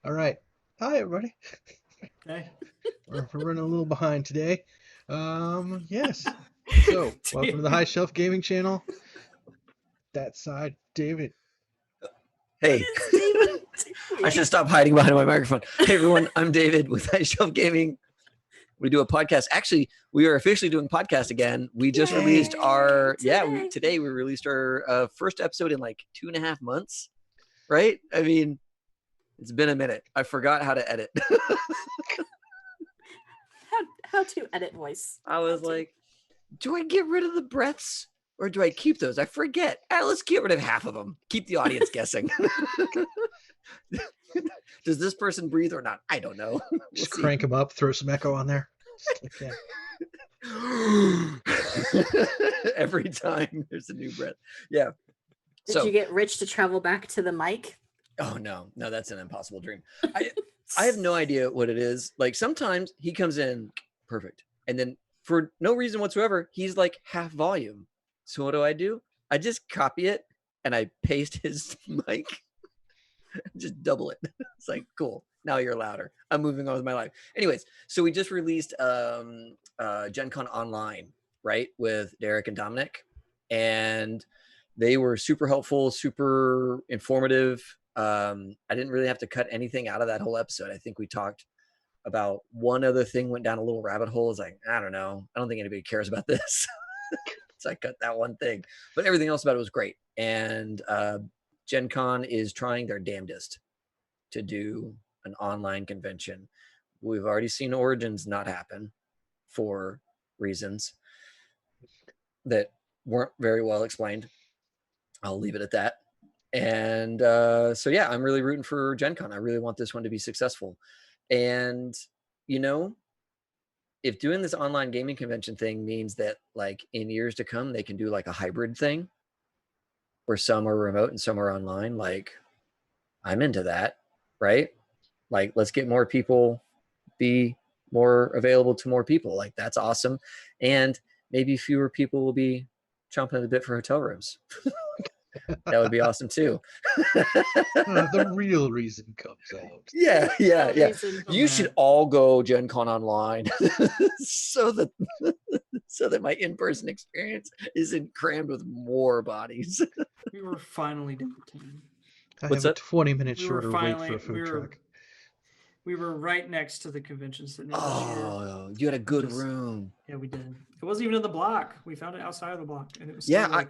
All right. Hi, everybody. Okay. We're running a little behind today. Yes. So, welcome to the High Shelf Gaming Channel. That side, David. Hey, What is David I should doing? stop hiding behind my microphone. Hey, everyone, I'm David with High Shelf Gaming. We do a podcast. Actually, we are officially doing podcast again. We just released our, today we released our first episode in like 2.5 months, right? I mean, it's been a minute. I forgot how to edit. How to edit voice? I was like, do I get rid of the breaths or do I keep those? I forget. Let's get rid of half of them. Keep the audience guessing. Does this person breathe or not? I don't know. Just crank them up, throw some echo on there. Just like that. Every time there's a new breath. Yeah. Did you get Rich to travel back to the mic? Oh no, that's an impossible dream. I have no idea what it is. Like sometimes he comes in perfect, and then for no reason whatsoever, he's like half volume. So what do? I just copy it and I paste his mic, just double it. It's like cool. Now you're louder. I'm moving on with my life. Anyways, so we just released Gen Con Online, right, with Derek and Dominic, and they were super helpful, super informative. I didn't really have to cut anything out of that whole episode. I think we talked about one other thing, went down a little rabbit hole. It's like, I don't know. I don't think anybody cares about this. So I cut that one thing. But everything else about it was great. And Gen Con is trying their damnedest to do an online convention. We've already seen Origins not happen for reasons that weren't very well explained. I'll leave it at that. And so, yeah, I'm really rooting for Gen Con. I really want this one to be successful. And, you know, if doing this online gaming convention thing means that like in years to come, they can do like a hybrid thing where some are remote and some are online, like I'm into that, right? Like, let's get more people, be more available to more people. Like, that's awesome. And maybe fewer people will be chomping at the bit for hotel rooms. That would be awesome too. the real reason comes out. Yeah. You should all go Gen Con online so that my in-person experience isn't crammed with more bodies. We were finally down 10. I What's have a that? 20-minute shorter wait for a food truck. We were right next to the convention center this year. Oh, you had a good room. Yeah, we did. It wasn't even in the block. We found it outside of the block, and it was still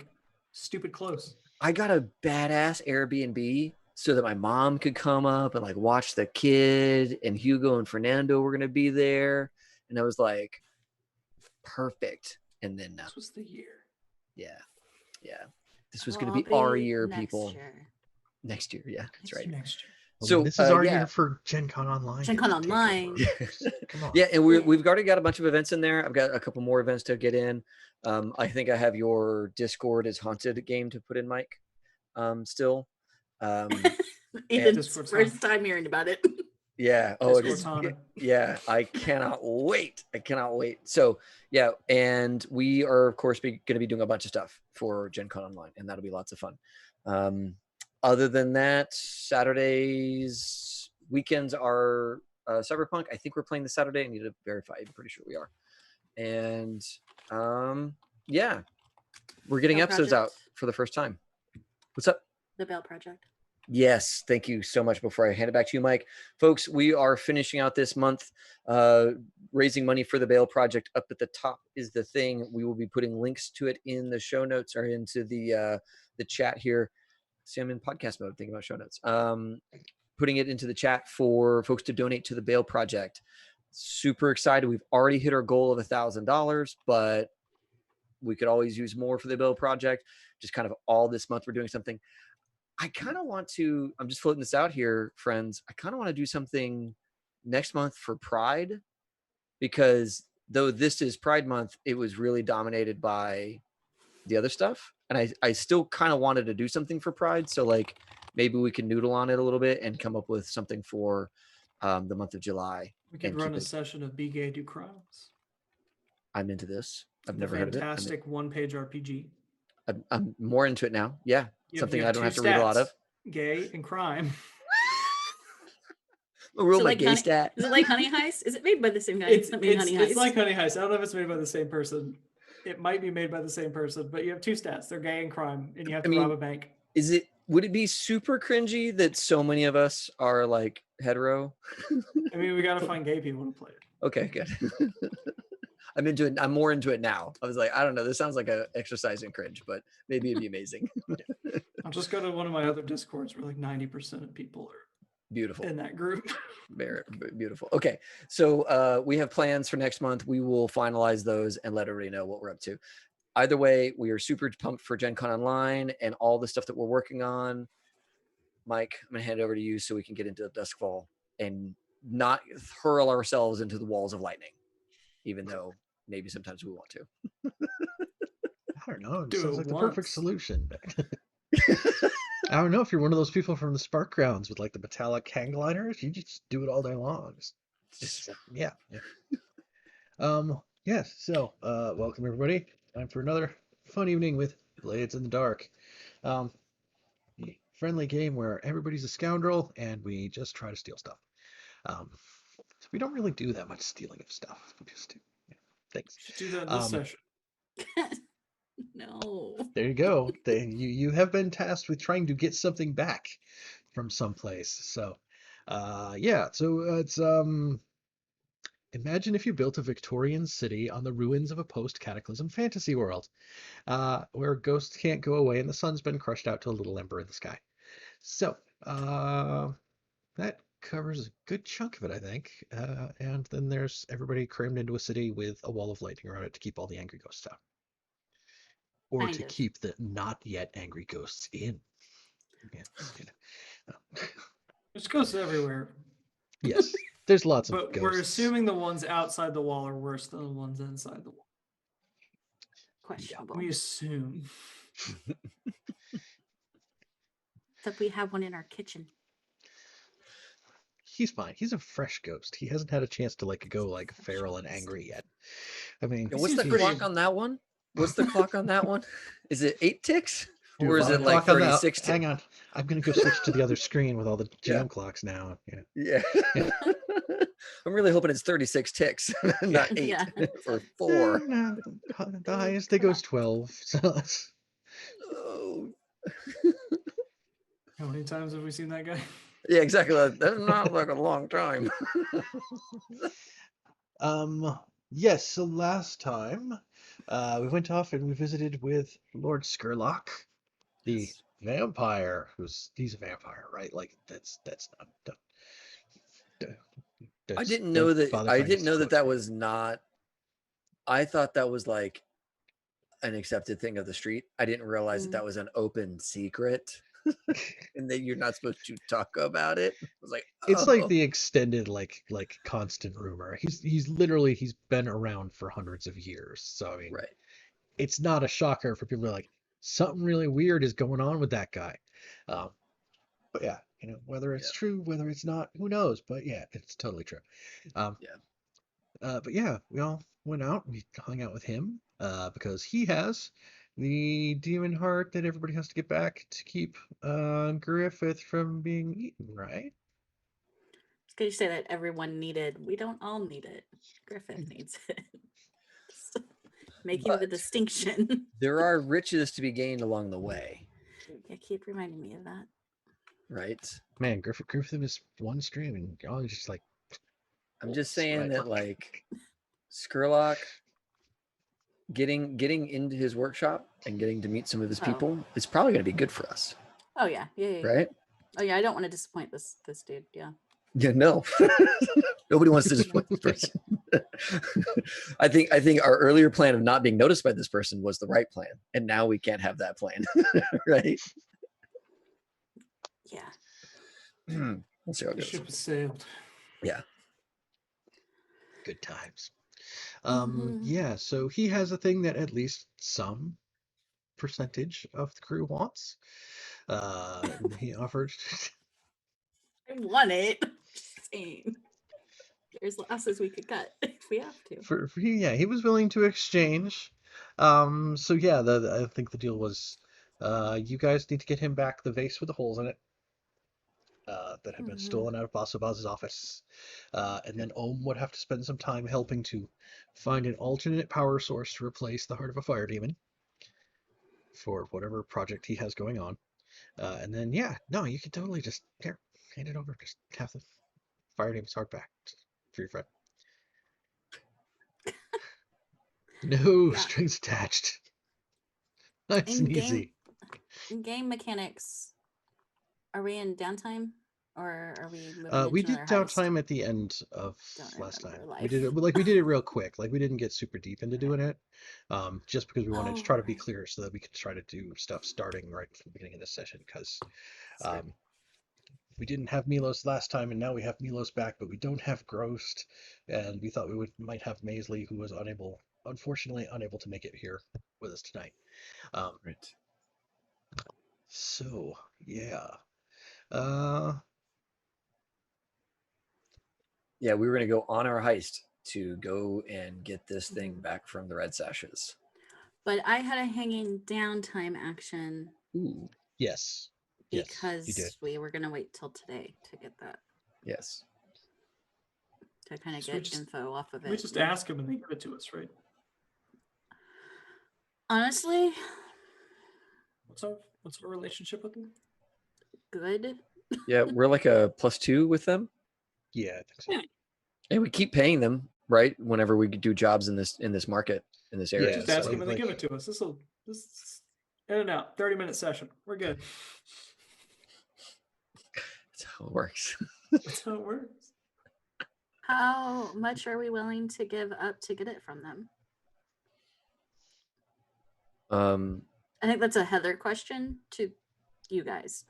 stupid close. I got a badass Airbnb so that my mom could come up and like watch the kid, and Hugo and Fernando were gonna be there, and I was like, perfect. And then this was the year. Yeah. This was gonna be our year, people. Next year, yeah, that's right. Next year. So this is our year for Gen Con Online. Gen Con Online. Come on. Yeah, and we've already got a bunch of events in there. I've got a couple more events to get in. I think I have your Discord is haunted game to put in, Mike. Still. Ethan's first time hearing about it. Yeah. Oh, it is. Yeah. I cannot wait. So yeah, and we are of course going to be doing a bunch of stuff for Gen Con Online, and that'll be lots of fun. Other than that, Saturdays, weekends are Cyberpunk. I think we're playing this Saturday. I need to verify. I'm pretty sure we are. And yeah, we're getting episodes out for the first time. What's up? The Bell Project. Yes, thank you so much. Before I hand it back to you, Mike, folks, we are finishing out this month raising money for the Bail Project. Up at the top is the thing. We will be putting links to it in the show notes or into the chat here. See, I'm in podcast mode thinking about show notes. Putting it into the chat for folks to donate to the Bail Project. Super excited. We've already hit our goal of $1,000, but we could always use more for the Bail Project. Just kind of all this month we're doing something. I kind of want to, I'm just floating this out here, friends. I kind of want to do something next month for Pride, because though this is Pride Month, it was really dominated by the other stuff. And I still kind of wanted to do something for Pride. So like maybe we can noodle on it a little bit and come up with something for the month of July. We could run a session of Be Gay, Do Crimes. I'm into this. I've never heard of it. Fantastic one-page RPG. I'm more into it now. Yeah. Something I don't have to read a lot of. Gay and crime. A roll So my like gay honey, stat. is it like Honey Heist? Is it made by the same guy? It's that made Honey Heist. like Honey Heist. I don't know if it's made by the same person. It might be made by the same person, but you have two stats. They're gay and crime, and you have to rob a bank. Would it be super cringy that so many of us are like hetero? I mean, we gotta find gay people to play it. Okay, good. I'm into it. I'm more into it now. I was like, I don't know. This sounds like a exercise in cringe, but maybe it'd be amazing. I'll just go to one of my other Discords where like 90% of people are beautiful in that group. Very beautiful. Okay, so we have plans for next month. We will finalize those and let everybody know what we're up to. Either way, we are super pumped for Gen Con Online and all the stuff that we're working on. Mike, I'm gonna hand it over to you so we can get into Duskfall and not hurl ourselves into the walls of lightning, even though maybe sometimes we want to. I don't know. It Do sounds it like the perfect once. solution. I don't know if you're one of those people from the Spark Grounds with like the metallic hang gliders. You just do it all day long. Yeah. Yes. So, welcome everybody. Time for another fun evening with Blades in the Dark. A friendly game where everybody's a scoundrel and we just try to steal stuff. So we don't really do that much stealing of stuff. We just do things. Should do that in this session. No. There you go. You have been tasked with trying to get something back from someplace. So, yeah. So it's imagine if you built a Victorian city on the ruins of a post-cataclysm fantasy world, where ghosts can't go away and the sun's been crushed out to a little ember in the sky. So, that covers a good chunk of it, I think. And then there's everybody crammed into a city with a wall of lightning around it to keep all the angry ghosts out. Or Kind to of. keep the not yet angry ghosts in. Yeah, you know. There's ghosts everywhere. Yes, there's lots of But ghosts. we're assuming the ones outside the wall are worse than the ones inside the wall. Questionable. We assume. Except we have one in our kitchen. He's fine. He's a fresh ghost. He hasn't had a chance to go like feral and angry yet. I mean, And what's the clock on that one? What's the clock on that one? Is it 8 ticks? Or is it like 36 ticks? Hang on. I'm going to go switch to the other screen with all the jam clocks now. Yeah. I'm really hoping it's 36 ticks, not 8 or 4. No, the highest they go is 12. So that's... Oh. How many times have we seen that guy? Yeah, exactly. That's not like a long time. Yes, so last time we went off and we visited with Lord Skurlock, the vampire. He's a vampire, right? Like that's not. I didn't know that was not. I thought that was like an accepted thing of the street. I didn't realize that was an open secret. And that you're not supposed to talk about it. I was like, it's like the extended like constant rumor. He's been around for hundreds of years. So I mean, right. It's not a shocker for people who are like, something really weird is going on with that guy. But yeah, whether it's true, whether it's not, who knows? But yeah, it's totally true. But yeah, we all went out. We hung out with him because he has the demon heart that everybody has to get back to keep Griffith from being eaten, right? It's good you say that everyone needed. We don't all need it. Griffith needs it. Making the distinction. There are riches to be gained along the way. Yeah, keep reminding me of that. Right. Man, Griffith is one stream and y'all just like. I'm just saying that like Skurlock getting into his workshop and getting to meet some of his people is probably going to be good for us. Oh yeah. Right. Oh yeah, I don't want to disappoint this dude. Yeah. Yeah, no. Nobody wants to disappoint this person. I think our earlier plan of not being noticed by this person was the right plan, and now we can't have that plan, right? Yeah. We'll see how it goes. The ship has sailed. Yeah. Good times. Yeah, so he has a thing that at least some percentage of the crew wants. He offered. I want it. Just saying. There's losses we could cut if we have to. He was willing to exchange. So yeah, I think the deal was, you guys need to get him back the vase with the holes in it. that had been Mhm. stolen out of Basabaz's office. And then Ohm would have to spend some time helping to find an alternate power source to replace the Heart of a Fire Demon for whatever project he has going on. And then, yeah, no, you can totally just, here, hand it over. Just have the Fire Demon's heart back for your friend. No Yeah. strings attached. Nice In and easy. game mechanics, are we in downtime or are we moving We into did another heist? downtime at the end of Don't last time. remember We did it life. we did it real quick. Like we didn't get super deep into doing it, just because we wanted to Oh, try to be right. clear so that we could try to do stuff starting right from the beginning of this session. Because Sorry. we didn't have Milos last time, and now we have Milos back, but we don't have Grost, and we thought might have Maisley, who was unfortunately unable to make it here with us tonight. Right. So yeah. Uh, Yeah, we were gonna go on our heist to go and get this thing Mhm. back from the Red Sashes. But I had a hanging downtime action Ooh, yes. Yes, you did. because we were gonna wait till today to get that, yes. to kind of So we get just- info off of We it. just ask them and they give it to us, right? Honestly, What's our relationship with them? good. Yeah, we're like a +2 with them, Yeah, I think so. and we keep paying them right whenever we do jobs in this market in this area. Yeah, Just so ask them and they like- give it to us. This is in and out. 30-minute session. We're good. That's how it works. That's how it works. How much are we willing to give up to get it from them? I think that's a Heather question to you guys.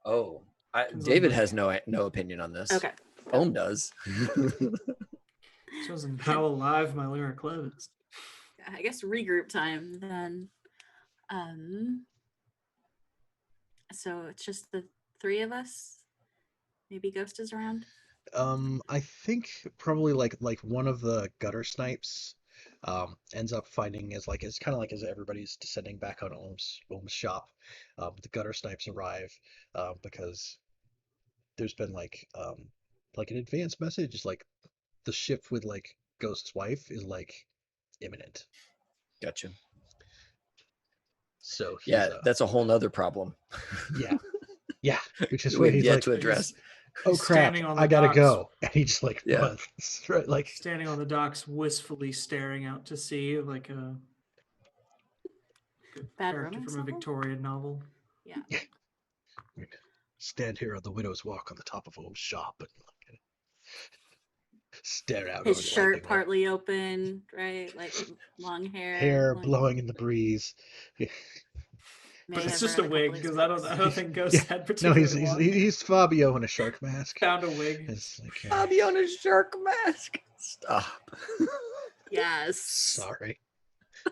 Oh, Depends on David the- has no opinion on this. Okay. Ohm does. Shows them how alive my lyric club is. I guess regroup time then. So it's just the three of us. Maybe Ghost is around. I think probably like one of the gutter snipes ends up finding it's kind of like as everybody's descending back on Ohm's shop, the gutter snipes arrive because there's been like an advance message like the ship with like Ghost's wife is like imminent. Gotcha. So he's, Yeah, that's a whole nother problem. yeah, which is that why we've he's yet like, to address. oh He's crap, standing on the I gotta docks. go, and he just like Yeah. runs right like Standing on the docks, wistfully staring out to sea, like a good Bad character romance from a novel? Victorian novel. Yeah. stand here on the widow's walk on the top of Ohm's shop and like, stare out His over the shirt lightning bolt. partly open, right? Like long hair. Hair like, blowing in the breeze. may But it's have just a read couple wig of because his I books. don't think Ghost Yeah. had No, particularly long hair. he's Fabio in a shark mask. Found a wig. It's like, Bobby on a shark mask. Stop. Yes. sorry.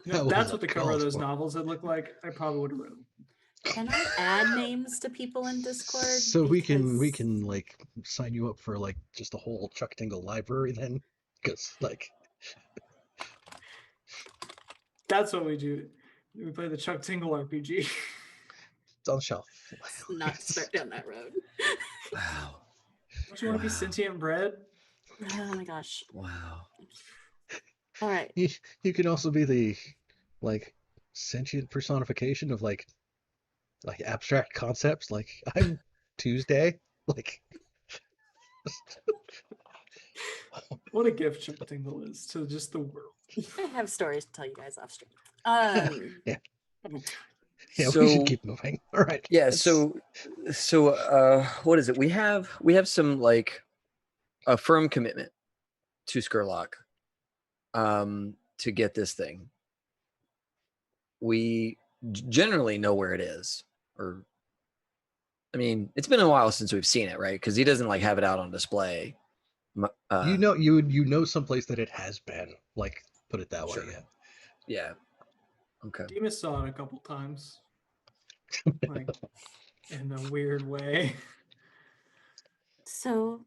You know, That if that's was what the cover of uncalled those for. novels would look like, I probably would have read them. Can I add names to people in Discord? So we can Because- like sign you up for like just a whole Chuck Tingle library then, because like That's what we do. We play the Chuck Tingle RPG. it's on the shelf. Let's not start down that road. Wow. Don't you want to be Wow. sentient bread? Oh my gosh. Wow. All right. You can also be the like sentient personification of like abstract concepts. Like I'm Tuesday. Like What a gift Chuck Tingle is to just the world. I have stories to tell you guys off stream. yeah, So we should keep moving. All right. yeah, let's- so what is it? We have some like a firm commitment to Skurlock to get this thing. We generally know where it is, or I mean, it's been a while since we've seen it, right? Because he doesn't like have it out on display. you know someplace that it has been. Like put it that Sure. way. Yeah. Yeah. Okay. Demas saw it a couple times. Like in a weird way. So,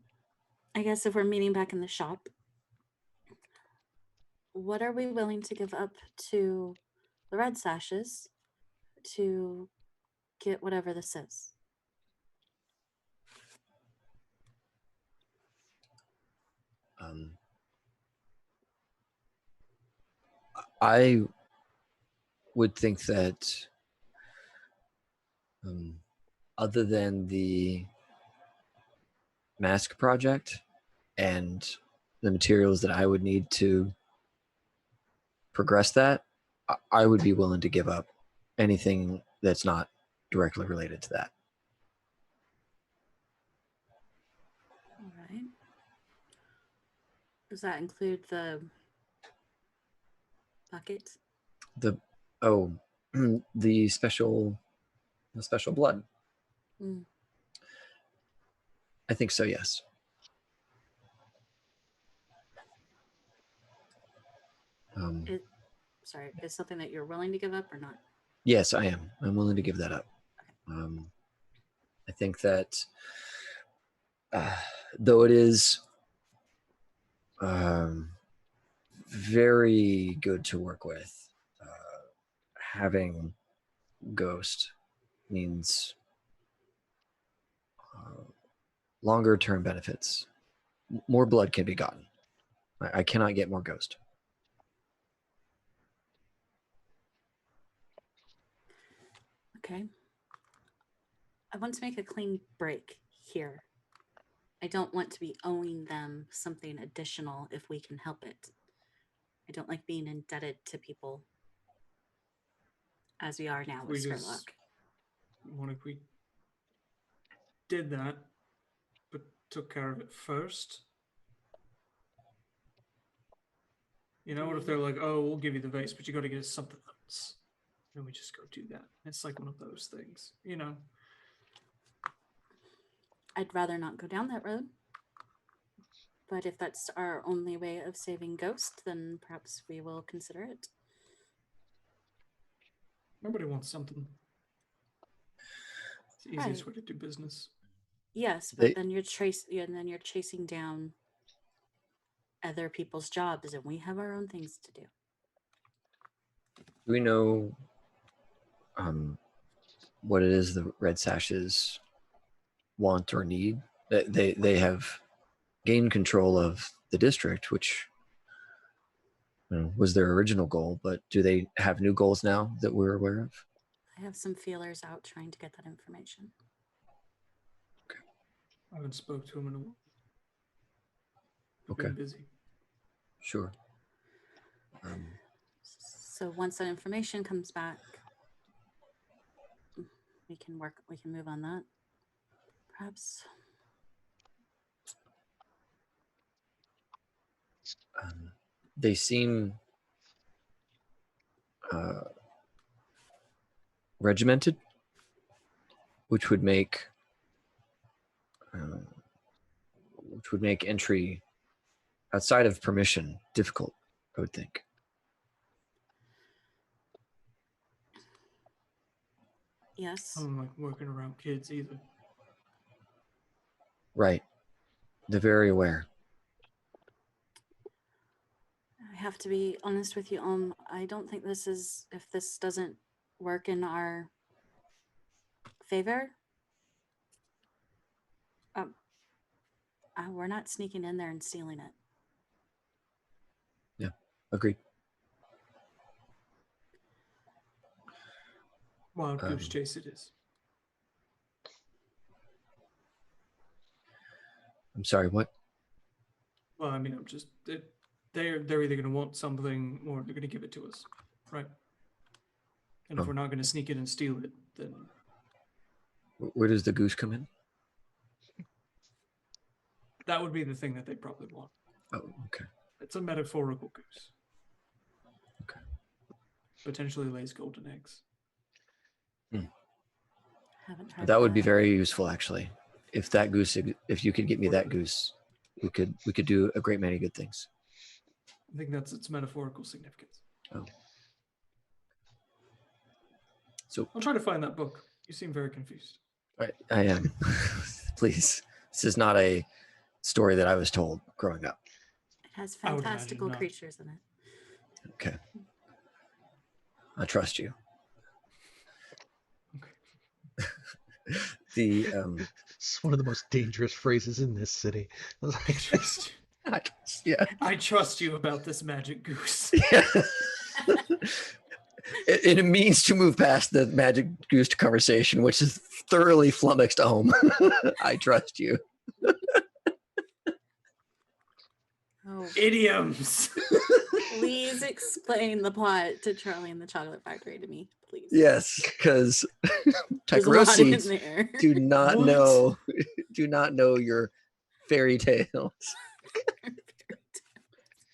I guess if we're meeting back in the shop, what are we willing to give up to the Red Sashes to get whatever this is. I would think that other than the mask project and the materials that I would need to progress that, I would be willing to give up anything that's not directly related to that. All right. Does that include the bucket? The the special blood. Mm. I think so, yes. Sorry, is something that you're willing to give up or not? Yes, I am. I'm willing to give that up. I think that though it is very good to work with, having Ghost means longer term benefits. More blood can be gotten. I cannot get more Ghost. Okay. I want to make a clean break here. I don't want to be owing them something additional if we can help it. I don't like being indebted to people as we are now with Sherlock. What if we did that, but took care of it first? You know, what if they're like, oh, we'll give you the vase, but you got to get us something else. Then we just go do that. It's like one of those things, you know. I'd rather not go down that road. But if that's our only way of saving Ghost, then perhaps we will consider it. Nobody wants something. It's the easiest way to do business. Yes, but then you're chasing down other people's jobs, and we have our own things to do. Do we know what it is the Red Sashes want or need? They have gained control of the district, which was their original goal, but do they have new goals now that we're aware of? I have some feelers out trying to get that information. Okay. I haven't spoke to him in a while. Okay. Been busy. Sure. So once that information comes back, we can move on that. Perhaps. They seem regimented, which would make entry outside of permission difficult, I would think. Yes. I don't like working around kids either. Right. They're very aware. I have to be honest with you. I don't think if this doesn't work in our favor, we're not sneaking in there and stealing it. Yeah, agreed. Wild goose chase it is. I'm sorry, what? Well, I mean, they're either going to want something or they're going to give it to us, right? And if we're not going to sneak in and steal it, then Where does the goose come in? that would be the thing that they probably want. Oh, okay. It's a metaphorical goose. Okay. Potentially lays golden eggs. Haven't heard That would be that. very useful, actually. If you could get me that goose, we could do a great many good things. I think that's its metaphorical significance. Oh. So I'll try to find that book. You seem very confused. I am. Please. This is not a story that I was told growing up. It has I would imagine fantastical not. creatures in it. Okay. I trust you. Okay. The It's one of the most dangerous phrases in this city. I was I like, trust, yeah. I trust you about this magic goose. Yeah. It means to move past the magic goose conversation, which is thoroughly flummoxed home. I trust you. Oh, Idioms. please explain the plot to Charlie and the Chocolate Factory to me, please. Yes, because There's a lot in Tycherosi there. do not What? know your fairy tales.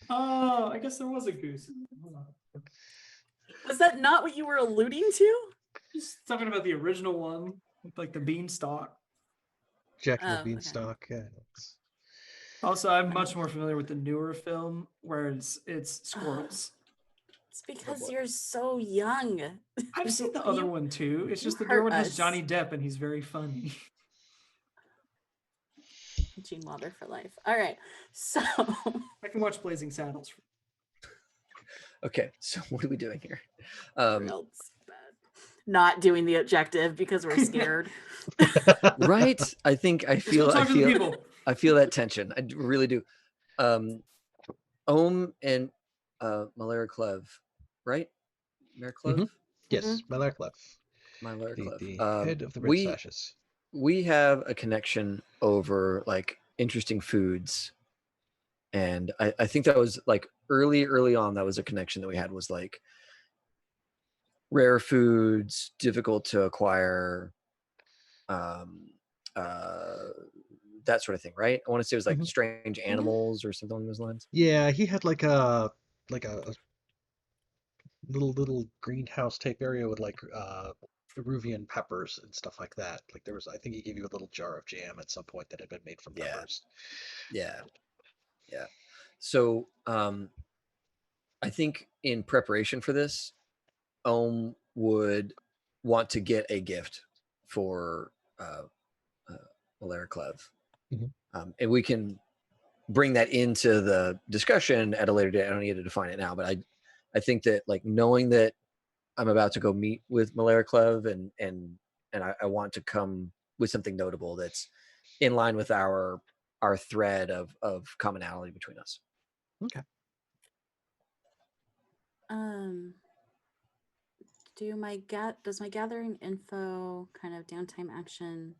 Oh, I guess there was a goose. Hold on. Was that not what you were alluding to? Just talking about the original one with like the beanstalk. Jack and the Oh, okay. Beanstalk. Yeah, Also, I'm much more familiar with the newer film where it's squirrels. It's because you're so young. I've seen the other one too. It's you just the newer hurt one has us. Johnny Depp and he's very funny. Gene Wilder for life. All right. So I can watch Blazing Saddles. Okay, so what are we doing here? real bad. Not doing the objective because we're scared. Right? I think I Let's go feel talk to the people. I feel that tension. I really do. Ohm and Malaria Clev, right? Malaria Clev? Mhm. Yes, Malaria Clef, Malaria the Clev. head of the Red Sashes. We have a connection over like interesting foods. And I think that was like early on, that was a connection that we had, was like rare foods, difficult to acquire, that sort of thing, right? I want to say it was like Mhm. strange animals or something along those lines. Yeah, he had like a little greenhouse type area with like Peruvian peppers and stuff like that. Like there was, I think he gave you a little jar of jam at some point that had been made from Yeah. peppers. Yeah. So I think in preparation for this, Ohm would want to get a gift for Malaria Clev. Mhm. And we can bring that into the discussion at a later date. I don't need to define it now, but I think that like knowing that I'm about to go meet with Malaria Clev and I want to come with something notable that's in line with our thread of commonality between us. Okay. Does my gathering info kind of downtime action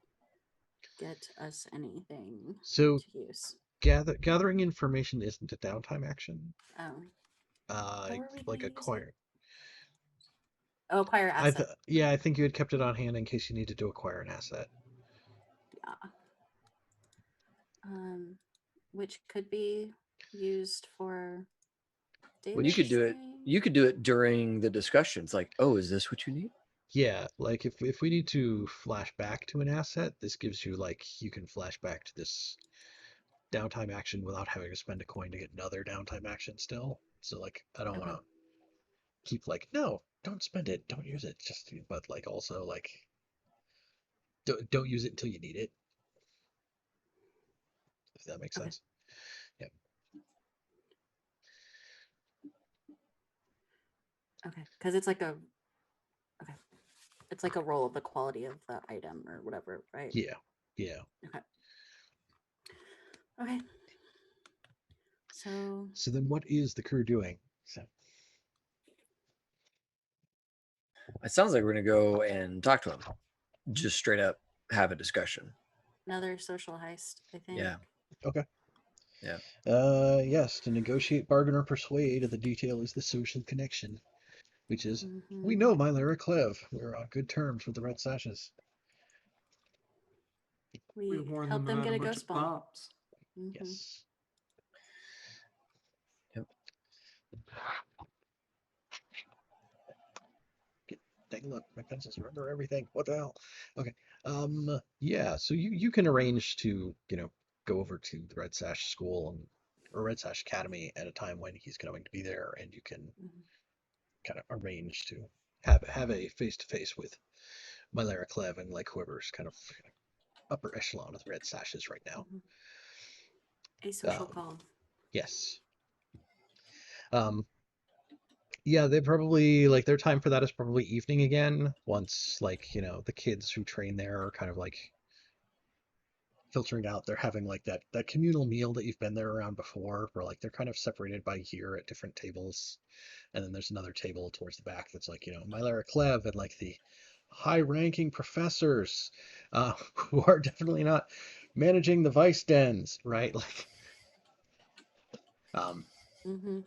get us anything So to use? gathering information isn't a downtime action. Oh. Uh, How are we like gonna use it? acquire. Oh, acquire asset. Yeah, I think you had kept it on hand in case you needed to acquire an asset. Yeah. Which could be used for data. Well, you could do it. You could do it during the discussions. Like, oh, is this what you need? Yeah, like if we need to flash back to an asset, this gives you like you can flash back to this downtime action without having to spend a coin to get another downtime action still. So like I don't want to keep like, no, don't spend it, don't use it, just but like also like don't use it until you need it. If that makes sense. Yeah. Okay, because it's like a roll of the quality of the item or whatever, right? Yeah. Yeah. Okay. So then what is the crew doing? So It sounds like we're gonna go and talk to him. Just straight up have a discussion. another social heist, I think. Yeah. okay. Yeah. Yes, to negotiate, bargain, or persuade, the detail is the social connection, which is we know Mylara Clev. We're on good terms with the Red Sashes. We We warned help them them about get a a bunch ghost of bomb. pops. Yes. Yep. Take a look. My pencils remember everything. What the hell? Okay. Yeah. So you can arrange to go over to the Red Sash School or Red Sash Academy at a time when he's going to be there, and you can kind of arrange to have a face to face with Mylara Clev and like whoever's kind of upper echelon of the Red Sashes right now. A social call. Yes. Um, Yeah, they probably like their time for that is probably evening again. Once like, the kids who train there are kind of like filtering out. They're having like that communal meal that you've been there around before, where like they're kind of separated by year at different tables. And then there's another table towards the back that's like, Mylara Clev and like the high-ranking professors who are definitely not managing the vice dens, right? Like, um, Mm-hmm.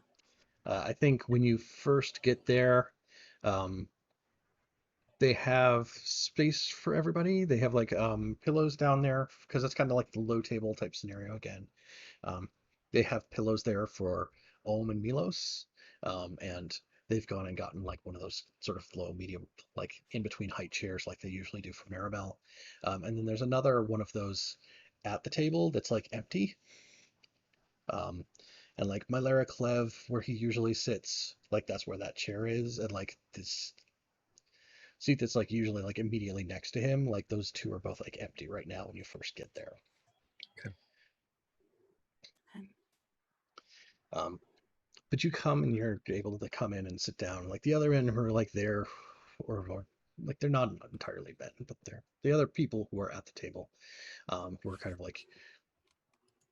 I think when you first get there, um, they have space for everybody. They have like pillows down there because it's kind of like the low table type scenario again. Um, they have pillows there for Ohm and Milos, and they've gone and gotten like one of those sort of low, medium, like in between height chairs, like they usually do for Maribel. And then there's another one of those at the table that's like empty. Um, and like Mylara Clev, where he usually sits, like that's where that chair is, and like this seat that's like usually like immediately next to him, like those two are both like empty right now when you first get there. Okay. Um, but you come and you're able to come in and sit down. Like the other end who are like there, or like they're not entirely men, but they're the other people who are at the table, who are kind of like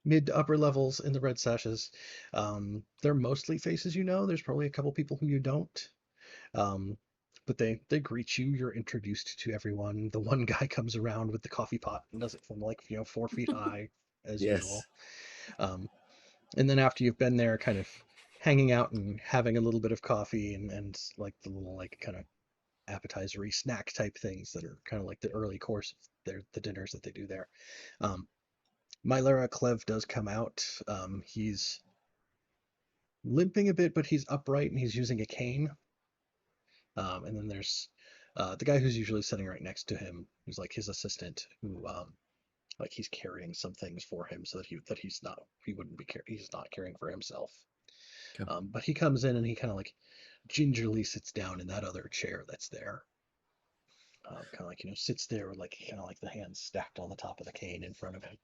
mid to upper levels in the red sashes. They're mostly faces you know. There's probably a couple people who you don't. Um, but they greet you. You're introduced to everyone. The one guy comes around with the coffee pot and does it from like 4 feet high as usual. Yes. And then after you've been there, kind of hanging out and having a little bit of coffee and like the little like kind of appetizery snack type things that are kind of like the early course of the dinners that they do there. Mylara Clev does come out. He's limping a bit, but he's upright and he's using a cane. And then there's the guy who's usually sitting right next to him, who's like his assistant, who like he's carrying some things for him so that he's not caring for himself. Okay. But he comes in and he kind of like gingerly sits down in that other chair that's there. Kind of like sits there with like kind of like the hands stacked on the top of the cane in front of him.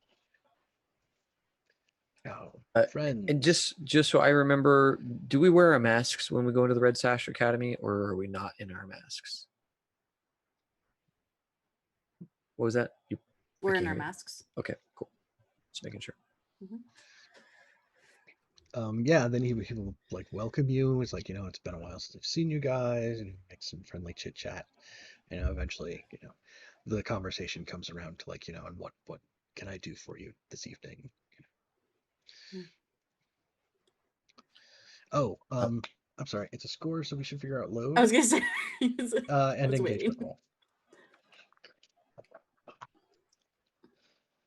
Oh, And friends. just so I remember, do we wear our masks when we go into the Red Sash Academy, or are we not in our masks? What was that? We're in can't our hear you. masks. Okay, cool. Just making sure. Yeah, then he'll like welcome you. It's like, it's been a while since I've seen you guys, and make some friendly chit chat. Eventually, the conversation comes around to like, and what can I do for you this evening? Oh, I'm sorry, it's a score, so we should figure out load. I was gonna say. And was engagement waiting. roll.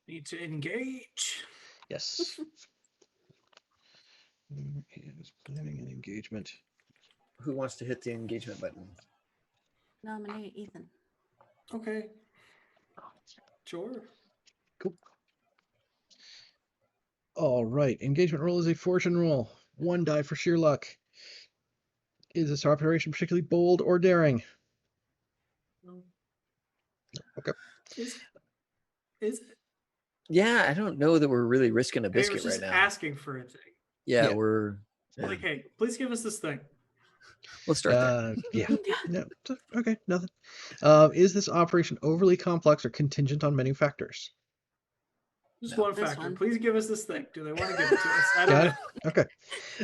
Need to engage. Yes. Is planning an engagement. Who wants to hit the engagement button? Nominate Ethan. Okay. Sure. Cool. All right. Engagement roll is a fortune roll. 1 die for sheer luck. Is this operation particularly bold or daring? No. Okay. Is it? Yeah, I don't know that we're really risking a I was biscuit just right now. asking for a thing. Yeah, Yeah. we're Like, hey, please give us this thing. Let's start there. Yeah. No. Okay. Nothing. Is this operation overly complex or contingent on many factors? Just No. one This factor. one. Please give us this thing. Do they want to give it to us? I don't Got know. it.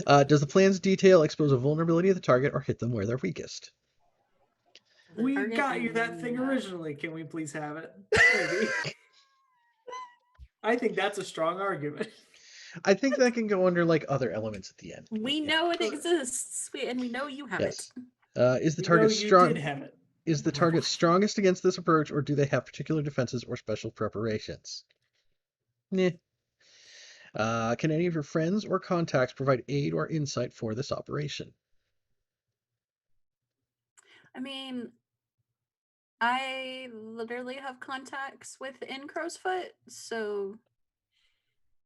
Okay. Does the plan's detail expose a vulnerability of the target or hit them where they're weakest? The We target got you and that thing yeah. originally. Can we please have it? Maybe. I think that's a strong argument. I think that can go under like other elements at the end. but We yeah. know it exists, and we know you have Yes. it. Is the We know target you strong? did have it. Is the target strongest against this approach, or do they have particular defenses or special preparations? Nah. Can any of your friends or contacts provide aid or insight for this operation? I mean, I literally have contacts within Crowsfoot, so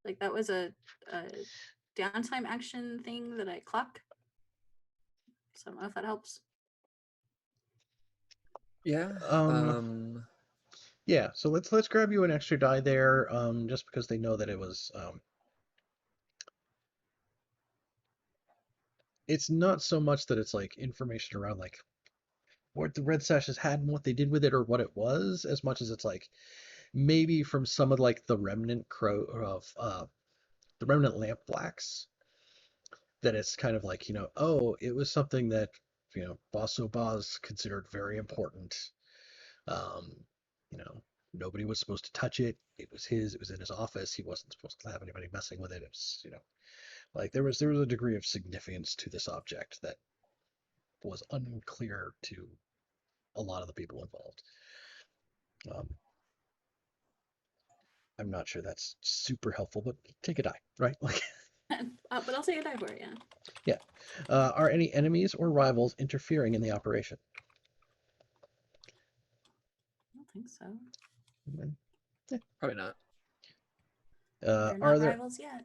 like that was a downtime action thing that I clock. So I don't know if that helps. Yeah. Yeah, so let's grab you an extra die there, just because they know that it's not so much that it's like information around like what the Red Sashes had and what they did with it or what it was, as much as it's like maybe from some of like the remnant the remnant lamp blacks, that it's kind of like, oh, it was something that, Bosso Baz considered very important. Um, nobody was supposed to touch it. It was his, it was in his office. He wasn't supposed to have anybody messing with it. It was, like there was a degree of significance to this object that was unclear to a lot of the people involved. Um, I'm not sure that's super helpful, but take a die, right? Like, But I'll take a die for it, yeah. yeah. Are any enemies or rivals interfering in the operation? I don't think so. Probably not. They're not rivals yet.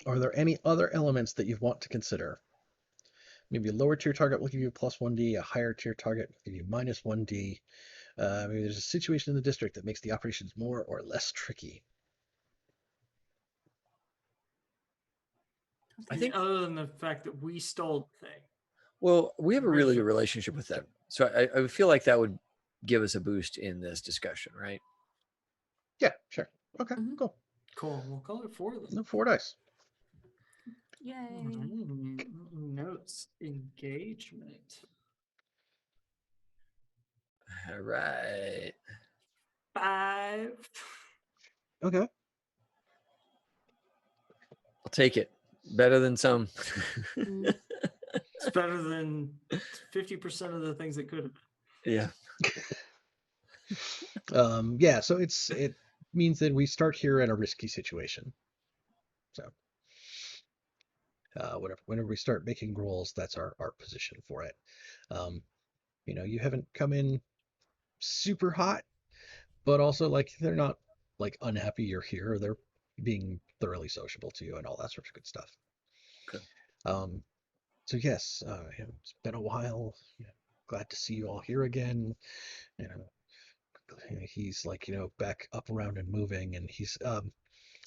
Are there any other elements that you want to consider? Maybe a lower tier target will give you plus 1d, a higher tier target will give you minus 1d. Maybe there's a situation in the district that makes the operations more or less tricky. I think other than the fact that we stole the thing. Well, we have a really good Original. relationship with them, so I feel like that would give us a boost in this discussion, right? Yeah, sure. Okay, Mhm. cool. Cool. We'll call it 4 then. No, 4 dice. Yay. Notes. Engagement. All right. 5. Okay. I'll take it. Better than some. Mm. It's better than 50% of the things that could have been. Yeah. Yeah, so it means that we start here in a risky situation. So whenever we start making rolls, that's our position for it. You haven't come in super hot, but also like they're not like unhappy you're here. They're being thoroughly sociable to you and all that sort of good stuff. Okay. So yes, it's been a while. Glad to see you all here again. He's like, back up around and moving, and he's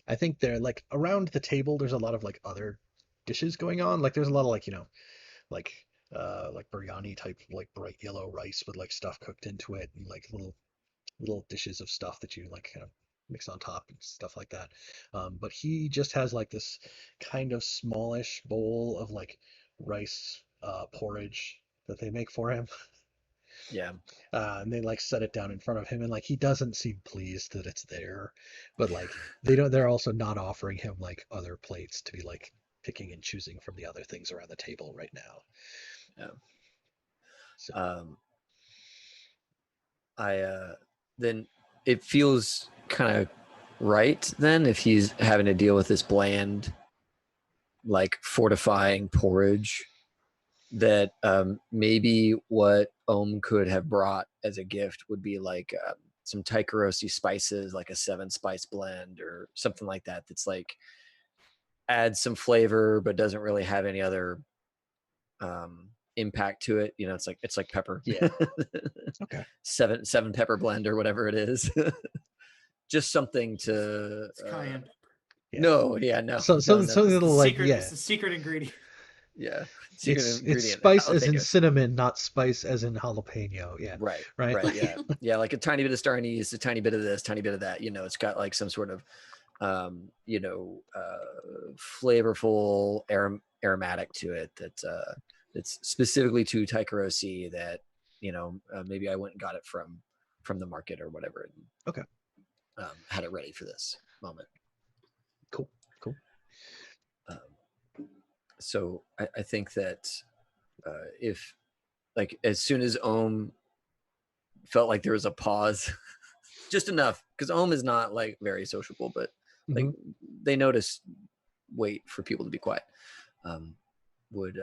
I think they're like around the table there's a lot of like other dishes going on. Like there's a lot of like, like like biryani type, like bright yellow rice with like stuff cooked into it, and like little dishes of stuff that you like kind of mix on top and stuff like that. But he just has like this kind of smallish bowl of like rice porridge that they make for him. Yeah. And they like set it down in front of him, and like he doesn't seem pleased that it's there, but like they're also not offering him like other plates to be like picking and choosing from the other things around the table right now. Yeah. So Then it feels kind of right then if he's having to deal with this bland, like fortifying porridge, that maybe what Ohm could have brought as a gift would be like some Taikarosi spices, like a 7-spice blend or something like that. That's like adds some flavor but doesn't really have any other impact to it. It's like pepper. Yeah. Okay. seven pepper blend or whatever it is. Just something to It's cayenne. Yeah. No, yeah, no. So no, something no. that'll like Secret, yeah. It's the secret ingredient. Yeah. Secret It's ingredient. spice as in jalapenos. cinnamon, not spice as in jalapeno. Yeah. Right. Right. Yeah. Yeah. Like a tiny bit of star anise, a tiny bit of this, tiny bit of that. It's got like some sort of, flavorful aromatic to it that it's specifically to Taikarosi that maybe I went and got it from the market or whatever. And, Okay. Had it ready for this moment. Cool. So I think that if like as soon as Ohm felt like there was a pause, just enough, because Ohm is not like very sociable, but like they notice wait for people to be quiet, would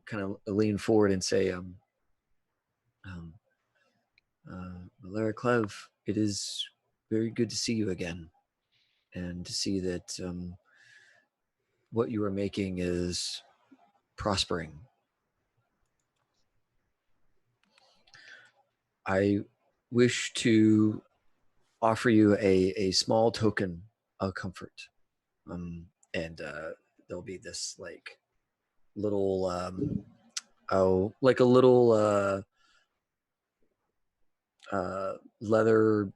kind of lean forward and say, Valera Clev, it is very good to see you again, and to see that what you are making is prospering. I wish to offer you a small token of comfort. And there'll be this like little like a little leather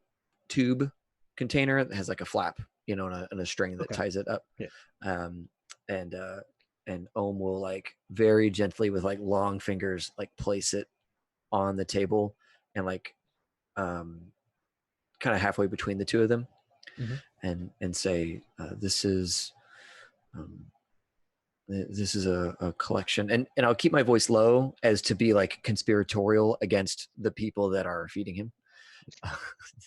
tube container that has like a flap, you know, and a string that Okay. ties it up. Yeah. And Ohm will like very gently with like long fingers like place it on the table and like kind of halfway between the two of them, Mhm. and say, this is a collection, and I'll keep my voice low as to be like conspiratorial against the people that are feeding him.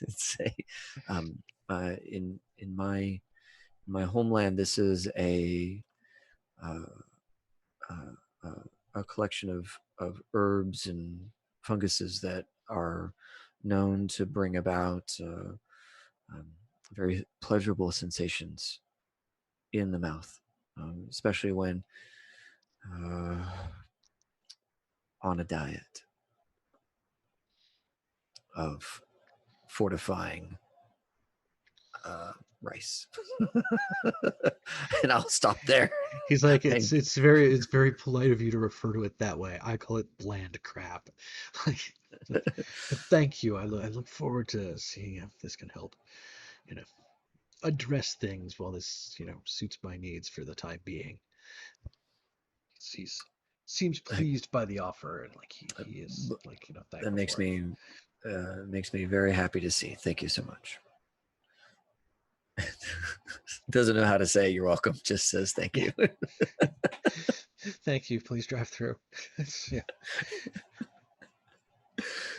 Say, in my homeland, this is a collection of herbs and funguses that are known to bring about very pleasurable sensations in the mouth, especially when on a diet of fortifying rice. And I'll stop there. He's like, And- it's very polite of you to refer to it that way. I call it bland crap. Like, but thank you. I look forward to seeing if this can help, you know, address things while this, you know, suits my needs for the time being. He's seems pleased by the offer, and like he is like, you know, that thankful makes me very happy to see. Thank you so much. Doesn't know how to say you're welcome, just says thank you. Thank you. Please drive through. Yeah.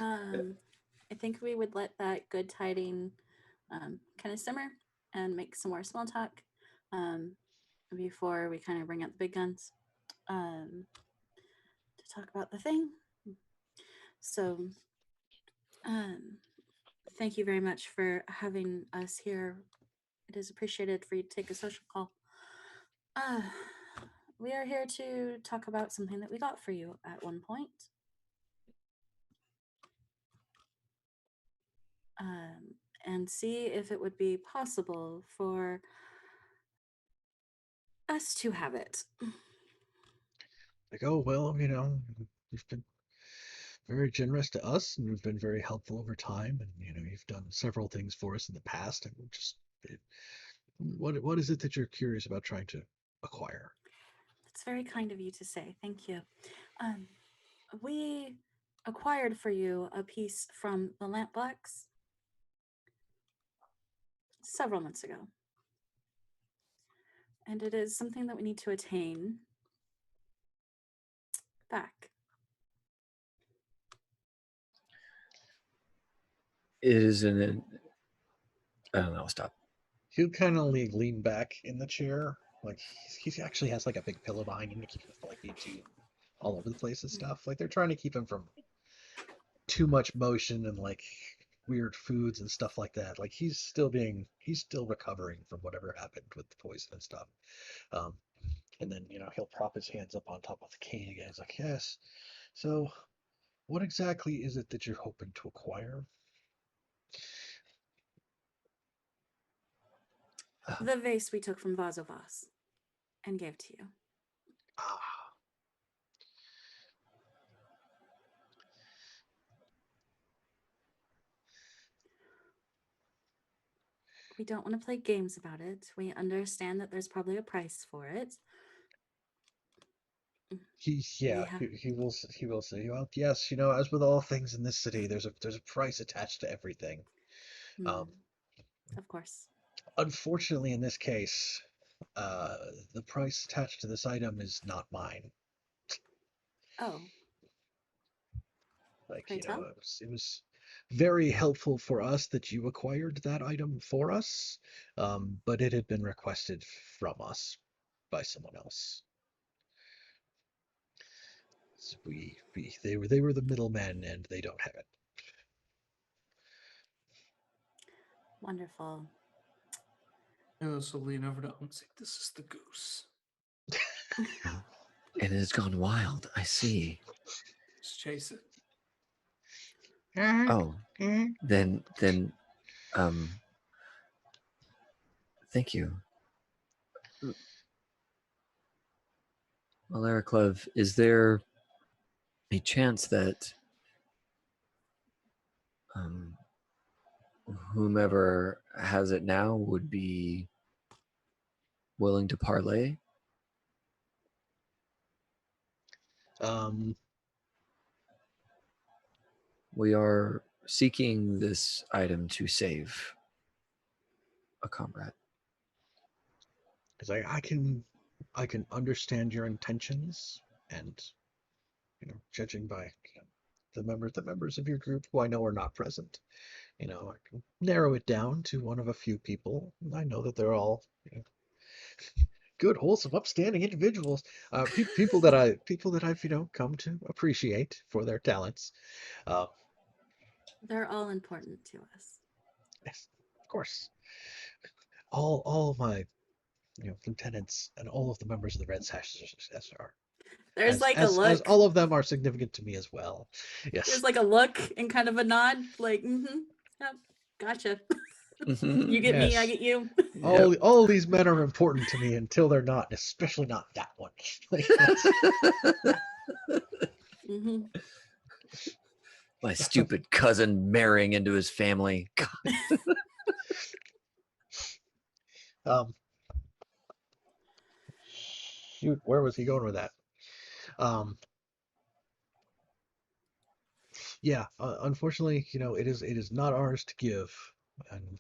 I think we would let that good tiding kind of simmer and make some more small talk before we kind of bring out the big guns to talk about the thing. So, thank you very much for having us here. It is appreciated for you to take a social call. We are here to talk about something that we got for you at one point. And see if it would be possible for us to have it. Like, oh well, you know, you've been very generous to us, and you've been very helpful over time, and you know, you've done several things for us in the past, and what is it that you're curious about trying to acquire? It's very kind of you to say. Thank you. We acquired for you a piece from the Lamp Blacks several months ago. And it is something that we need to attain back. It is I don't know, I'll stop. He'll kind of lean back in the chair, like he actually has like a big pillow behind him to keep him from like being too all over the place and stuff. Like they're trying to keep him from too much motion and like weird foods and stuff like that. Like he's still recovering from whatever happened with the poison and stuff. Um, and then, you know, he'll prop his hands up on top of the cane again. He's like, yes. So what exactly is it that you're hoping to acquire? The vase we took from Vazovas and gave to you. Ah, We don't want to play games about it. We understand that there's probably a price for it. he will say, well, yes, you know, as with all things in this city, there's a price attached to everything. Um, Of course. Unfortunately, in this case, the price attached to this item is not mine. Oh, Like, pray you know, tell. it was very helpful for us that you acquired that item for us, but it had been requested from us by someone else. So they were the middlemen, and they don't have it. Wonderful. And also lean over to and say, "This is the goose. And it has gone wild. I see. Just chase it." Oh, then thank you. Well, Ericlev, is there a chance that whomever has it now would be willing to parlay? Um, We are seeking this item to save a comrade. because I can understand your intentions, and judging by the members of your group who I know are not present, I can narrow it down to one of a few people. I know that they're all good, wholesome, upstanding individuals, people that I've come to appreciate for their talents. Uh, They're all important to us. yes, of course, all of my lieutenants and all of the members of the Red Sash are There's like a as look. all of them are significant to me as well. Yes. There's like a look and kind of a nod, like, yep, gotcha. You get me, I Yes. get you. All these men are important to me until they're not, especially not that one. hmm My stupid cousin marrying into his family. um, shoot, where was he going with that? Yeah, unfortunately, it is not ours to give, and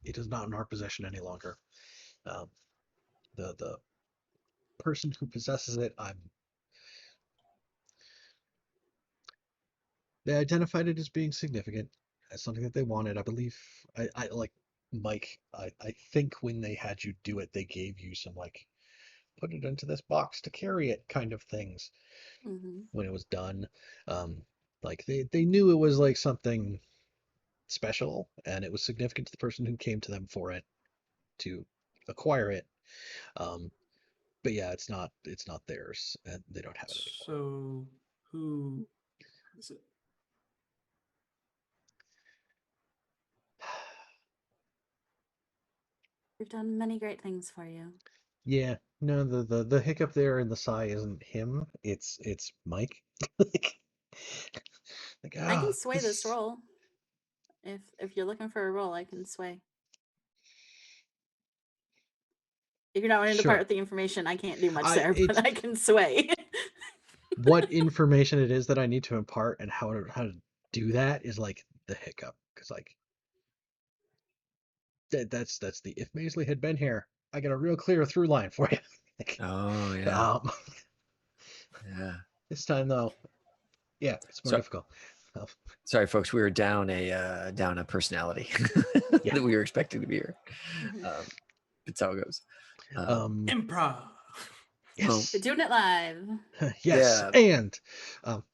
it is not in our possession any longer. Um, the person who possesses it, they identified it as being significant, as something that they wanted. I believe, I like Mike. I think when they had you do it, they gave you some like put it into this box to carry it kind of things hmm when it was done. Um, like they knew it was like something special and it was significant to the person who came to them for it to acquire it. Um, but yeah, it's not theirs and they don't have it anymore. So who is it? We've done many great things for you. Yeah, no, the hiccup there in the sigh isn't him. It's Mike. like, I can sway this this. role. If you're looking for a role, I can sway. If you're not wanting to part Sure. with the information, I can't do much I there, it's but I can sway. what information it is that I need to impart and how to do that is like the hiccup because like that's the if Maisley had been here, I got a real clear through line for you. Like, Oh yeah, um, yeah. this time though, yeah, it's more So difficult. Uh, sorry, folks. We were down a personality Yeah. that we were expecting to be here. Mhm. That's how it goes. Improv. Yes, We're doing it live. yes, Yeah. and um,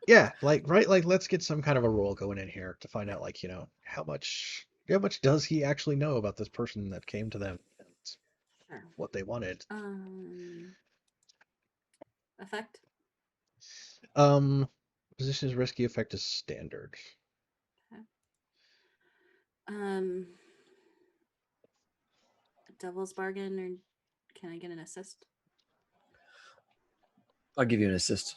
yeah, like right, like let's get some kind of a roll going in here to find out, like how much does he actually know about this person that came to them and Sure. what they wanted. Effect. Um, position is risky. Effect is standard. Um, Devil's bargain, or can I get an assist? I'll give you an assist.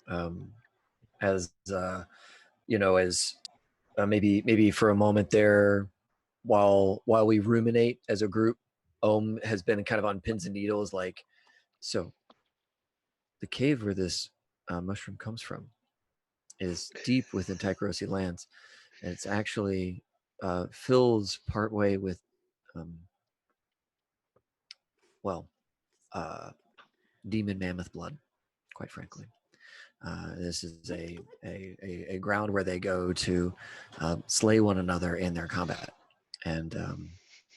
As as maybe for a moment there, while we ruminate as a group, Ohm has been kind of on pins and needles, like, so the cave where this mushroom comes from is deep within Tycherosi lands, and it's actually fills partway with well demon mammoth blood, quite frankly. This is a ground where they go to slay one another in their combat, and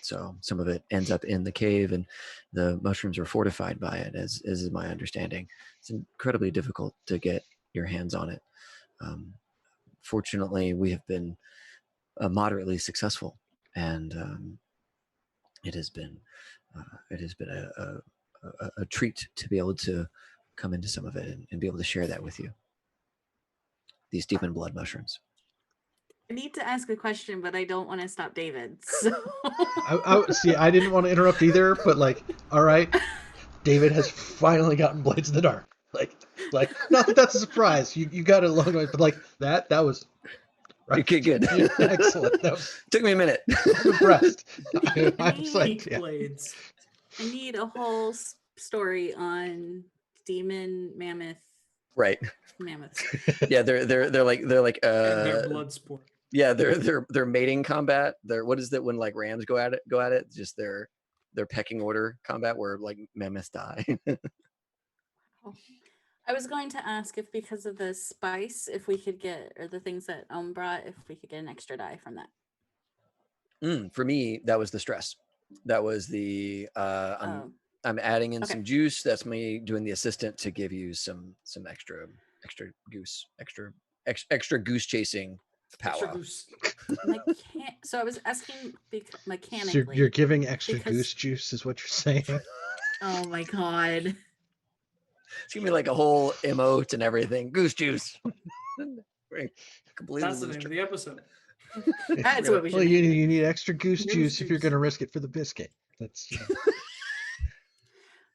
so some of it ends up in the cave, and the mushrooms are fortified by it, as is my understanding. It's incredibly difficult to get your hands on it. Fortunately, we have been moderately successful, and it has been a treat to be able to come into some of it and be able to share that with you. These demon blood mushrooms. I need to ask a question, but I don't want to stop David. So See, I didn't want to interrupt either, but like, all right, David has finally gotten Blades in the Dark. Like, not that that's a surprise. You got it a long way, but like that was right. Okay, good. Yeah, excellent. That was. Took me a minute. I'm impressed. I'm psyched. Peak Yeah. blades. I need a whole story on demon Right. mammoths. Yeah, they're like And their blood sport. yeah, they're mating combat. They're what is that when like rams go at it? Just their pecking order combat where like mammoths die. Oh. I was going to ask if because of the spice, if we could get, or the things that brought, if we could get an extra die from that. For me, that was the stress. That was the Oh, I'm adding in Okay. some juice. That's me doing the assistant to give you some extra goose chasing Extra power. goose. so I was asking So mechanically. you're giving extra because- goose juice, is what you're saying? Oh my god. It's gonna be like a whole emote and everything. Goose juice. Completely That's the lose name of track. the episode. That's what we should Well, name it. you need extra goose Goose juice if you're juice. going to risk it for the biscuit. That's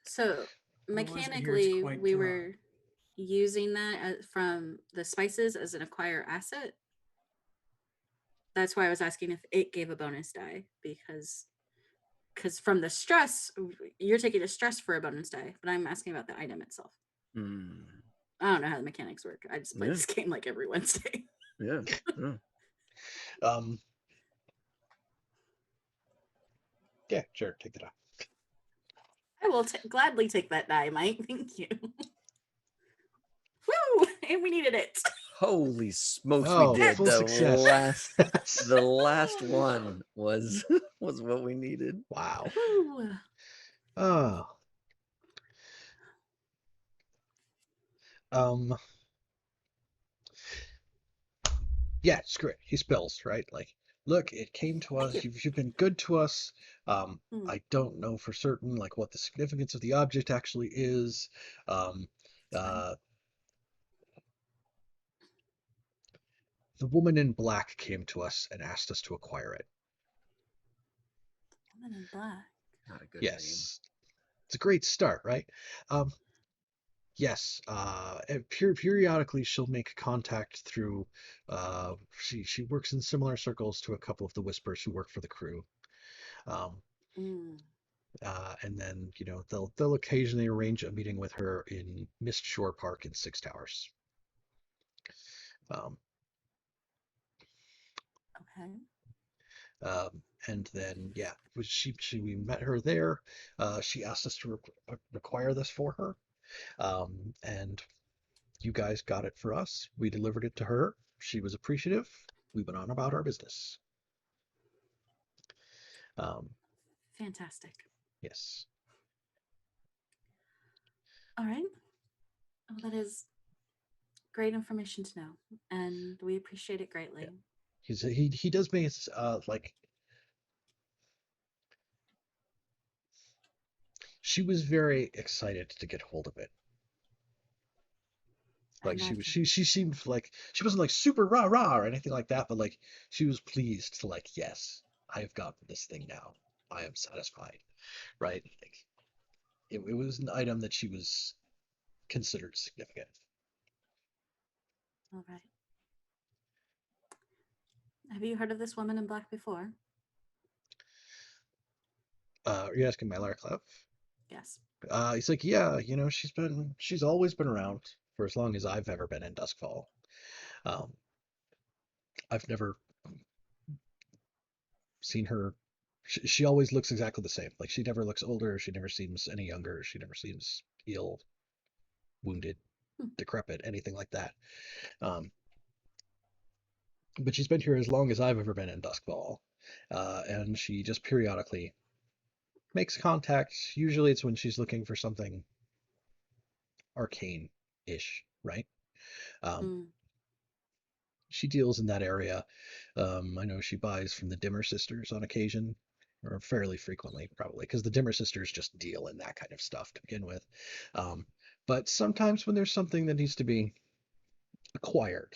So Otherwise I hear it's mechanically, quite we dry. were using that from the spices as an acquire asset. That's why I was asking if it gave a bonus die, because from the stress, you're taking a stress for a bonus die, but I'm asking about the item itself. Mm, I don't know how the mechanics work. I just play Yeah. this game like every Wednesday. yeah. yeah, sure, take the die. I will gladly take that die, Mike. Thank you. Woo! And we needed it. Holy smokes, Oh, we did. full The success. last one was what we needed. Wow. Woo! Oh. Yeah, screw it. He spills, right? Like, look, it came to Thank us. you. You've been good to us. Hmm. I don't know for certain like what the significance of the object actually is. The woman in black came to us and asked us to acquire it. Woman in black. Not a good Yes. It's a great start, right? Yes. And periodically she'll make contact through she works in similar circles to a couple of the Whispers who work for the crew. Mm. And then, you know, they'll occasionally arrange a meeting with her in Mist Shore Park in Six Towers. Okay. And then, yeah, we met her there. She asked us to require this for her. And you guys got it for us. We delivered it to her. She was appreciative. We went on about our business. Fantastic. Yes. All right. Well, that is great information to know, and we appreciate it greatly. He does make it like she was very excited to get hold of it. Like she seemed like she wasn't like super rah rah or anything like that, but like she was pleased to like, yes, I have gotten this thing now. I am satisfied. Right? Like it was an item that she was considered significant. All right. Have you heard of this woman in black before? Are you asking my Larclef? Yes. He's like, yeah, you know, she's always been around for as long as I've ever been in Duskfall. I've never seen her. She always looks exactly the same. Like she never looks older. She never seems any younger. She never seems ill, wounded, decrepit, anything like that. But she's been here as long as I've ever been in Duskfall, and she just periodically makes contact. Usually, it's when she's looking for something arcane-ish, right? She deals in that area. I know she buys from the Dimmer Sisters on occasion, or fairly frequently, probably, because the Dimmer Sisters just deal in that kind of stuff to begin with. But sometimes when there's something that needs to be acquired,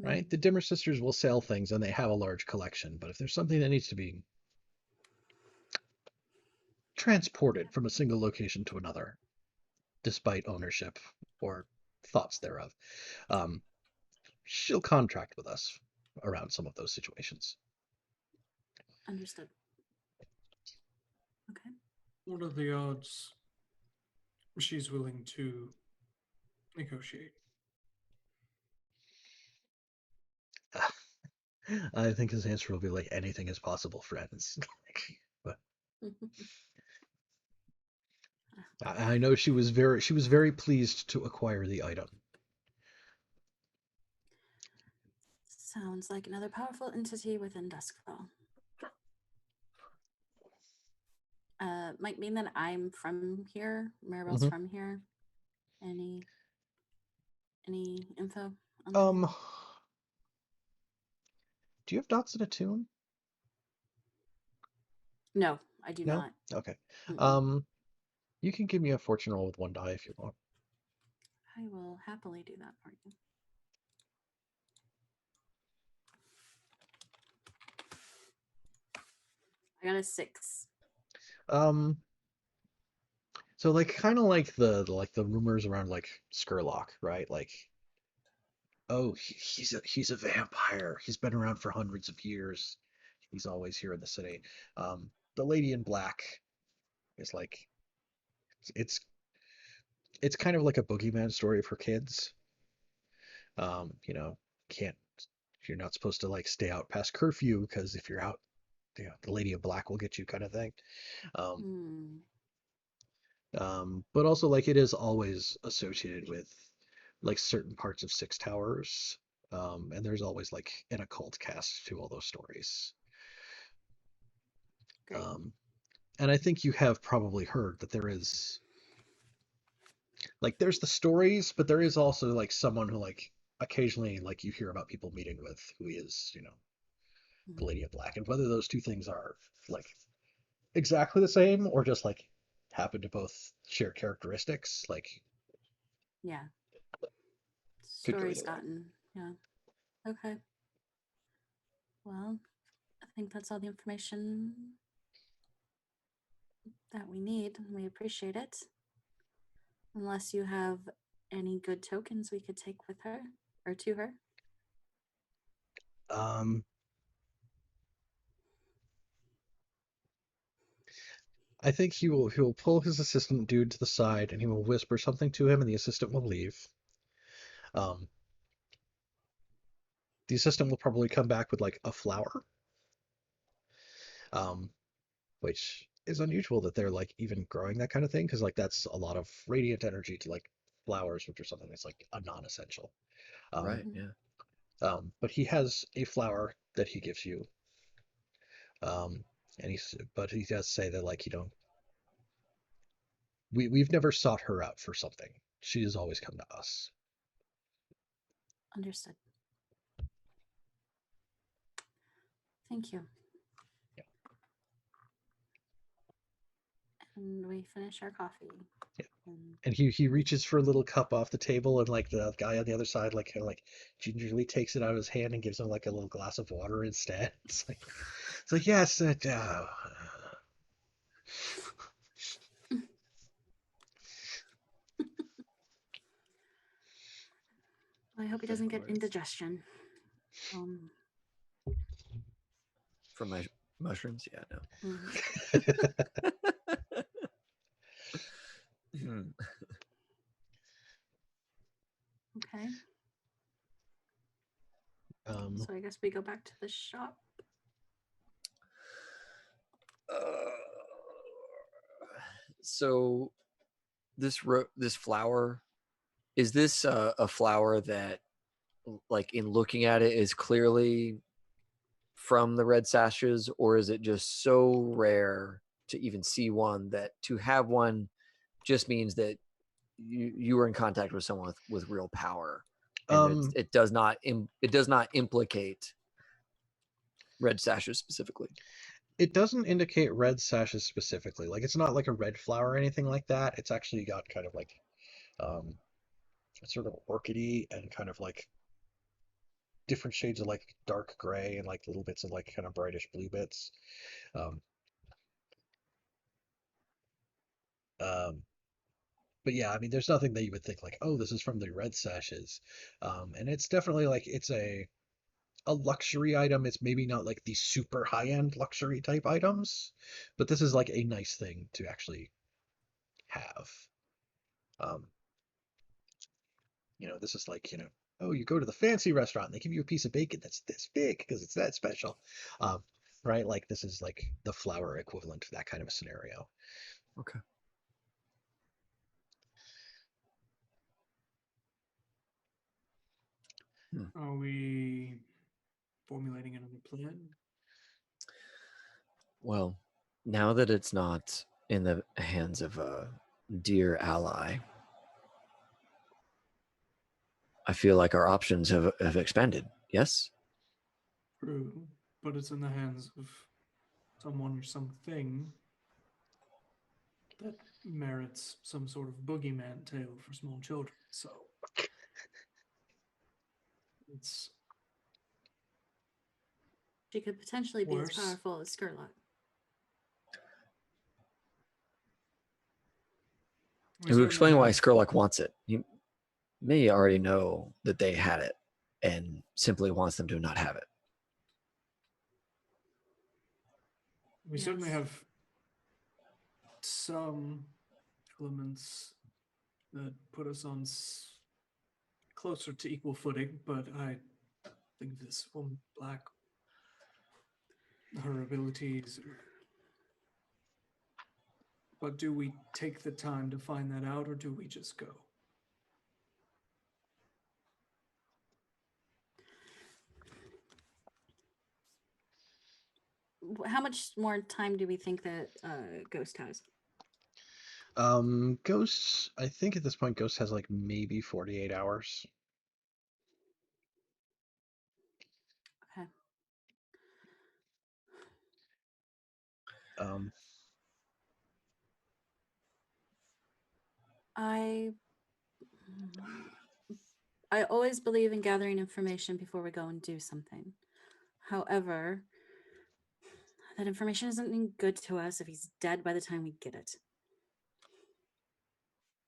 right? The Dimmer sisters will sell things and they have a large collection, but if there's something that needs to be transported from a single location to another, despite ownership or thoughts thereof, um, she'll contract with us around some of those situations. Understood. Okay. What are the odds she's willing to negotiate? I think his answer will be like, anything is possible, friends. But I know she was very pleased to acquire the item. Sounds like another powerful entity within Duskfall. Might mean that I'm from here. Maribel's Mhm. from here. Any info on that? Do you have dots in a tune? No, I do No? not. Okay. Mm-mm. You can give me a fortune roll with 1 die if you want. I will happily do that for you. I got a 6. So like kind of like the rumors around like Skurlock, right? Like, oh, he's a vampire. He's been around for hundreds of years. He's always here in the city. The Lady in Black is like it's it's kind of like a boogeyman story for kids. You know, can't you're not supposed to like stay out past curfew because if you're out, you know, the Lady in Black will get you kind of thing. Um, Hmm. but also like it is always associated with like certain parts of Six Towers. And there's always like an occult cast to all those stories. Great. And I think you have probably heard that there is like there's the stories, but there is also like someone who like occasionally like you hear about people meeting with who is, you know, the Lady of Black, and whether those two things are like exactly the same or just like happen to both share characteristics, like Yeah. could go Story's either way. gotten. Yeah. Okay. Well, I think that's all the information that we need. We appreciate it. Unless you have any good tokens we could take with her or to her. Um, I think he will pull his assistant dude to the side and he will whisper something to him and the assistant will leave. Um, the assistant will probably come back with like a flower, um, which is unusual that they're like even growing that kind of thing because like that's a lot of radiant energy to like flowers, which are something that's like a non-essential. Um, Right. Yeah. but he has a flower that he gives you, um, but he does say that like you know we've never sought her out for something. She has always come to us. Understood. Thank you. Yeah. And we finish our coffee. Yeah. And And he reaches for a little cup off the table, and like the guy on the other side, like kind of like gingerly takes it out of his hand and gives him like a little glass of water instead. It's like yes, I hope he doesn't get indigestion. Um, From my mushrooms. Yeah. No. mhm. Hmm. Okay. um, So I guess we go back to the shop. Uh, so this flower, is this a flower that like in looking at it is clearly from the red sashes, or is it just so rare to even see one that to have one just means that you were in contact with someone with real power, and it does not implicate red sashes specifically? it doesn't indicate red sashes specifically. Like it's not like a red flower or anything like that. It's actually got kind of like sort of orchidy and kind of like different shades of like dark gray and like little bits of like kind of brightish blue bits. Um, um, but yeah, I mean, there's nothing that you would think like, oh, this is from the red sashes. And it's definitely like it's a luxury item. It's maybe not like the super high-end luxury type items, but this is like a nice thing to actually have. Um, this is like, oh, you go to the fancy restaurant and they give you a piece of bacon that's this big because it's that special. Um, right? Like this is like the flower equivalent to that kind of a scenario. Okay. Are we formulating another plan? Well, now that it's not in the hands of a dear ally, I feel like our options have expanded. Yes? True, but it's in the hands of someone or something that merits some sort of boogeyman tale for small children. So it's She could potentially be as worse. powerful as Skurlock. We To certainly explain why have- Skurlock wants it, he may already know that they had it and simply wants them to not have it. We certainly Yes. have some elements that put us on closer to equal footing, but I think this woman Black, her abilities. But do we take the time to find that out, or do we just go? How much more time do we think that Ghost has? Ghosts, I think at this point, Ghost has like maybe 48 hours. Okay. Um, I always believe in gathering information before we go and do something. However, that information isn't any good to us if he's dead by the time we get it.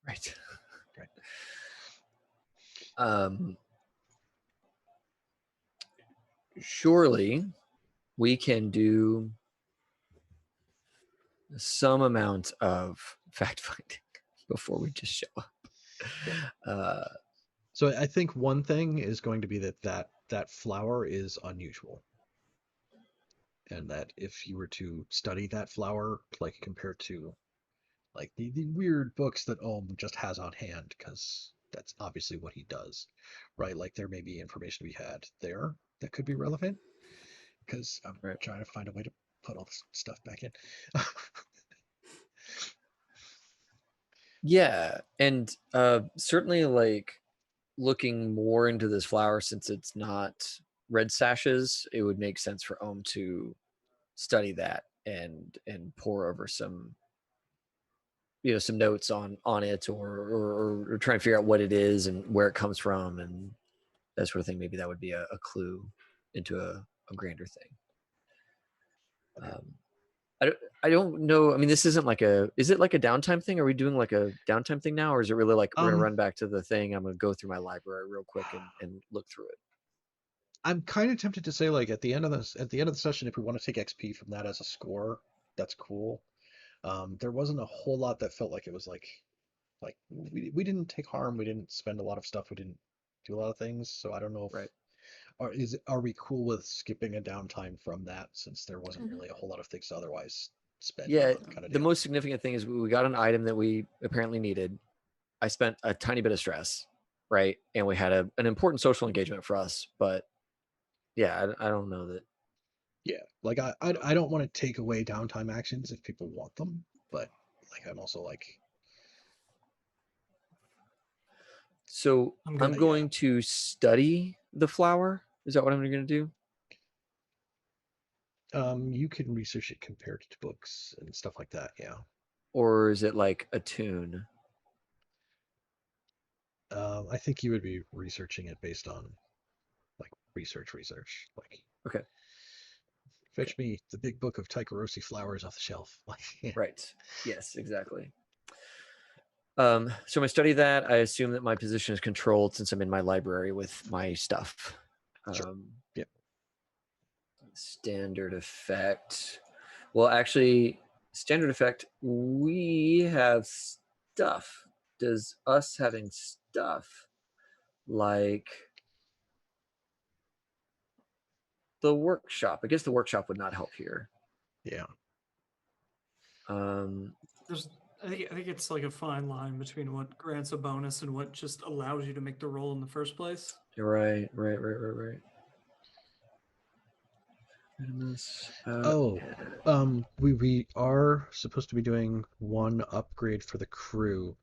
Right. Right. Surely we can do some amount of fact finding before we just show up. So I think one thing is going to be that flower is unusual. And that if you were to study that flower, like compared to like the weird books that Ohm just has on hand, because that's obviously what he does, right? Like there may be information we had there that could be relevant, because I'm Right. trying to find a way to put all this stuff back in. Yeah, and certainly like looking more into this flower, since it's not red sashes, it would make sense for Ohm to study that and pour over some some notes on it, or try and figure out what it is and where it comes from and that sort of thing. Maybe that would be a clue into a grander thing. I don't know. I mean, this isn't like is it like a downtime thing? Are we doing like a downtime thing now? Or is it really like, we're gonna run back to the thing, I'm gonna go through my library real quick and look through it? I'm kind of tempted to say like at the end of the session, if we want to take XP from that as a score, that's cool. There wasn't a whole lot that felt like it was like we didn't take harm, we didn't spend a lot of stuff, we didn't do a lot of things. So I don't know if Right. are we cool with skipping a downtime from that, since there wasn't Mhm. really a whole lot of things to otherwise spend Yeah, on kind of the deal. most significant thing is we got an item that we apparently needed. I spent a tiny bit of stress, right? And we had an important social engagement for us. But yeah, I don't know that. Yeah, like I don't want to take away downtime actions if people want them, but like I'm also like So I'm I'm good. going to study the flower. Is that what I'm going to do? you can research it compared to books and stuff like that. Yeah. Or is it like a tune? I think you would be researching it based on like research. Like, Okay. fetch me the big book of Taikarosi flowers off the shelf. Like, yeah. Right. Yes, exactly. So when I study that, I assume that my position is controlled since I'm in my library with my stuff. Sure. Yep. Standard effect. Well, actually, standard effect, we have stuff. Does us having stuff like the workshop? I guess the workshop would not help here. Yeah. There's, I think it's like a fine line between what grants a bonus and what just allows you to make the roll in the first place. Right. We are supposed to be doing one upgrade for the crew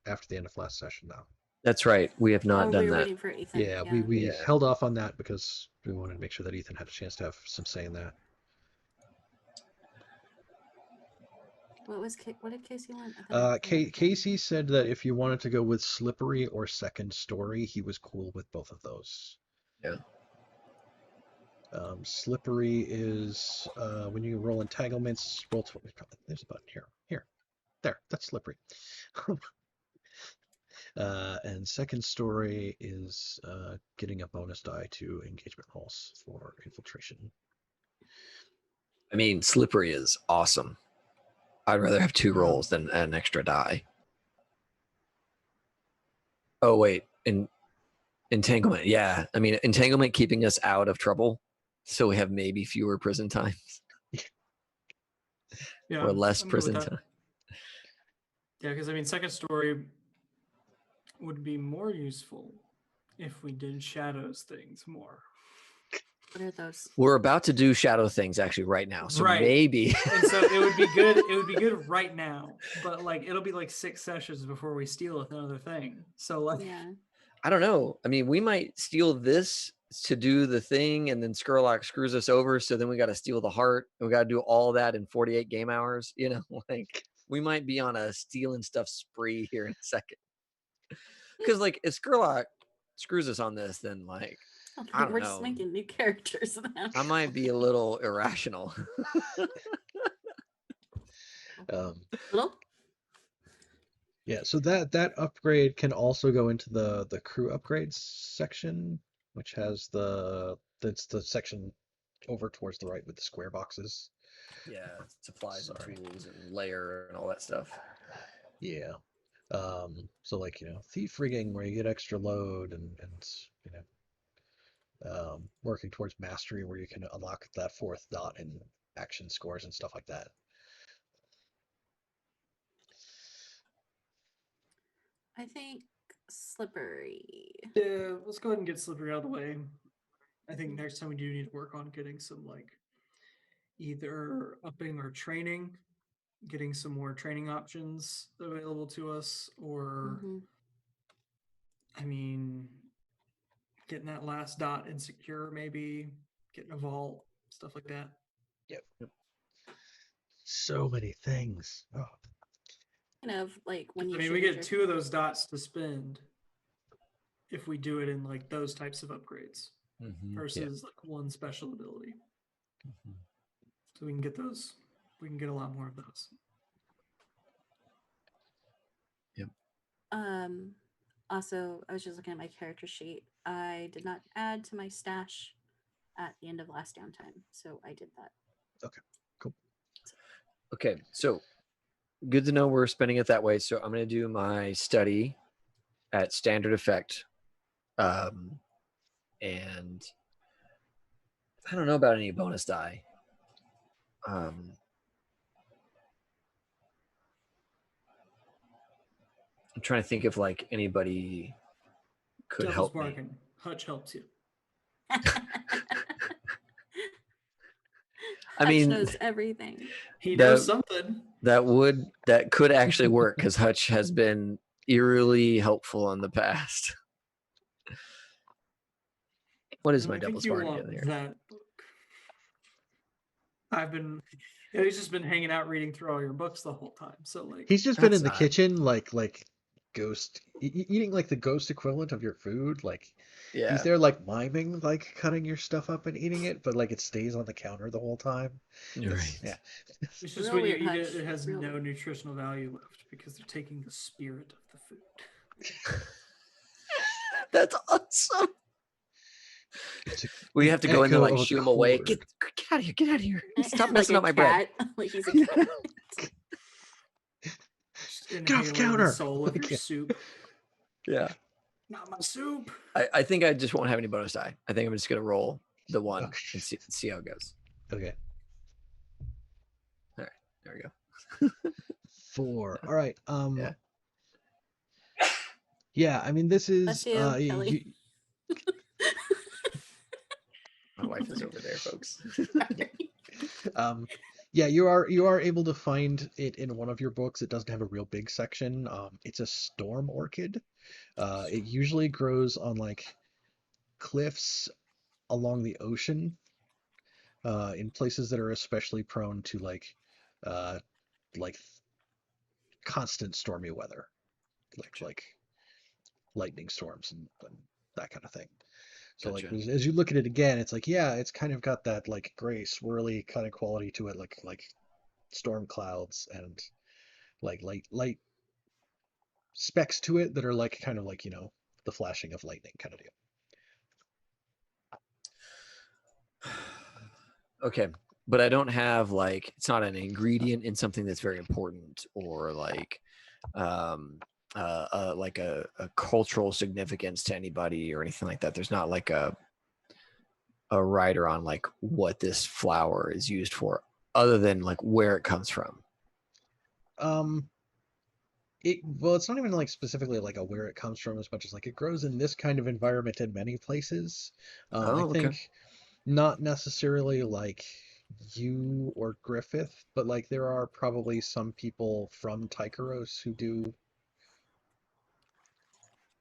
after the end of last session now. That's right. We have not Oh, done we were that. waiting for Ethan. Yeah, we Yeah. held off on that because we wanted to make sure that Ethan had a chance to have some say in that. What did Casey want? I thought I wrote it down. Casey said that if you wanted to go with slippery or second story, he was cool with both of those. Yeah. Slippery is when you roll entanglements, roll. There's a button here. There, that's slippery. And second story is getting a bonus die to engagement rolls for infiltration. I mean, slippery is awesome. I'd rather have 2 rolls than an extra die. Oh, wait. Entanglement. Yeah. I mean, entanglement keeping us out of trouble. So we have maybe fewer prison times. Yeah, or less I'm good with prison that. time. Yeah, because I mean, second story would be more useful if we did shadows things more. What are those? We're about to do shadow things actually right now. So Right. maybe. And so it would be good. It would be good right now, but like it'll be like 6 sessions before we steal another thing. So like, Yeah. I don't know. I mean, we might steal this to do the thing, and then Skurlock screws us over. So then we got to steal the heart. And we got to do all that in 48 game hours. You know, like we might be on a stealing stuff spree here in a second. Because like if Skurlock screws us on this, then like I don't We're know. just making new characters now. I might be a little irrational. Little? Yeah, so that upgrade can also go into the crew upgrades section, which has that's the section over towards the right with the square boxes. Yeah, supplies Sorry. and tools and layer and all that stuff. Yeah. So like, thief rigging where you get extra load and working towards mastery where you can unlock that 4th dot in action scores and stuff like that. I think slippery. yeah, let's go ahead and get slippery out of the way. I think next time we do need to work on getting some like either upping or training, getting some more training options available to us, or Mhm. I mean, getting that last dot insecure, maybe getting a vault, stuff like that. Yep. So many things. Oh. Kind of like when you. I mean, we get 2 of those dots to spend if we do it in like those types of upgrades versus like 1 special ability. So we can get those. We can get a lot more of those. Yep. Also, I was just looking at my character sheet. I did not add to my stash at the end of last downtime, so I did that. Okay, cool. Okay, so good to know we're spending it that way. So I'm going to do my study at standard effect. And I don't know about any bonus die. I'm trying to think if like anybody could Devil's help me. bargain. Hutch helps you. I mean, knows everything. He knows something. That could actually work because Hutch has been eerily helpful in the past. What is No, my I think devil's you bargain want here? that book. He's just been hanging out reading through all your books the whole time. So like He's just been in the That's not- kitchen like ghost eating like the ghost equivalent of your food. Like Yeah. he's there like miming like cutting your stuff up and eating it, but like it stays on the counter the whole time. You're It's, right. yeah. It's just Real when you weird, eat it, Hutch. it has Real no weird. nutritional value left because they're taking the spirit of the food. That's awesome. It's We have to go in there echo like of a shoo him away. chord. Get out of here! Get out of here! Stop Like messing a up my bread. cat. Like he's a cat. Just Get off the inhaling counter! the soul of your Like, soup. Yeah. Not my soup. I think I just won't have any bonus die. I think I'm just gonna roll the one Okay. and see how it goes. okay. There we go. 4. All right. Yeah. Yeah, I mean this Bless is you, Kelly. My wife is over there, folks. Yeah, you are able to find it in one of your books. It doesn't have a real big section. It's a storm orchid. It usually grows on like cliffs along the ocean, in places that are especially prone to uh, like constant stormy weather, like lightning storms and that kind of thing. So like Gotcha. as you look at it again, it's like, yeah, it's kind of got that like gray swirly kind of quality to it, like storm clouds and like light specks to it that are like kind of like, the flashing of lightning kind of deal. Okay, but I don't have like it's not an ingredient in something that's very important or like like a cultural significance to anybody or anything like that. There's not like a writer on like what this flower is used for other than like where it comes from. It's not even like specifically like a where it comes from as much as like it grows in this kind of environment in many places. I Okay. think not necessarily like you or Griffith, but like there are probably some people from Tycheros who do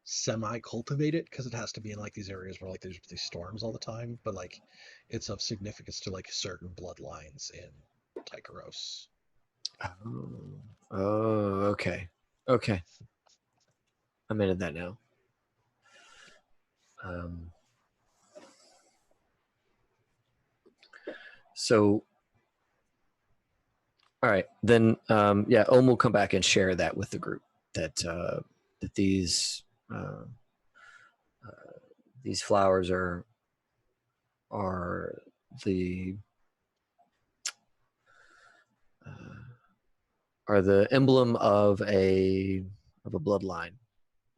semi-cultivate it because it has to be in like these areas where like there's these storms all the time, but like it's of significance to like certain bloodlines in Tycheros. Oh, okay. Okay. I'm into that now. So, all right, then, yeah, Ohm will come back and share that with the group that that these flowers are the emblem of a bloodline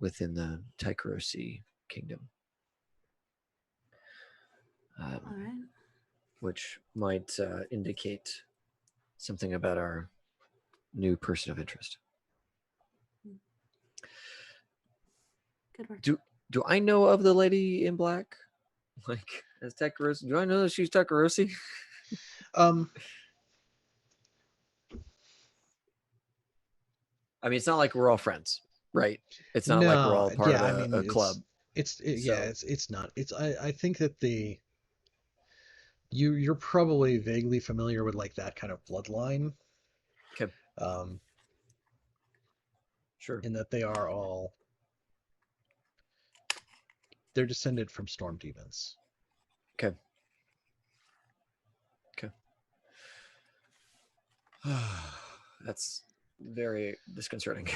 within the Tycherosi kingdom. All right. Which might indicate something about our new person of interest. Good work. Do I know of the lady in black? Like as Tycherosi? Do I know that she's Tycherosi? I mean, it's not like we're all friends, right? It's not like we're No, all part yeah, I of mean a club. yeah, So- it's not. I think that you're probably vaguely familiar with like that kind of bloodline. Okay. Um, Sure. in that they're descended from storm demons. Okay. Okay. That's very disconcerting.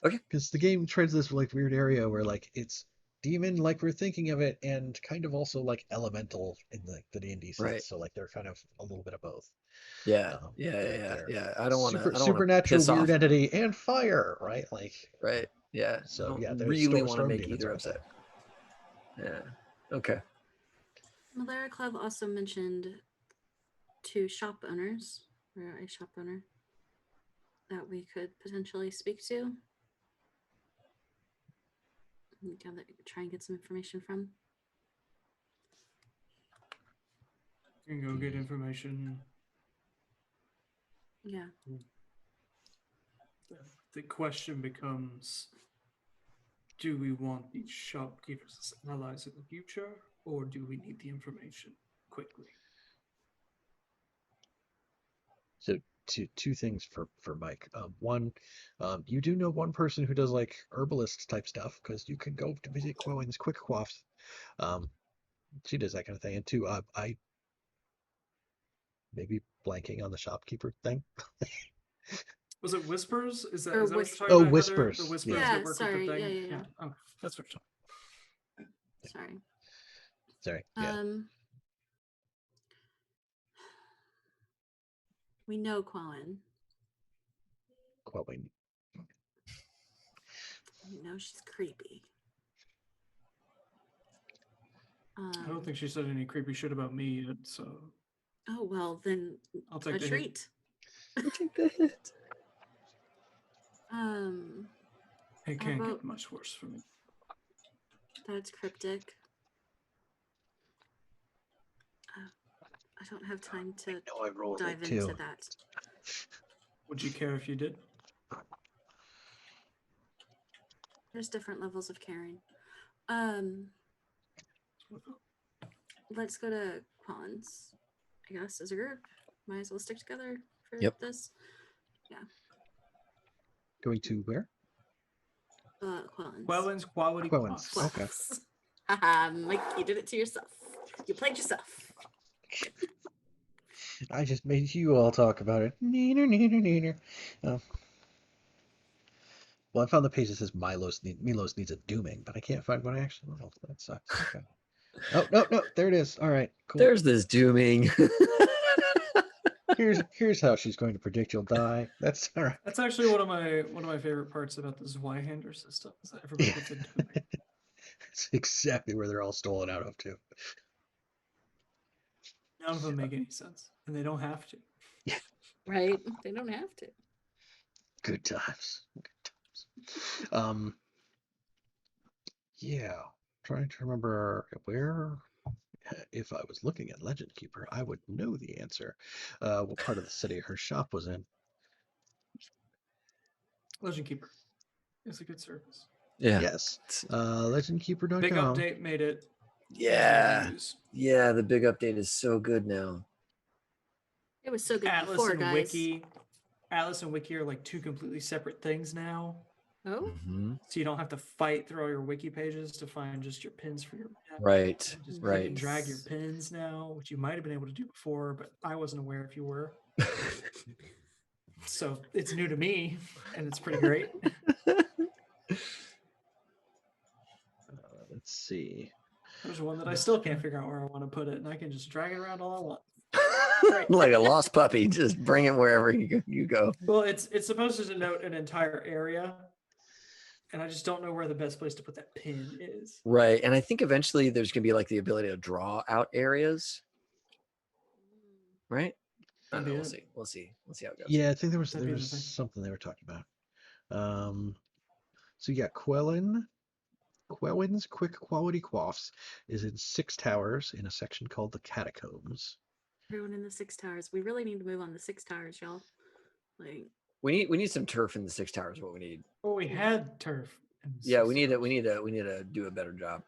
Okay. Because the game treads this like weird area where like it's demon like we're thinking of it, and kind of also like elemental in the D&D sense. Right. So like they're kind of a little bit of both. Yeah. They're Yeah. I don't want to supernatural piss weird off. entity and fire, right? Like Right. Yeah. I so don't yeah, there's really want to storm make demons either are upset. also. Yeah. Okay. Malera Club also mentioned 2 shop owners, or a shop owner, that we could potentially speak to. Try and get some information from. You can go get information. Yeah. The question becomes, do we want these shopkeepers as allies in the future, or do we need the information quickly? So two things for Mike. One, you do know one person who does like herbalist type stuff because you can go to visit Quellen's Quick Quaffs. She does that kind of thing. And two, I maybe blanking on the shopkeeper thing. Was it Whispers? Is that Or what you're Whis- talking Oh, about, Heather? Whispers, The yeah. Whispers Yeah, that work sorry, with the yeah, thing? yeah, yeah. Oh, that's what you're talking Sorry. Sorry. Yeah. We know Quellen. Quellen. We know she's creepy. I don't think she said any creepy shit about me yet, so Oh well, then I'll take a the hit. treat. Take the hit. It How can't about- get much worse for me. That's cryptic. I don't have time to No, I rolled dive it into too. that. Would you care if you did? There's different levels of caring. Let's go to Quellen's, I guess, as a group. Might as well stick together for Yep. this. Going to where? Quellen's. Quellen's quality Quellen's. quaffs. Okay. Haha, Mike, you did it to yourself. You played yourself. I just made you all talk about it. Neener, neener, neener. Well, I found the page that says Milos needs a dooming, but I can't find what I actually rolled. That sucks. Okay. Oh, no, there it is. All right, cool. There's this dooming. Here's how she's going to predict you'll die. That's all right. That's actually one of my favorite parts about the Zweihander system is that everybody gets a dooming. It's exactly where they're all stolen out of too. None of them make any sense, and they don't have to. Right? They don't have to. Good times. Yeah. Trying to remember where. If I was looking at Legend Keeper, I would know the answer. What part of the city her shop was in? Legend Keeper is a good service. Yeah. Yes. Legendkeeper.com. Big update made it. Yeah. easy to use. Yeah, the big update is so good now. It was so good Atlas before, and guys. Wiki. Atlas and Wiki are like two completely separate things now. Oh, So you don't have to fight through all your wiki pages to find just your pins for your map. Right. You just Right. click and drag your pins now, which you might have been able to do before, but I wasn't aware if you were. So it's new to me, and it's pretty great. Let's see. There's one that I still can't figure out where I want to put it, and I can just drag it around all I want. Like a lost puppy, just bring it wherever you go. Well, it's supposed to denote an entire area, and I just don't know where the best place to put that pin is. Right. And I think eventually there's going to be like the ability to draw out areas. Right? I don't know. We'll see. We'll see. We'll see how it goes. Yeah, I think there was That'd be interesting. something they were talking about. So yeah, Quellen's Quick Quality Quaffs is in 6 towers in a section called the Catacombs. everyone in the 6 towers. We really need to move on the 6 towers, y'all. Like, We need some turf in the 6 towers. What we need. Well, we had turf. in the Yeah, we system. need to do a better job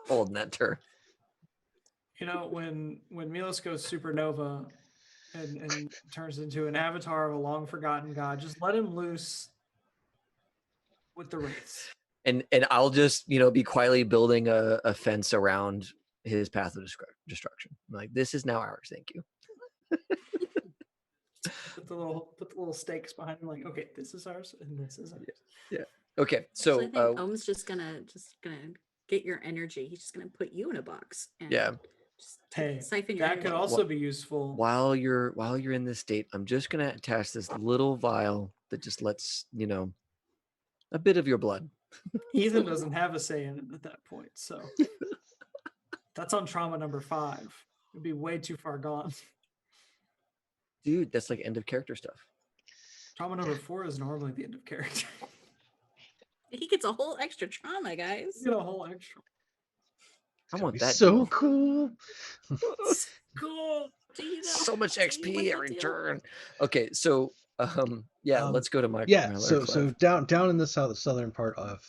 holding that turf. You know, when Milos goes supernova and turns into an avatar of a long forgotten god, just let him loose with the wraiths. And I'll just be quietly building a fence around his path of destruction. I'm like, this is now ours. Thank you. Put the little stakes behind him, like, okay, this is ours and this is ours. Okay, so I think Ohm's just gonna get your energy. He's just gonna put you in a box. And Yeah. Just Hey, siphon your that could energy. also be useful. while you're in this state, I'm just gonna attach this little vial that just lets a bit of your blood. Ethan doesn't have a say in it at that point, so that's on trauma number 5. It'd be way too far gone. Dude, that's like end of character stuff. Trauma number 4 is normally the end of character. He gets a whole extra trauma, guys. You get a whole extra. I want that. So deal. cool. Cool. Do you know? So much Do you want XP the every deal? turn. Okay, so let's go to my Yeah, my so Clef. down in the southern part of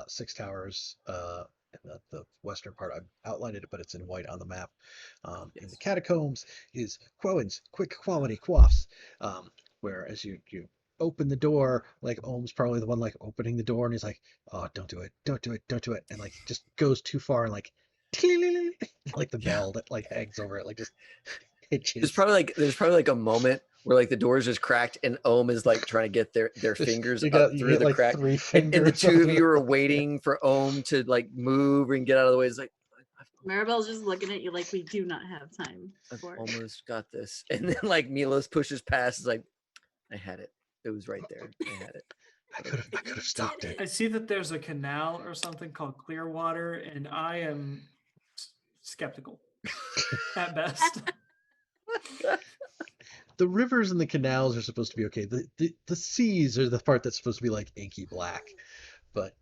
6 towers, the western part. I've outlined it, but it's in white on the map. In the Yes. catacombs is Quellen's quick quality quaffs, where as you open the door, like Ohm's probably the one like opening the door, and he's like, "Oh, don't do it, don't do it, don't do it," and like just goes too far and like, like the bell that like hangs over it, like just There's hitches. probably like a moment where like the door's just cracked and Ohm is like trying to get their fingers You up you through get the like crack, 3 and the fingers. two of over you the- are waiting for Ohm to like move and get out of the way. It's like Maribel's just looking at you like we do not have time I've for it. almost got this, and then like Milos pushes past. It's like I had it. It was right there. I had it. I could have stopped it. I see that there's a canal or something called Clearwater, and I am skeptical at best. The rivers and the canals are supposed to be okay. The seas are the part that's supposed to be like inky black. But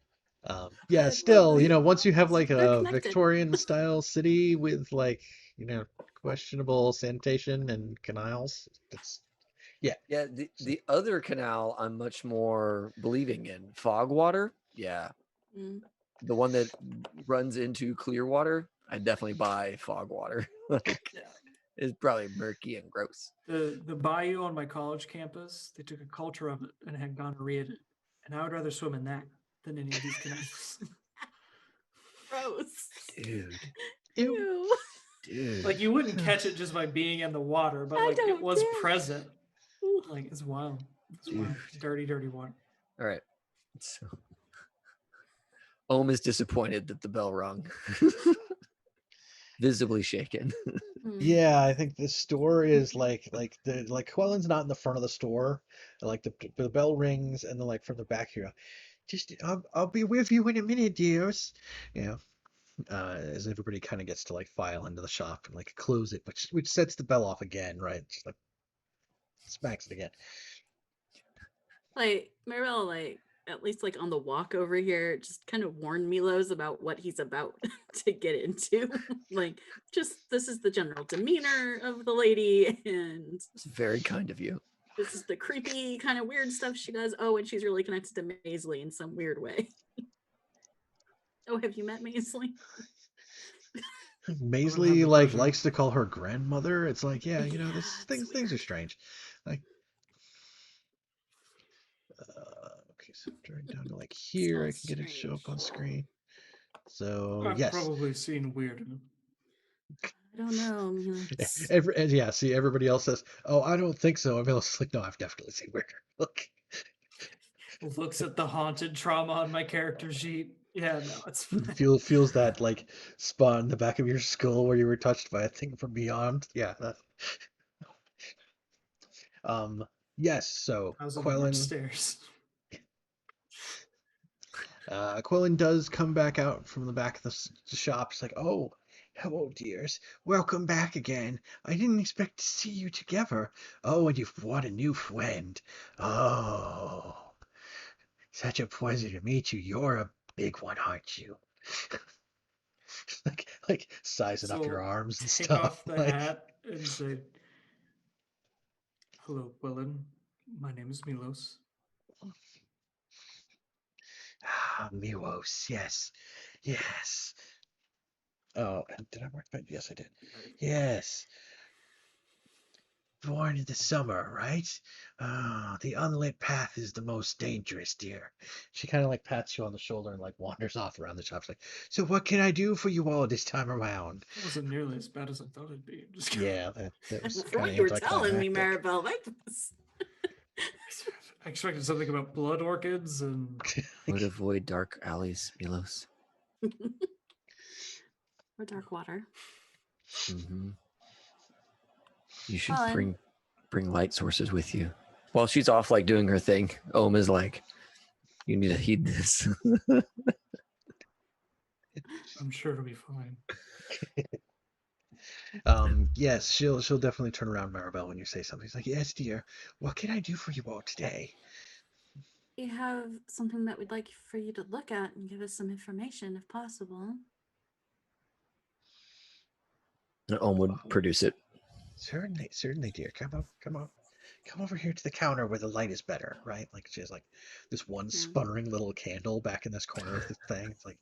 yeah, I still, love it. once you have like They're a connected. Victorian style city with like, questionable sanitation and canals, it's Yeah, the other canal I'm much more believing in. Fogwater, yeah. Mm. The one that runs into Clearwater, I definitely buy Fogwater. Like, Yeah. it's probably murky and gross. The bayou on my college campus, they took a culture of it and had gonorrhea in it. And I would rather swim in that than any of these canals. Gross. Dude, Ew. dude. Like you wouldn't catch it just by being in the water, but I like it don't was dare. present. Like it's wild. It's wild. Dude. Dirty, dirty water. All right. So, Ohm is disappointed that the bell rung. Visibly shaken. Mm. yeah, I think the store is like Quellen's not in the front of the store. Like the bell rings and then like from the back here, just I'll be with you in a minute, dears. As everybody kind of gets to like file into the shop and like close it, which sets the bell off again, right? Just like smacks it again. Like Maribel, like at least like on the walk over here, just kind of warned Milos about what he's about to get into. Like, just this is the general demeanor of the lady, and It's very kind of you. this is the creepy kind of weird stuff she does. Oh, and she's really connected to Maisley in some weird way. Oh, have you met Maisley? Maisley the like pleasure. likes to call her grandmother. It's like, yeah, this Yeah, it's things are weird. strange. Like, okay, so drawing down to like here, I can Smells get it to show up on strange. screen. So I've yes, probably seen weird in them. I don't know, Milos. yeah. See, everybody else says, "Oh, I don't think so." I'm just like, "No, I've definitely seen weirder." Look, Looks at the haunted trauma on my character sheet. Yeah, no, it's fine. feels that like spot in the back of your skull where you were touched by a thing from beyond. Yeah. Yes. So I was on the Quellen. stairs. Quillen does come back out from the back of the shop. It's like, oh, hello, dears. Welcome back again. I didn't expect to see you together. Oh, and you've brought a new friend. Oh, such a pleasure to meet you. You're a big one, aren't you? like sizing up your So arms and take stuff. off the Like, hat and say, "Hello, Quillen. My name is Milos." Milos, yes, yes. Oh, and did I mark that? Yes, I did. Yes. Born in the summer, right? Oh, the unlit path is the most dangerous, dear. She kind of like pats you on the shoulder and like wanders off around the shop. She's like, so what can I do for you all this time around? It wasn't nearly as bad as I thought it'd be. Just kidding. Yeah, that was From kind what of you were telling me, anticlimactic. Maribel, that was I expected something about blood orchids and Would avoid dark alleys, Milos. or dark water. Mm-hmm. You should Fun. bring light sources with you. While she's off like doing her thing, Ohm is like, you need to heed this. I'm sure it'll be fine. Yes, she'll definitely turn around, Maribel, when you say something. She's like, yes, dear. What can I do for you all today? We have something that we'd like for you to look at and give us some information if possible. And Ohm would produce it. Certainly, dear. Come on. come over here to the counter where the light is better, right? Like she has like this one Yeah. sputtering little candle back in this corner of the thing. It's like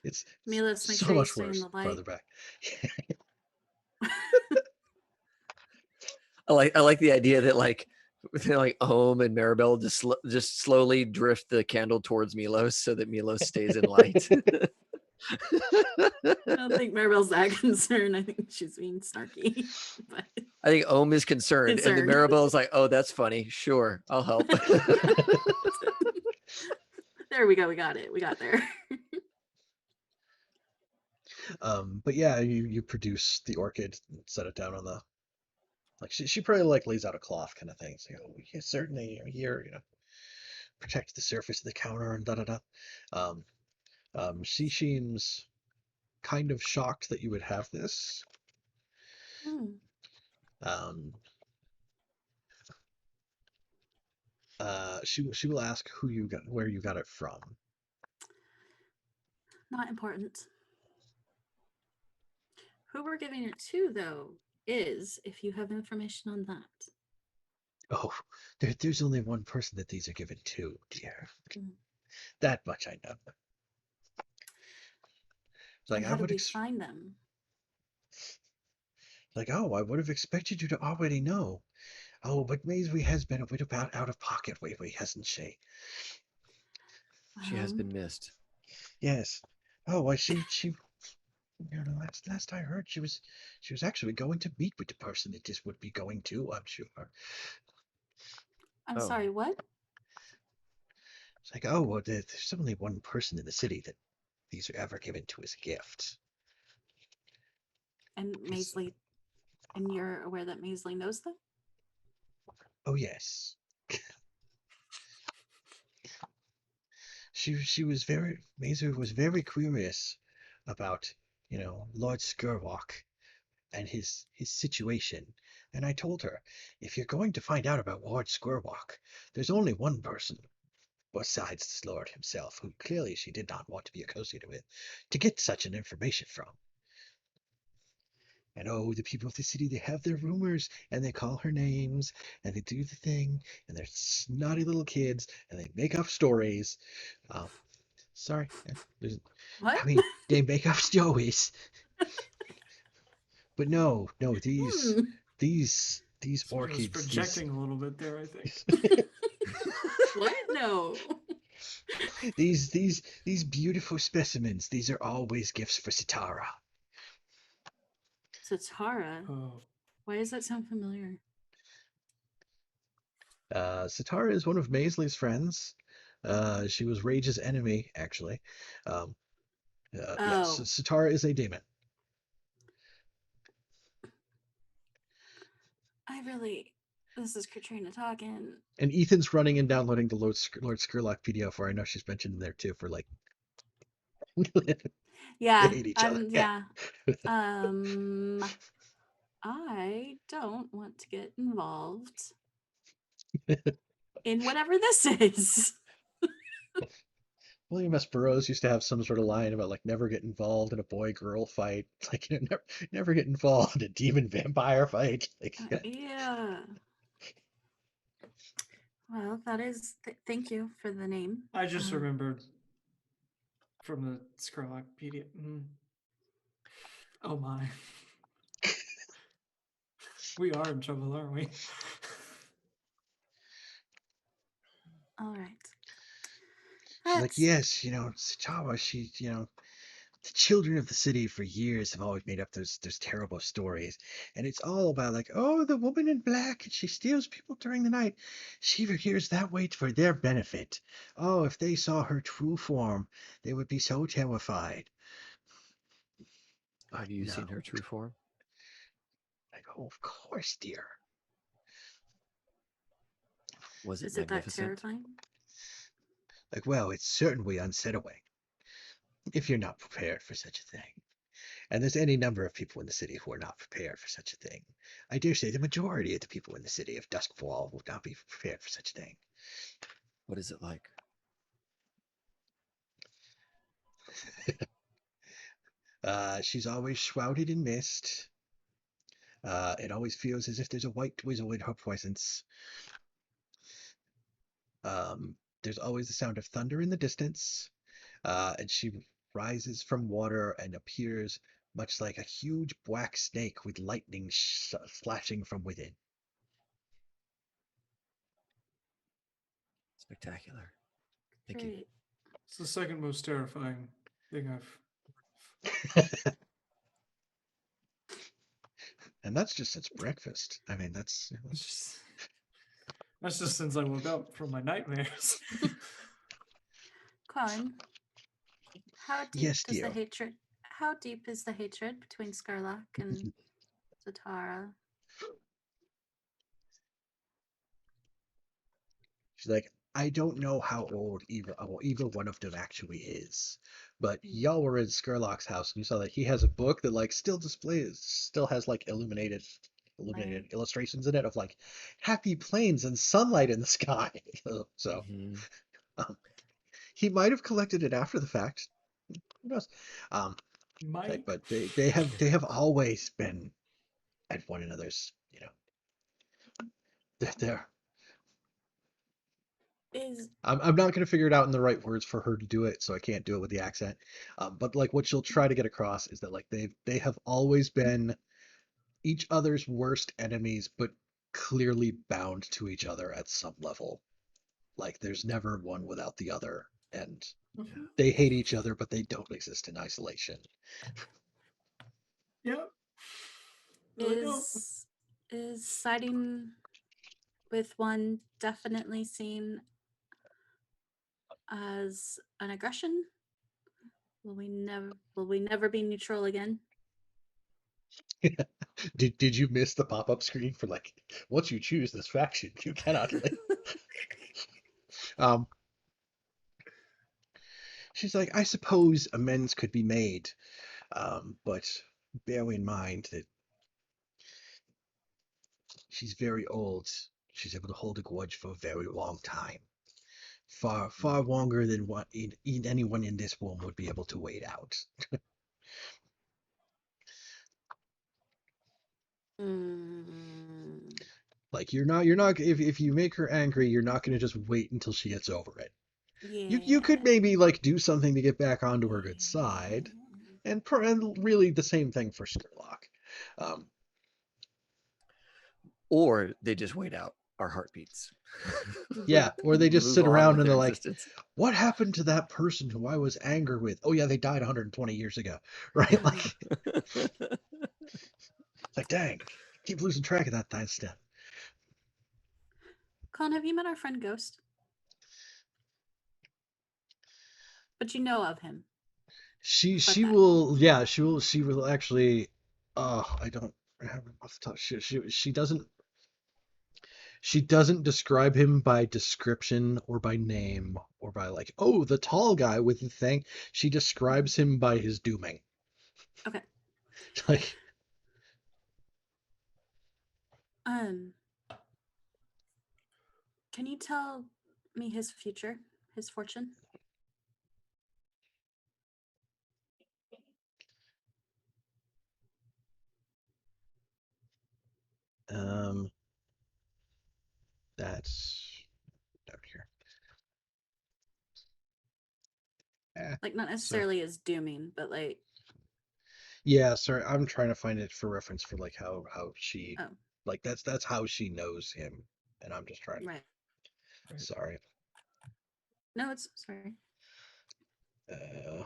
it's Milos, make so sure you much stay in worse the light. farther back. I like the idea that like Ohm and Maribel just slowly drift the candle towards Milos so that Milos stays in light. I don't think Maribel's that concerned. I think she's being snarky. But I think Ohm is concerned, and then Concerned. Maribel is like, "Oh, that's funny. Sure, I'll help." there we go. We got it. We got there. But yeah, you produce the orchid and set it down on the like she probably like lays out a cloth kind of thing. So yes, certainly here, protect the surface of the counter and da da da. She seems kind of shocked that you would have this. Hmm. Um, she will ask where you got it from. Not important. Who we're giving it to, though, is if you have information on that. Oh, there's only one person that these are given to, dear. Mm. That much I know. It's like And I how do would we find them? like, oh, I would have expected you to already know. Oh, but Maisie has been a bit about out of pocket lately, hasn't she? She has been missed. Yes. Oh, well, she last I heard she was actually going to meet with the person that this would be going to, I'm sure. I'm Oh. sorry, what? It's like, oh, well, there's only one person in the city that these are ever given to as a gift. And Maisley, and you're aware that Maisley knows them? Oh, yes. Maisie was very curious about, Lord Skirwalk and his situation. And I told her, if you're going to find out about Lord Skirwalk, there's only one person besides this lord himself, who clearly she did not want to be associated with, to get such an information from. And oh, the people of the city, they have their rumors, and they call her names, and they do the thing, and they're snotty little kids, and they make up stories. Sorry, What? I mean, they make up stories. But no, Hmm. these Somebody was orchids, projecting a little bit there, I think. What? No. these beautiful specimens, these are always gifts for Sitara. Satara. Oh, Why does that sound familiar? Sitara is one of Maisley's friends. She was Rage's enemy, actually. Um, yes, Oh, Sitara is a demon. this is Katrina talking. And Ethan's running and downloading the Lord Skurlock PDF, where I know she's mentioned in there too, for like Yeah, they hate each other. yeah. I don't want to get involved in whatever this is. William S. Burroughs used to have some sort of line about like never get involved in a boy-girl fight, like never get involved in a demon-vampire fight. Like, Yeah. Well, that is. Thank you for the name. I just remembered from the Skurlockpedia. Oh my. We are in trouble, aren't we? All right. she's like, yes, Sitawa, the children of the city for years have always made up those terrible stories, and it's all about like, oh, the woman in black, and she steals people during the night. She appears that way for their benefit. Oh, if they saw her true form, they would be so terrified. Have you seen her true form? Like, oh, of course, dear. Was it Is it that magnificent? terrifying? Like, well, it's certainly unsettling if you're not prepared for such a thing. And there's any number of people in the city who are not prepared for such a thing. I dare say the majority of the people in the city of Duskfall will not be prepared for such a thing. What is it like? She's always shrouded in mist. It always feels as if there's a white twizzle in her presence. There's always the sound of thunder in the distance, and she rises from water and appears much like a huge black snake with lightning slashing from within. Spectacular. Thank you. Great. It's the second most terrifying thing I've. And that's just since breakfast. I mean, That's just since I woke up from my nightmares. Karn, how deep yes, does the dear. hatred? How deep is the hatred between Scarlock and Zatara? She's like, I don't know how old either one of them actually is, but y'all were in Skurlock's house and you saw that he has a book that like still has like illuminated Right. illustrations in it of like happy plains and sunlight in the sky. So Mhm. um, he might have collected it after the fact. Who knows? Um, Mike. but they have always been at one another's. They're Is I'm not going to figure it out in the right words for her to do it, so I can't do it with the accent. But like what she'll try to get across is that like they have always been each other's worst enemies, but clearly bound to each other at some level. Like there's never one without the other, and mhm. they hate each other, but they don't exist in isolation. Yep. No, they don't. is siding with one definitely seen as an aggression? Will we never be neutral again? Did you miss the pop-up screen for like once you choose this faction, you cannot leave? Um, she's like, I suppose amends could be made, but bear in mind that she's very old. She's able to hold a grudge for a very long time. Far longer than what anyone in this room would be able to wait out. Mm, Like you're not if you make her angry, you're not gonna just wait until she gets over it. You could yeah. maybe like do something to get back onto her good side, and really the same thing for Sherlock. Um, Or they just wait out our heartbeats. yeah, or they just Move sit on around with and their they're like, existence. what happened to that person who I was angry with? Oh yeah, they died 120 years ago, right? Like, like dang, keep losing track of that stuff. Colin, have you met our friend Ghost? But you know of him. She But she that. will yeah she will actually I don't have it off the top. She doesn't describe him by description or by name or by like, oh, the tall guy with the thing. She describes him by his dooming. Okay. Like, Um, can you tell me his future, his fortune? um, that's down here. Like not So necessarily as dooming, but like yeah, sorry, I'm trying to find it for reference for like how she oh, like that's how she knows him, and I'm just trying. right. Sorry. No, it's sorry. Uh,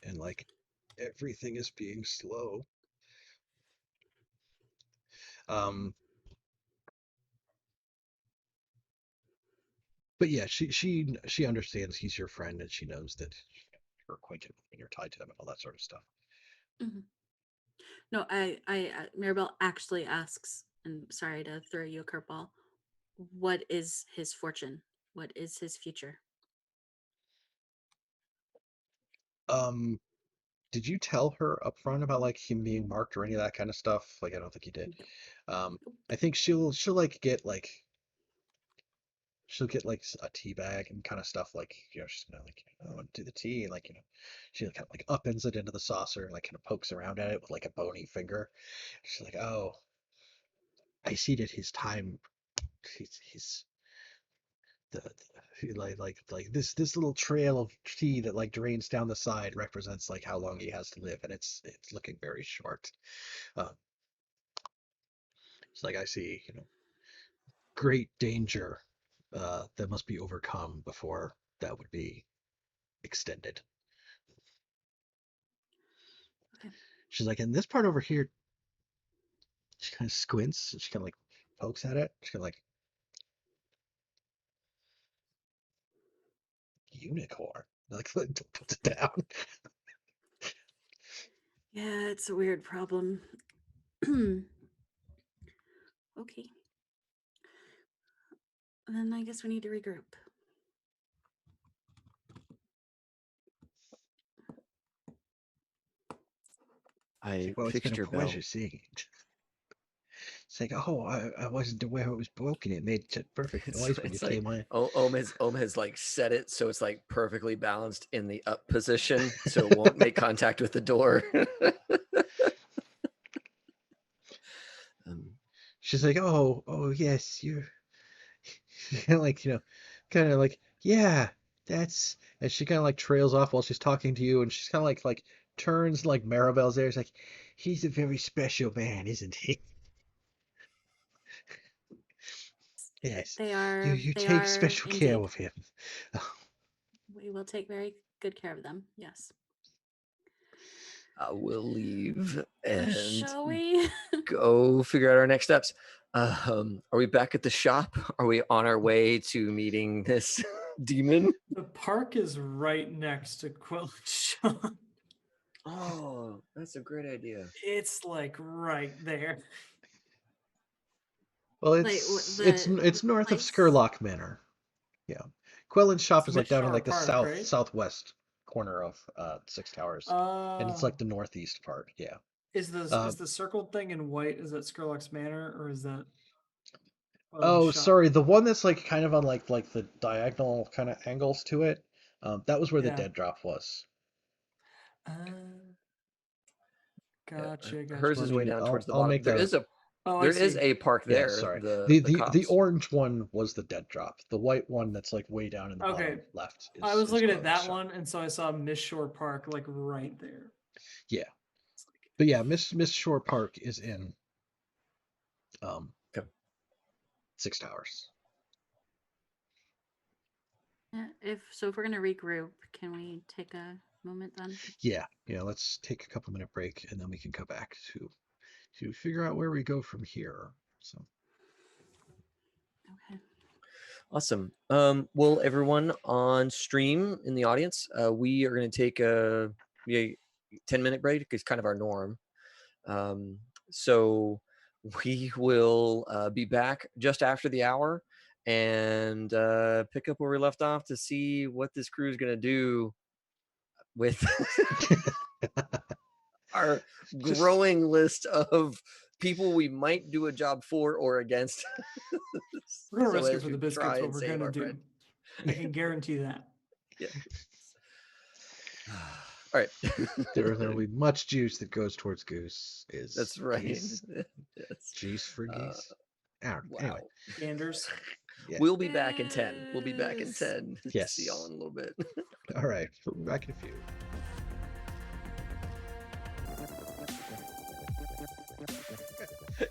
and like everything is being slow. Um, but yeah, she understands he's your friend, and she knows that you're acquainted with him and you're tied to him and all that sort of stuff. Hmm. No, Mirabelle actually asks, and sorry to throw you a curveball. What is his fortune? What is his future? Um, did you tell her upfront about like him being marked or any of that kind of stuff? Like, I don't think you did. I think she'll like get like she'll get like a tea bag and kind of stuff like, she's gonna like, do the tea, and like, she kind of like upends it into the saucer and like kind of pokes around at it with like a bony finger. She's like, oh, I see that his time, he's like this little trail of tea that like drains down the side represents like how long he has to live, and it's looking very short. It's like, I see, great danger that must be overcome before that would be extended. Okay. She's like, in this part over here, she kind of squints and she kind of like pokes at it. She's kind of like, unicorn. Like, puts it down. Yeah, it's a weird problem. Okay. Then I guess we need to regroup. I Well, it's been fixed a your bell. pleasure seeing it. It's like, oh, I wasn't aware it was broken. It made such perfect noise when you It's like came on. Ohm has like set it so it's like perfectly balanced in the up position, so it won't make contact with the door. She's like, oh yes, you're kind of like, kind of like, yeah, that's. And she kind of like trails off while she's talking to you, and she's kind of like turns like Maribel's there. It's like, he's a very special man, isn't he? Yes, They you they take are special care indeed. of him. We will take very good care of them. Yes. I will leave and Shall we? go figure out our next steps. Are we back at the shop? Are we on our way to meeting this demon? The park is right next to Quill Shop. Oh, that's a great idea. It's like right there. Well, Like, it's north of place? Skurlock Manor. Yeah, Quellen's shop It's is like down in Midshore like the Park, right? southwest corner of Six Towers, and it's like the northeast part. Yeah. Is the circled thing in white? Is that Skurlock's Manor, or is that? Oh, Shop? sorry, the one that's like kind of on like the diagonal kind of angles to it. That was where the Yeah. dead drop was. Gotcha. Hers Let is way me. down towards the I'll bottom. make There a. is a Oh, there I is see. a park Yeah, there. sorry. The The cops. orange one was the dead drop. The white one that's like way down in the Okay. bottom left is. I was looking at Quellen's that shop. one, and so I saw Midshore Park like right there. Yeah, but yeah, Miss Shore Park is in. Okay. Six Towers. Yeah, if we're gonna regroup, can we take a moment then? Yeah, let's take a couple-minute break and then we can come back to figure out where we go from here. So Okay. Awesome. Well, everyone on stream in the audience, we are going to take a 10-minute break. It's kind of our norm. So we will be back just after the hour and pick up where we left off to see what this crew is going to do with our growing list of people we might do a job for or against. We're gonna So risk it as for we the biscuits. try What and we're save gonna our do, friend. I can guarantee that. Yeah. All right. there will be much juice that goes towards Goose. That's right. Geese. Yes. Juice for geese. Wow. Anyway, Ganders. yeah. We'll be back in 10. We'll be back in Yes. 10. Yes. See y'all in a little bit. All right, we'll be back in a few.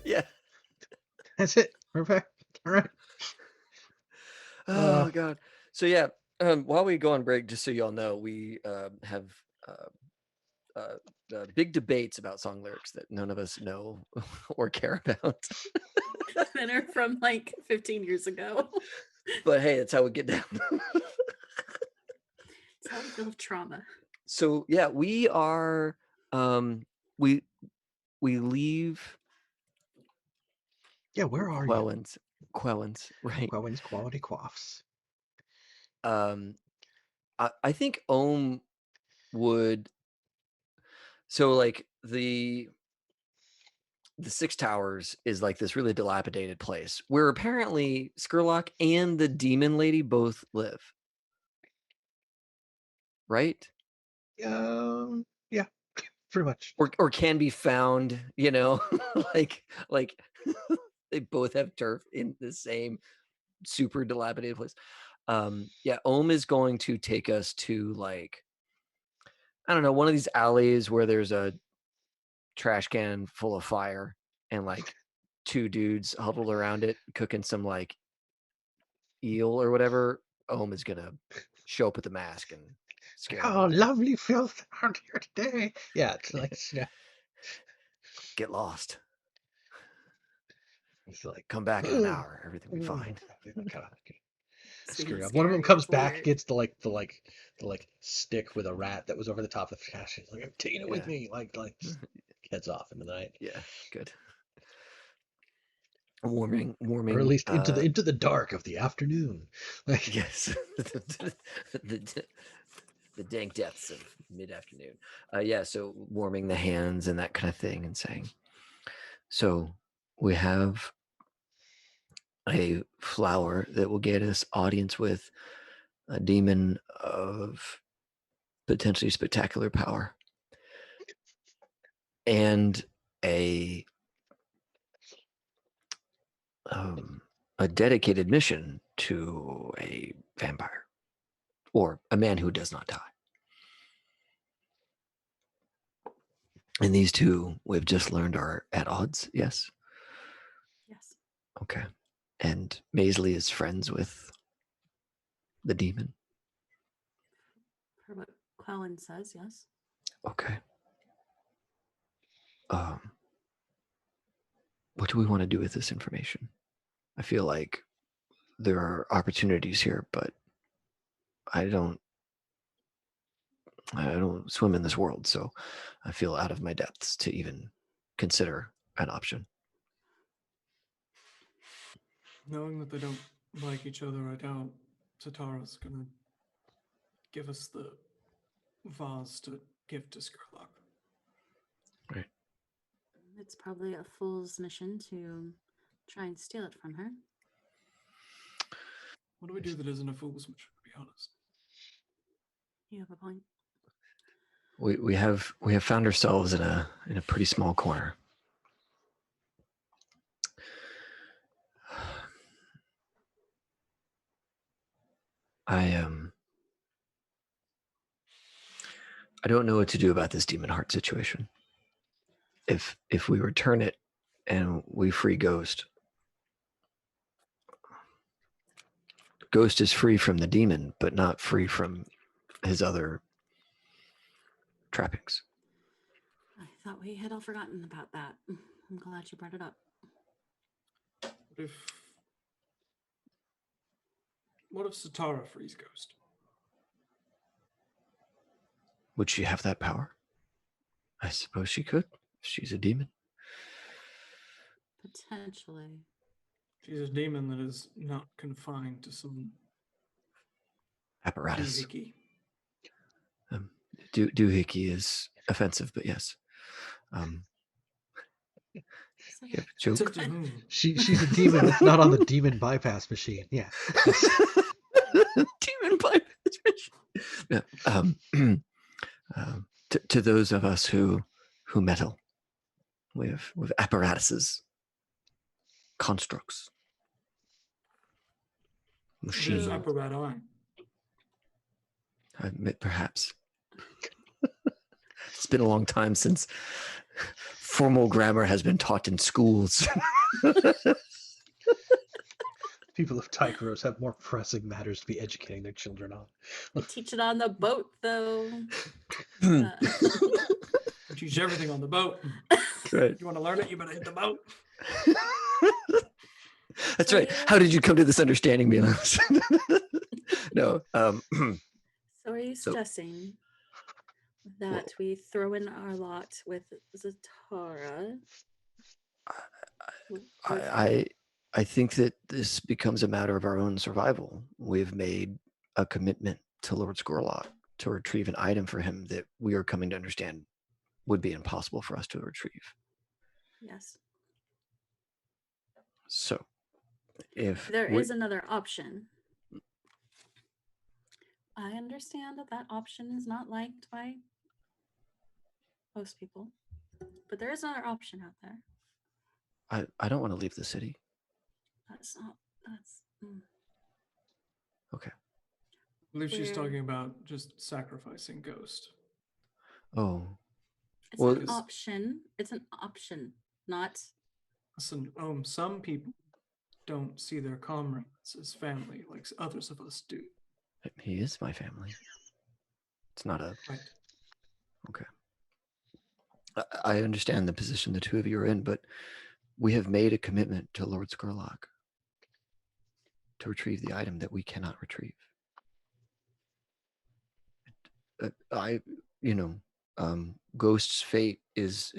Yeah. That's it. We're back. All right. Oh God. So yeah, while we go on break, just so y'all know, we have big debates about song lyrics that none of us know or care about. That are from like 15 years ago. But hey, that's how we get down. It's how we feel of trauma. So yeah, we are we leave. Yeah, where are Quellens, right? Quellen's Quality Quaffs. I think Ohm would. So like the the Six Towers is like this really dilapidated place where apparently Skurlock and the demon lady both live. Right? Yeah, pretty much. Or can be found, you know, like they both have turf in the same super dilapidated place. Yeah, Ohm is going to take us to like, I don't know, one of these alleys where there's a trash can full of fire and like two dudes huddled around it cooking some like eel or whatever. Ohm is gonna show up with the mask and scare Oh, them. lovely filth out here today. Yeah, it's like, yeah. Get lost. It's like, Come back in an hour. Everything will be fine. Screw He's up. One of them scary, comes it's back, weird. gets the stick with a rat that was over the top of the trash. He's like, I'm taking it with Yeah. me. Like heads off into the night. Yeah, good. Warming. Or at least into the dark of the afternoon. Like, yes, the dank depths of mid-afternoon. Yeah, so warming the hands and that kind of thing, and saying, so we have a flower that will get us audience with a demon of potentially spectacular power and a dedicated mission to a vampire or a man who does not die. And these two, we've just learned, are at odds. Yes. Yes. Okay. And Maisley is friends with the demon. Per what Quellen says, yes. Okay. What do we want to do with this information? I feel like there are opportunities here, but I don't swim in this world, so I feel out of my depths to even consider an option. Knowing that they don't like each other, I doubt Satara's gonna give us the vase to give to Skurlock. Right. It's probably a fool's mission to try and steal it from her. What do we do that isn't a fool's mission, to be honest? You have a point. We have found ourselves in a pretty small corner. I don't know what to do about this demon heart situation. If we return it and we free Ghost is free from the demon, but not free from his other trappings. I thought we had all forgotten about that. I'm glad you brought it up. What if Satara frees Ghost? Would she have that power? I suppose she could. She's a demon. Potentially. She's a demon that is not confined to some Apparatus. doohickey. Doohickey is offensive, but yes. Yeah, joke. Except to whom? she's a demon that's not on the demon bypass machine. Yeah. Demon bypass machine. Yeah. To those of us who meddle with apparatuses, constructs, machines. Apparati. I admit, perhaps. It's been a long time since formal grammar has been taught in schools. People of Tykeros have more pressing matters to be educating their children on. We teach it on the boat, though. We teach everything on the boat. Right. You want to learn it, you better hit the boat. That's right. How did you come to this understanding, Milos? No. So are you suggesting that we throw in our lot with Zatara? I think that this becomes a matter of our own survival. We've made a commitment to Lord Skurlock to retrieve an item for him that we are coming to understand would be impossible for us to retrieve. Yes. So, if There we- is another option. I understand that that option is not liked by most people, but there is another option out there. I don't want to leave the city. That's not. That's. Okay. I believe she's Where- talking about just sacrificing Ghost. Oh, It's Well, an option. It's an option, not. Listen, some people don't see their comrades as family like others of us do. he is my family. It's not a. Right. Okay. I understand the position the two of you are in, but we have made a commitment to Lord Skurlock to retrieve the item that we cannot retrieve. Ghost's fate is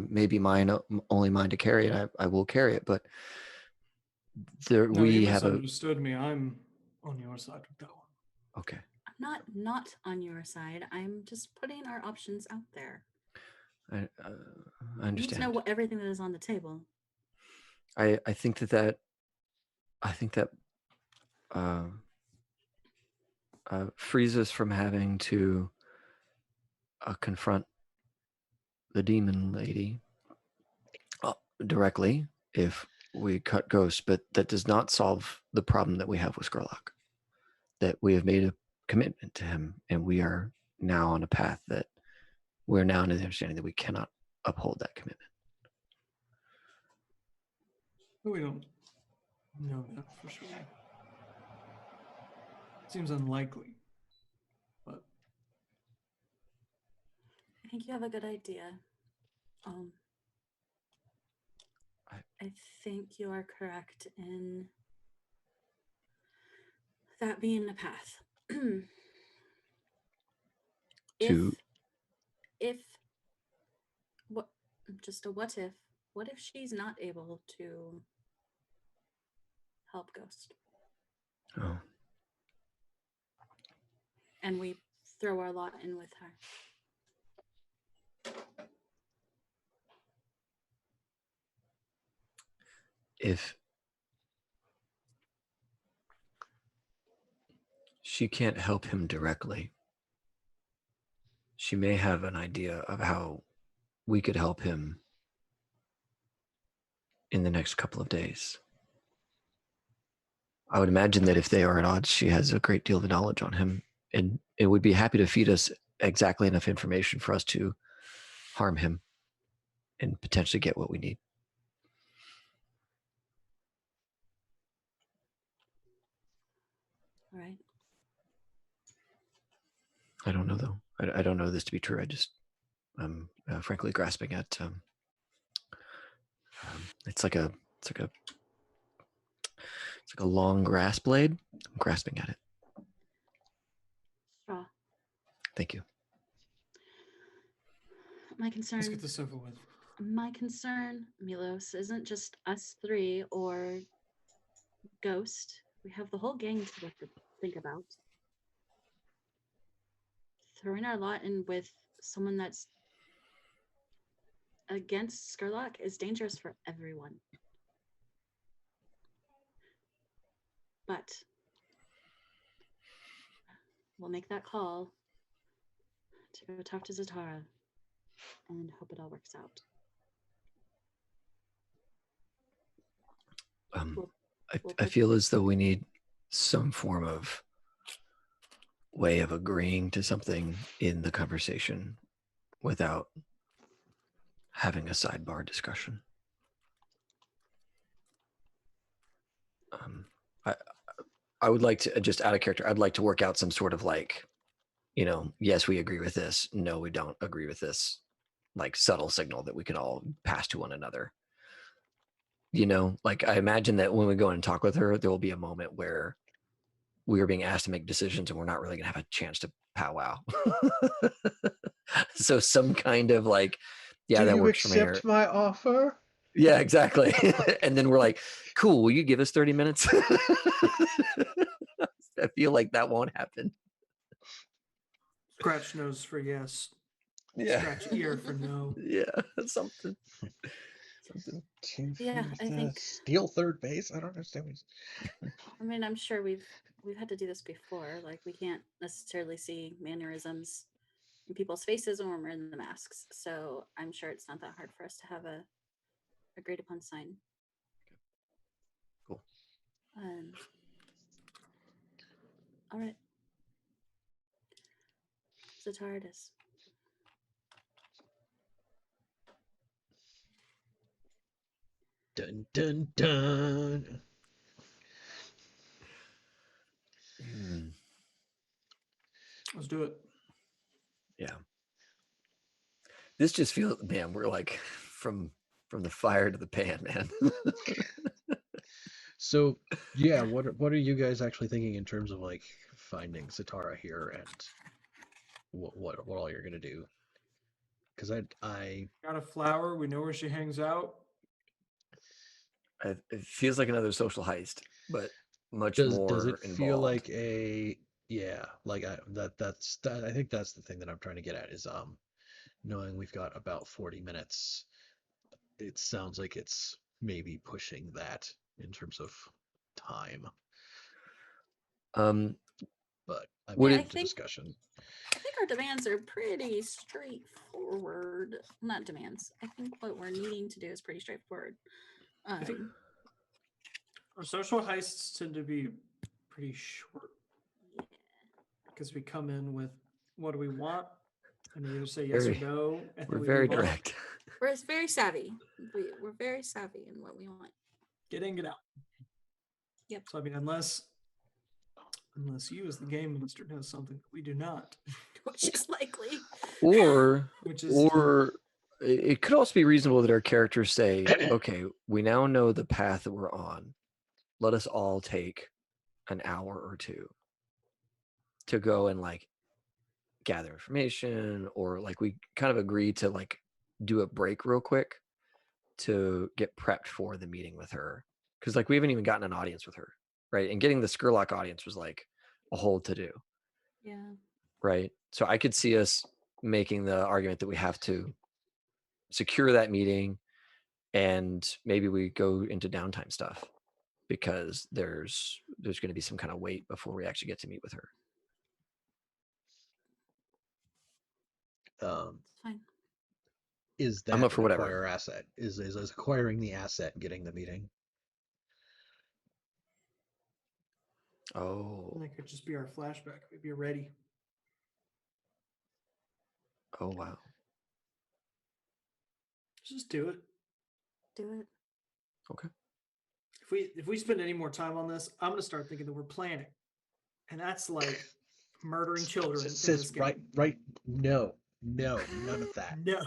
maybe mine, only mine to carry it. I will carry it, but there No, we you have a. misunderstood me. I'm on your side with that one. Okay. I'm not on your side. I'm just putting our options out there. I You need to understand. know everything that is on the table. I think that frees us from having to confront the demon lady directly if we cut Ghost, but that does not solve the problem that we have with Skurlock. That we have made a commitment to him, and we are now on a path that we're now in the understanding that we cannot uphold that commitment. But we don't know that for sure. Seems unlikely. But I think you have a good idea. I think you are correct in that being a path. if what just a what if she's not able to help Ghost Oh, and we throw our lot in with her? if she can't help him directly, she may have an idea of how we could help him in the next couple of days. I would imagine that if they are at odds, she has a great deal of knowledge on him, and it would be happy to feed us exactly enough information for us to harm him and potentially get what we need. All right. I don't know though. I don't know this to be true. I'm frankly grasping at. It's like a long grass blade. I'm grasping at it. Straw. Thank you. My concern. let's get this over with. My concern, Milos, isn't just us three or Ghost. We have the whole gang to think about. Throwing our lot in with someone that's against Skurlock is dangerous for everyone. But we'll make that call to go talk to Zatara and hope it all works out. I feel as though we need some form of way of agreeing to something in the conversation without having a sidebar discussion. I would like to, just out of character, I'd like to work out some sort of like, yes, we agree with this. No, we don't agree with this. Like subtle signal that we can all pass to one another. Like I imagine that when we go and talk with her, there will be a moment where we are being asked to make decisions and we're not really going to have a chance to powwow. So some kind of like, yeah, that works for me. Do you accept my offer? Yeah, exactly. And then we're like, cool, will you give us 30 minutes? I feel like that won't happen. Scratch nose for yes. Yeah. Scratch ear for no. Yeah, something Yeah, I think. Steal third base. I don't understand. I mean, I'm sure we've had to do this before. Like, we can't necessarily see mannerisms in people's faces when we're in the masks. So I'm sure it's not that hard for us to have a agreed upon sign. Cool. All right. Zatara it is. Dun dun dun. Let's do it. Yeah. This just feels, man, we're like from the fire to the pan, man. So yeah, what are you guys actually thinking in terms of like finding Zatara here and what all you're gonna do? Because I Got a flower. We know where she hangs out. It feels like another social heist, but much does more it feel involved. like a yeah like I think that's the thing that I'm trying to get at is knowing we've got about 40 minutes. It sounds like it's maybe pushing that in terms of time, but I'm Would open it- to discussion. I think our demands are pretty straightforward. Not demands. I think what we're needing to do is pretty straightforward. think- Our social heists tend to be pretty short Yeah. because we come in with what do we want, and we either say yes Very- or no, and We're then we very move on. direct. We're very savvy. We're very savvy in what we want. Get in, get out. Yep. So I mean, unless you as the game minister knows something that we do not, Which is likely. Or which is it could also be reasonable that our characters say, okay, we now know the path that we're on. Let us all take an hour or two to go and like gather information, or like we kind of agree to like do a break real quick to get prepped for the meeting with her. Because like we haven't even gotten an audience with her, right? And getting the Skurlock audience was like a whole to do. Yeah. Right. So I could see us making the argument that we have to secure that meeting, and maybe we go into downtime stuff because there's going to be some kind of wait before we actually get to meet with her. Fine. Is I'm that up for an whatever. acquire asset? Is acquiring the asset getting the meeting? Oh. that could just be our flashback. We'd be ready. Oh wow. Just do it. Do it. Okay. If we spend any more time on this, I'm gonna start thinking that we're planning, and that's like murdering children. It in says this game. right. No, none of that. No.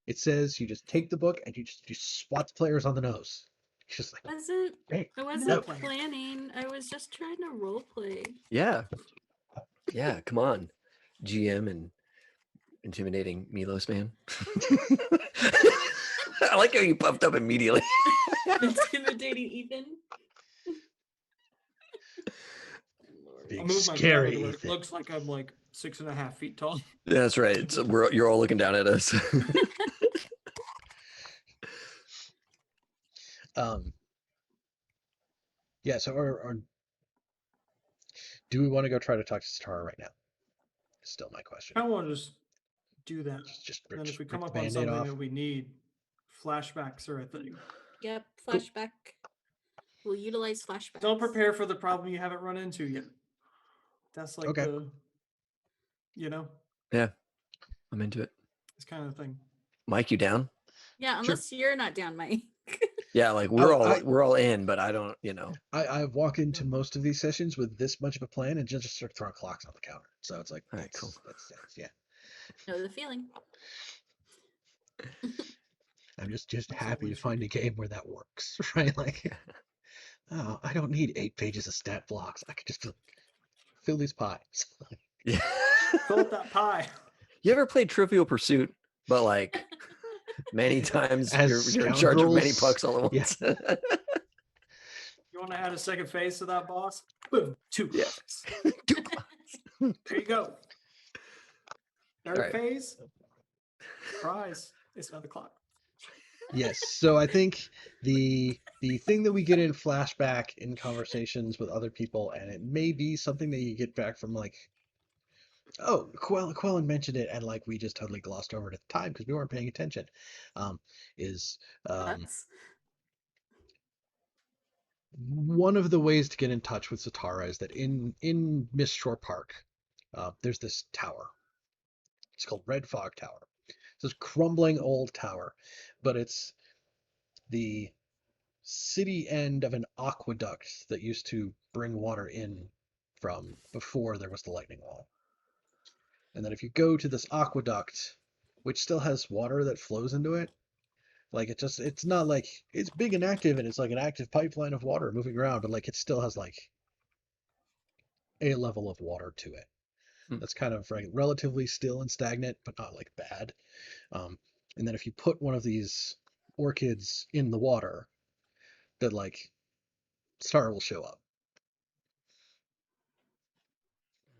It says you just take the book and you swat the players on the nose. It's just like, hey, I wasn't no. planning. I was just trying to role play. Yeah. Yeah. Come on, GM and intimidating Milos, man. I like how you puffed up immediately. Intimidating Ethan. Big I'll move my scary camera to where it Ethan. looks like I'm like 6.5 feet tall. That's right. So you're all looking down at us. Yeah. So, do we want to go try to talk to Zatara right now? Still my question. I want to just do that. Just And then if we rip come the up on Band-Aid something off. that we need, flashbacks are a thing. Yep. Flashback. We'll utilize flashbacks. Don't prepare for the problem you haven't run into yet. That's like Okay. Yeah, I'm into it. This kind of thing. Mike, you down? Yeah, unless you're not down, Mike. Yeah, like Oh, we're all in, but I don't, I walk into most of these sessions with this much of a plan and just start throwing clocks on the counter. So it's like, All right, that's, cool. that's yeah. Know the feeling. I'm just That's happy to always find a game where that works, right? Like, oh, I don't need 8 pages of stat blocks. I could just fill these pies. Yeah. Fill up that pie. You ever played Trivial Pursuit, but like many times As you're in charge of many scoundrels? pucks all at Yeah. once? You want to add a second phase to that boss? Boom. 2 Yeah. clocks. 2 pucks. There you go. Third All right. phase. Prize. It's another clock. Yes. So I think the thing that we get in flashback in conversations with other people, and it may be something that you get back from like, oh, Quellen mentioned it, and like we just totally glossed over it at the time because we weren't paying attention. Um, is Us. one of the ways to get in touch with Zatara is that in Mist Shore Park, there's this tower. It's called Red Fog Tower. It's this crumbling old tower, but it's the city end of an aqueduct that used to bring water in from before there was the lightning wall. And then if you go to this aqueduct, which still has water that flows into it, like it's not like it's big and active and it's like an active pipeline of water moving around, but like it still has like a level of water to it. That's kind of like relatively still and stagnant, but not like bad. And then if you put one of these orchids in the water, that like star will show up.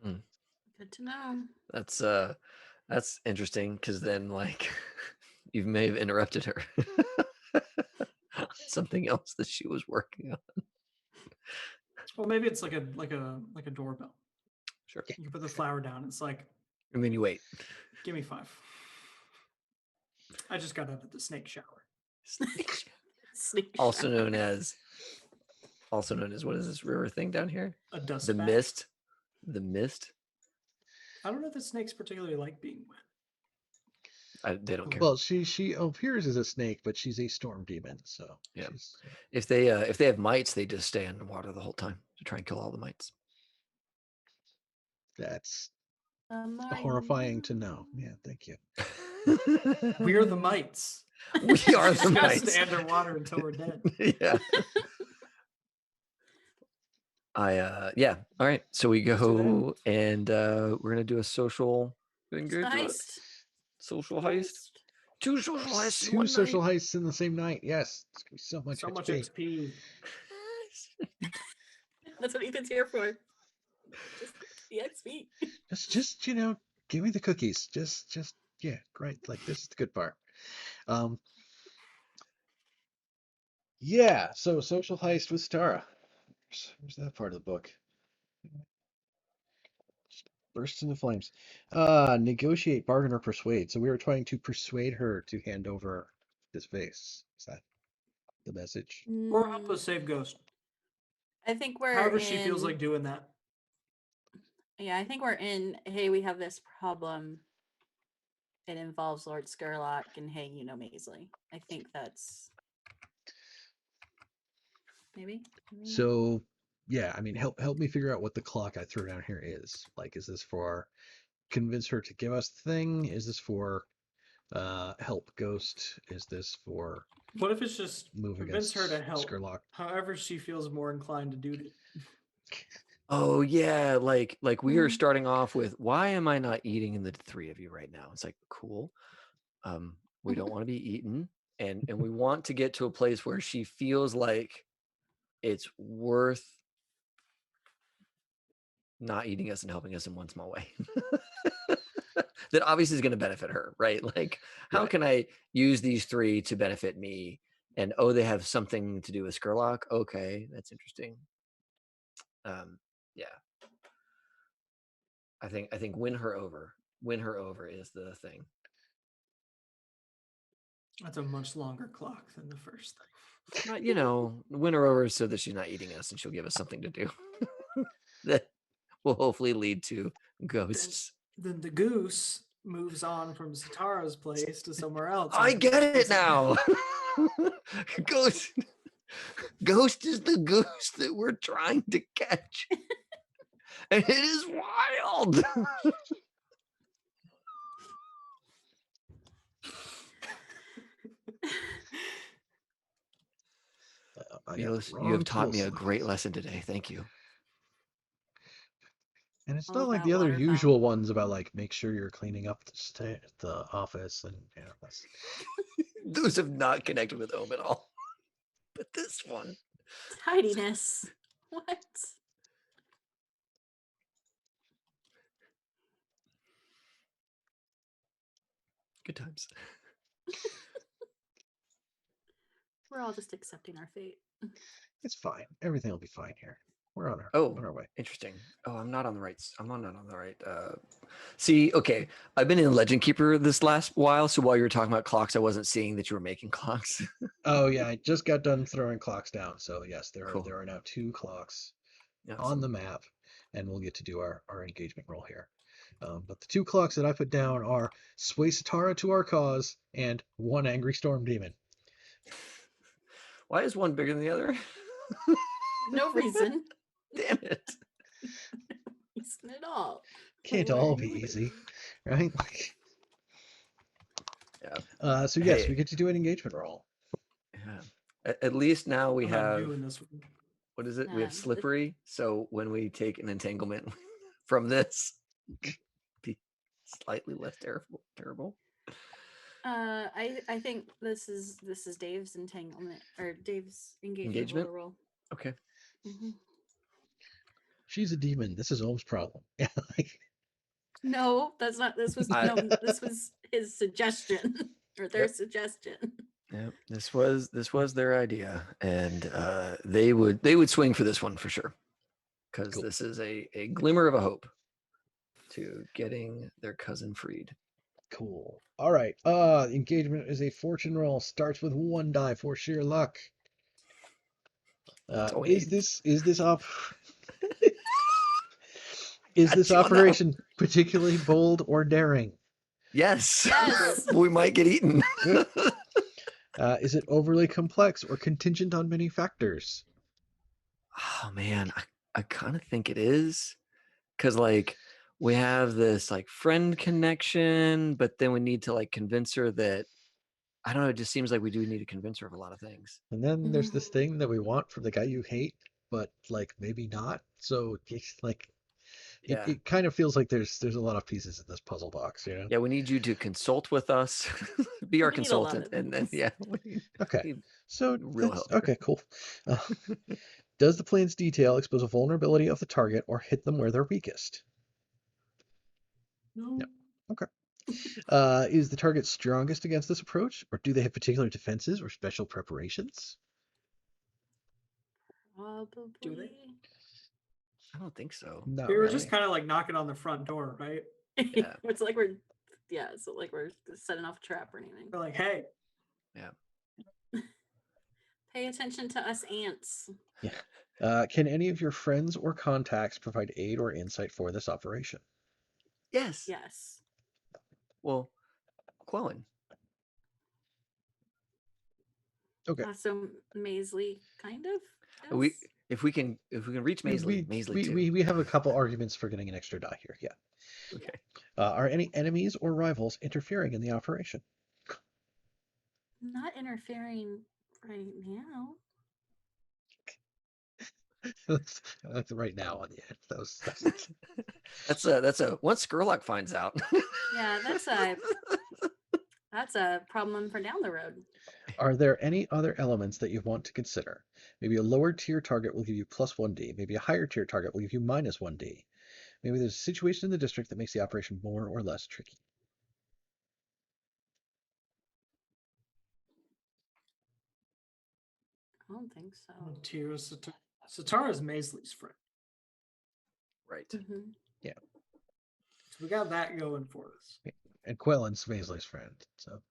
Good to know. That's interesting because then like you may have interrupted her. Something else that she was working on. Well, maybe it's like a doorbell. Sure. You can put the flower down. It's like, And then you wait. give me 5. I just got out of the snake shower. Snake also shower. known as what is this river thing down here? A dust The bath. mist. The mist. I don't know if the snakes particularly like being wet. They don't care. Well, she appears as a snake, but she's a storm demon, so Yeah. she's, If they have mites, they just stay underwater the whole time to try and kill all the mites. that's The more you horrifying to know. Yeah, thank you. We're the mites. We are the Just gotta mites. stay underwater until we're dead. Yeah. Yeah. All right. So we Let's do go and we're gonna do a social thing. It's the heist. Social heist. 2 social heists in Two one social night. heists in the same night. Yes, it's gonna be so much So much XP. XP. That's what Ethan's here for. Just the XP. Just give me the cookies. Just yeah, great. Like this is the good part. Yeah. So social heist with Stara. Where's that part of the book? Bursts into flames. Negotiate, bargain, or persuade. So we were trying to persuade her to hand over this vase. Is that the message? Or help us save Ghost. I think we're However in, she feels like doing that. Yeah, I think we're in. Hey, we have this problem. It involves Lord Skurlock, and hey, you know Maisley. I think that's maybe. Not? So yeah, I mean, help me figure out what the clock I threw down here is. Like, is this for convince her to give us the thing? Is this for help Ghost? Is this for What if it's just move convince against her to help? Skurlock? However she feels more inclined to do it. Oh yeah, like we are Mm. starting off with why am I not eating in the 3 of you right now? It's like cool. We don't want to be eaten, and we want to get to a place where she feels like it's worth not eating us and helping us in one small way. That obviously is going to benefit her, right? Like, how Right. can I use these 3 to benefit me? And oh, they have something to do with Skurlock. Okay, that's interesting. Yeah. I think win her over. Win her over is the thing. That's a much longer clock than the first thing. Win her over so that she's not eating us and she'll give us something to do. That will hopefully lead to ghosts. Then the goose moves on from Zatara's place to somewhere else. I get it now. Ghost is the goose that we're trying to catch. And it is wild. Milos, you have taught me a great lesson today. Thank you. And it's All not like about the other waterfowl. usual ones about like make sure you're cleaning up the office and that's Those have not connected with Ohm at all. But this one. Tidiness. What? Good times. We're all just accepting our fate. It's fine. Everything will be fine here. We're on our way. Interesting. Oh, I'm not on the right. I'm not on the right. See, okay. I've been in Legend Keeper this last while, so while you were talking about clocks, I wasn't seeing that you were making clocks. Oh yeah, I just got done throwing clocks down. So yes, Cool. there are now 2 clocks on Awesome. the map, and we'll get to do our engagement roll here. But the 2 clocks that I put down are Sway Satara to our cause and 1 Angry Storm Demon. Why is one bigger than the other? No reason. Damn it. Reason at all. Can't all be easy, right? Yeah. So yes, Hey. we get to do an engagement roll. Yeah. At least now we I'm not have, doing this one. what is it? We have The- slippery. So when we take an entanglement from this, be slightly less terrible. I think this is Dave's entanglement or Dave's engagement roll. Okay. Mhm. She's a demon. This is Ohm's problem. No, that's not. This was this was his suggestion or their suggestion. Yeah, this was their idea, and they would swing for this one for sure, because Cool. this is a glimmer of a hope to getting their cousin freed. Cool. All right. Engagement is a fortune roll. Starts with 1 die for sheer luck. Is this operation particularly bold or daring? Yes. Yes. We might get eaten. Is it overly complex or contingent on many factors? Oh man, I kind of think it is, because like we have this like friend connection, but then we need to like convince her that, I don't know, it just seems like we do need to convince her of a lot of things. And then there's this thing that we want from the guy you hate, but like maybe not. So it's like Yeah. it kind of feels like there's a lot of pieces in this puzzle box, you know? Yeah, we need you to consult with us, be our We need a lot consultant, of and then things. Okay. need So real help here. okay, cool. Does the plan's detail expose a vulnerability of the target or hit them where they're weakest? No. Okay. Is the target strongest against this approach, or do they have particular defenses or special preparations? Probably. Do they? I don't think so. Not They were really. just kind of like knocking on the front door, right? Yeah. It's like we're setting off a trap or anything. They're like, hey, Pay attention to us ants. Can any of your friends or contacts provide aid or insight for this operation? Yes. Yes. Well, Quellen. Okay. So Maisley, kind of. We does? if we can reach Maisley, too. We have a couple arguments for getting an extra die here. Yeah. Okay. Are any enemies or rivals interfering in the operation? Not interfering right now. That's right now on the end. That's a once Skurlock finds out. Yeah, that's a problem for down the road. Are there any other elements that you want to consider? Maybe a lower tier target will give you plus 1d. Maybe a higher tier target will give you minus 1d. Maybe there's a situation in the district that makes the operation more or less tricky. I don't think so. Tears. Satara's Maisley's friend. Right. Mhm. So we got that going for us. And Quellen's Maisley's friend. So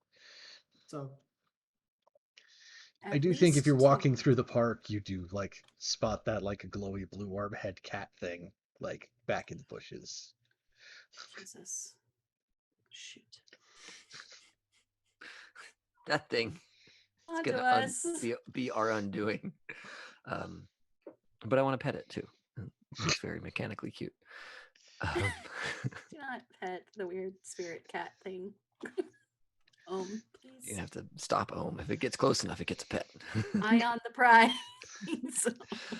I At do think if you're least walking two. through the park, you do like spot that like a glowy blue orb head cat thing like back in the bushes. Jesus. Shoot. That thing. On It's to gonna us. be our undoing. But I want to pet it too. It's very mechanically cute. Do not pet the weird spirit cat thing. Please. You have to stop Ohm. If it gets close enough, it gets a pet. Eye on the prize.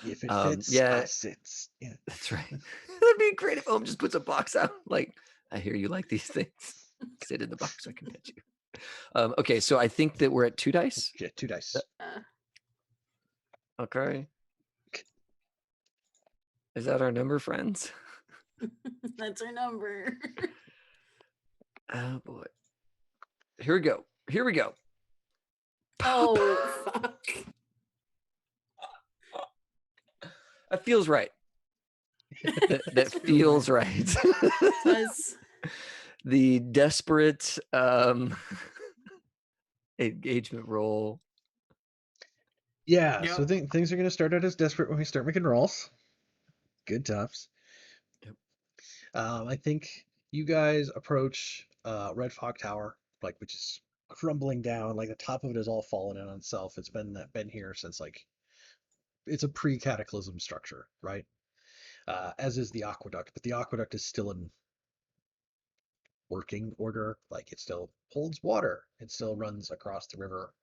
If it Um, fits yeah. us, it's yeah. That's right. That'd be great if Ohm just puts a box out. Like, I hear you like these things. Sit in the box, I can pet you. Okay, so I think that we're at 2 dice. Yeah, 2 dice. Okay. Is that our number, friends? That's our number. Oh boy. Here we go. Oh, fuck. That feels right. That Does feel feels right. Does The desperate engagement roll. Yeah, Yep. so things are going to start out as desperate when we start making rolls. Good times. Yep. I think you guys approach Red Fog Tower, like which is crumbling down. Like the top of it has all fallen in on itself. It's been here since like it's a pre-cataclysm structure, right? As is the aqueduct, but the aqueduct is still in working order. Like it still holds water. It still runs across the river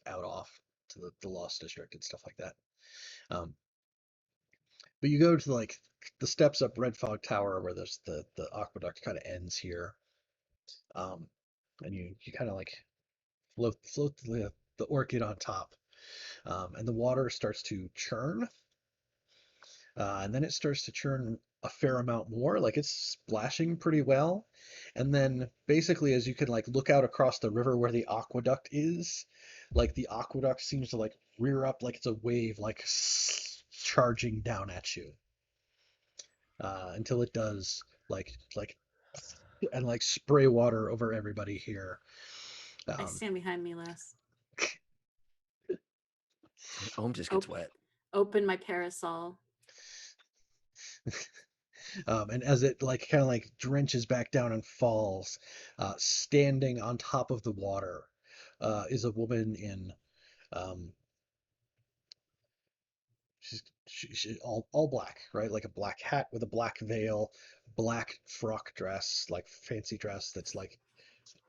out off to the Lost District and stuff like that. Um, but you go to like the steps up Red Fog Tower where there's the aqueduct kind of ends here. And you kind of like float the orchid on top, and the water starts to churn, and then it starts to churn a fair amount more, like it's splashing pretty well. And then basically, as you can like look out across the river where the aqueduct is, like the aqueduct seems to like rear up like it's a wave, like charging down at you, until it does like and like spray water over everybody here. I Um, stand behind Milos. Ohm just gets wet. Open my parasol. and as it like kind of like drenches back down and falls, standing on top of the water, is a woman in um, she all black, right? Like a black hat with a black veil, black frock dress, like fancy dress that's like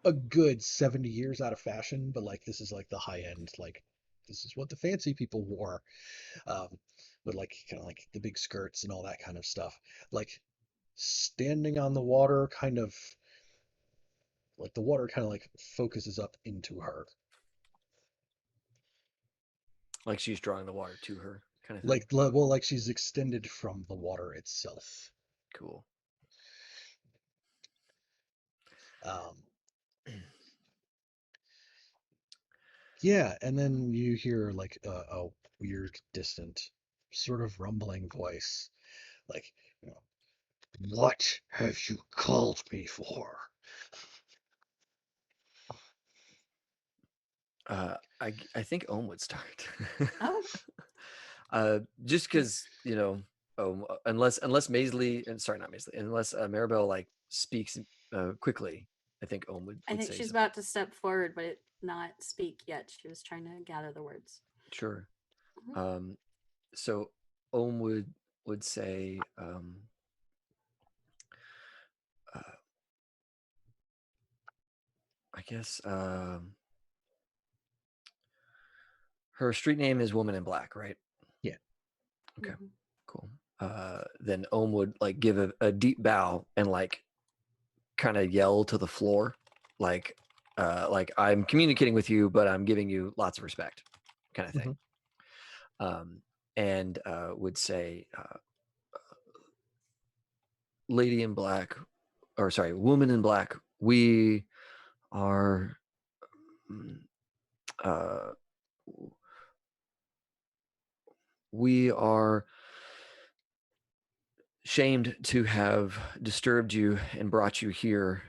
a good 70 years out of fashion, but like this is like the high end, like this is what the fancy people wore, um, with like kind of like the big skirts and all that kind of stuff. Like standing on the water, kind of like the water kind of like focuses up into her, Like she's drawing the water to her, kind of thing. like well, like she's extended from the water itself. Cool. Um, yeah, and then you hear like a weird, distant, sort of rumbling voice, like, you know, "What have you called me for?" I think Ohm would start. Oh, Just because unless Maisley, and sorry, not Maisley, unless Maribel like speaks quickly, I think Ohm would I think say she's something. about to step forward, but not speak yet. She was trying to gather the words. Sure. Mhm. So Ohm would say, I guess her street name is Woman in Black, right? Yeah. Okay, Mhm. cool. Then Ohm would like give a deep bow and like kind of yell to the floor, like I'm communicating with you, but I'm giving you lots of respect, kind of thing. And would say, Lady in Black, or sorry, Woman in Black, we are uh, we are shamed to have disturbed you and brought you here,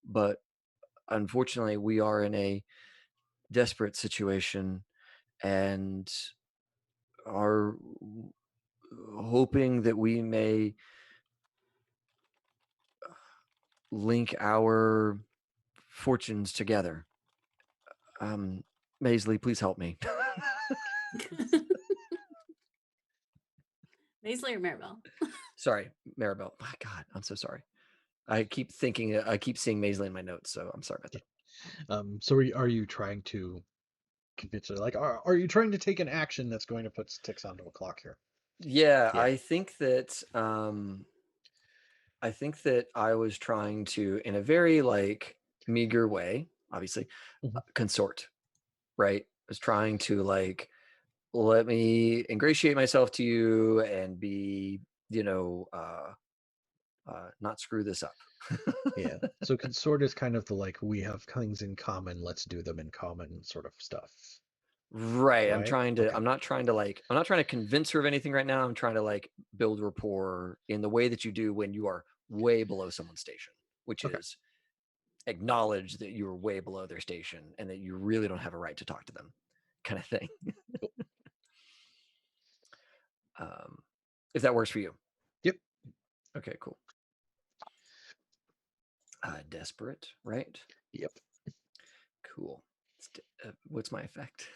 but unfortunately we are in a desperate situation and are hoping that we may link our fortunes together. Maisley, please help me. Maisley or Maribel? Sorry, Maribel. My God, I'm so sorry. I keep seeing Maisley in my notes, so I'm sorry about that. So are you trying to convince her? Like, are you trying to take an action that's going to put ticks onto a clock here? Yeah, Yeah. I think that I was trying to, in a very like meager way, obviously, Mhm. consort, right? I was trying to like let me ingratiate myself to you and be, not screw this up. Yeah. So consort is kind of the like we have things in common, let's do them in common sort of stuff. Right. I'm Right? trying to. Okay. I'm not trying to convince her of anything right now. I'm trying to like build rapport in the way that you do when you are way below someone's station, which Okay. is acknowledge that you are way below their station and that you really don't have a right to talk to them, kind of thing. Cool. If that works for you. Yep. Okay. Cool. Desperate, right? Yep. Cool. What's my effect?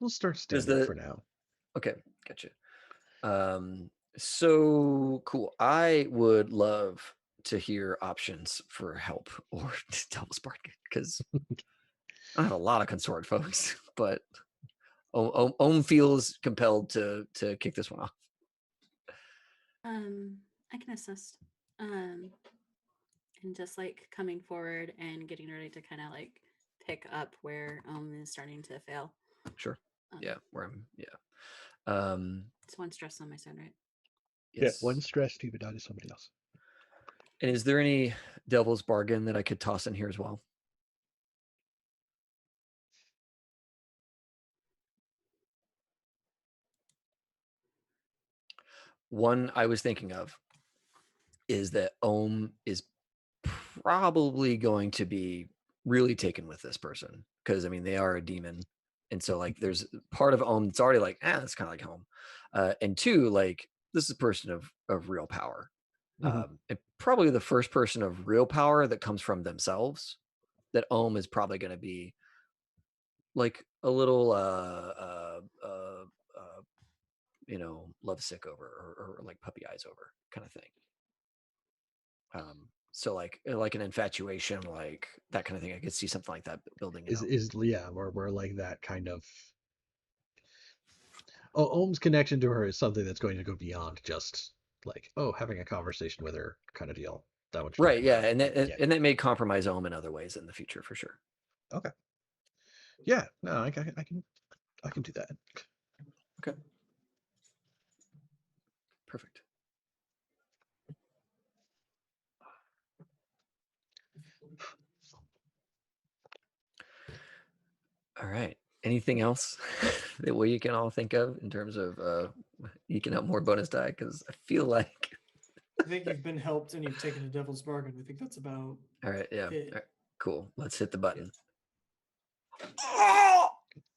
We'll start Does standard for now. Okay, gotcha. So cool. I would love to hear options for help or double spark because I don't have a lot of consort folks, but Ohm feels compelled to kick this one off. I can assist. And just like coming forward and getting ready to kind of like pick up where is starting to fail. Sure. Yeah, where I'm. It's one stress on my side, right? Yes. Yeah, one stress to be done to somebody else. And is there any devil's bargain that I could toss in here as well? One I was thinking of is that Ohm is probably going to be really taken with this person because I mean they are a demon, and so like there's part of Ohm that's already like it's kind of like home, and two, like this is a person of real power, and probably the first person of real power that comes from themselves that Ohm is probably going to be like a little lovesick over or like puppy eyes over kind of thing. So like an infatuation, like that kind of thing. I could see something like that building. We're like that kind of. Oh, Ohm's connection to her is something that's going to go beyond just like having a conversation with her kind of deal. That would Right. Yeah, more, and that may compromise Ohm in other ways in the future for sure. Okay. Yeah. No, I can do that. Okay. Perfect. All right. Anything else that we can all think of in terms of eking out more bonus die? Because I feel like I think you've been helped and you've taken a devil's bargain. I think that's about all right. Yeah. it. All right, cool. Let's hit the button.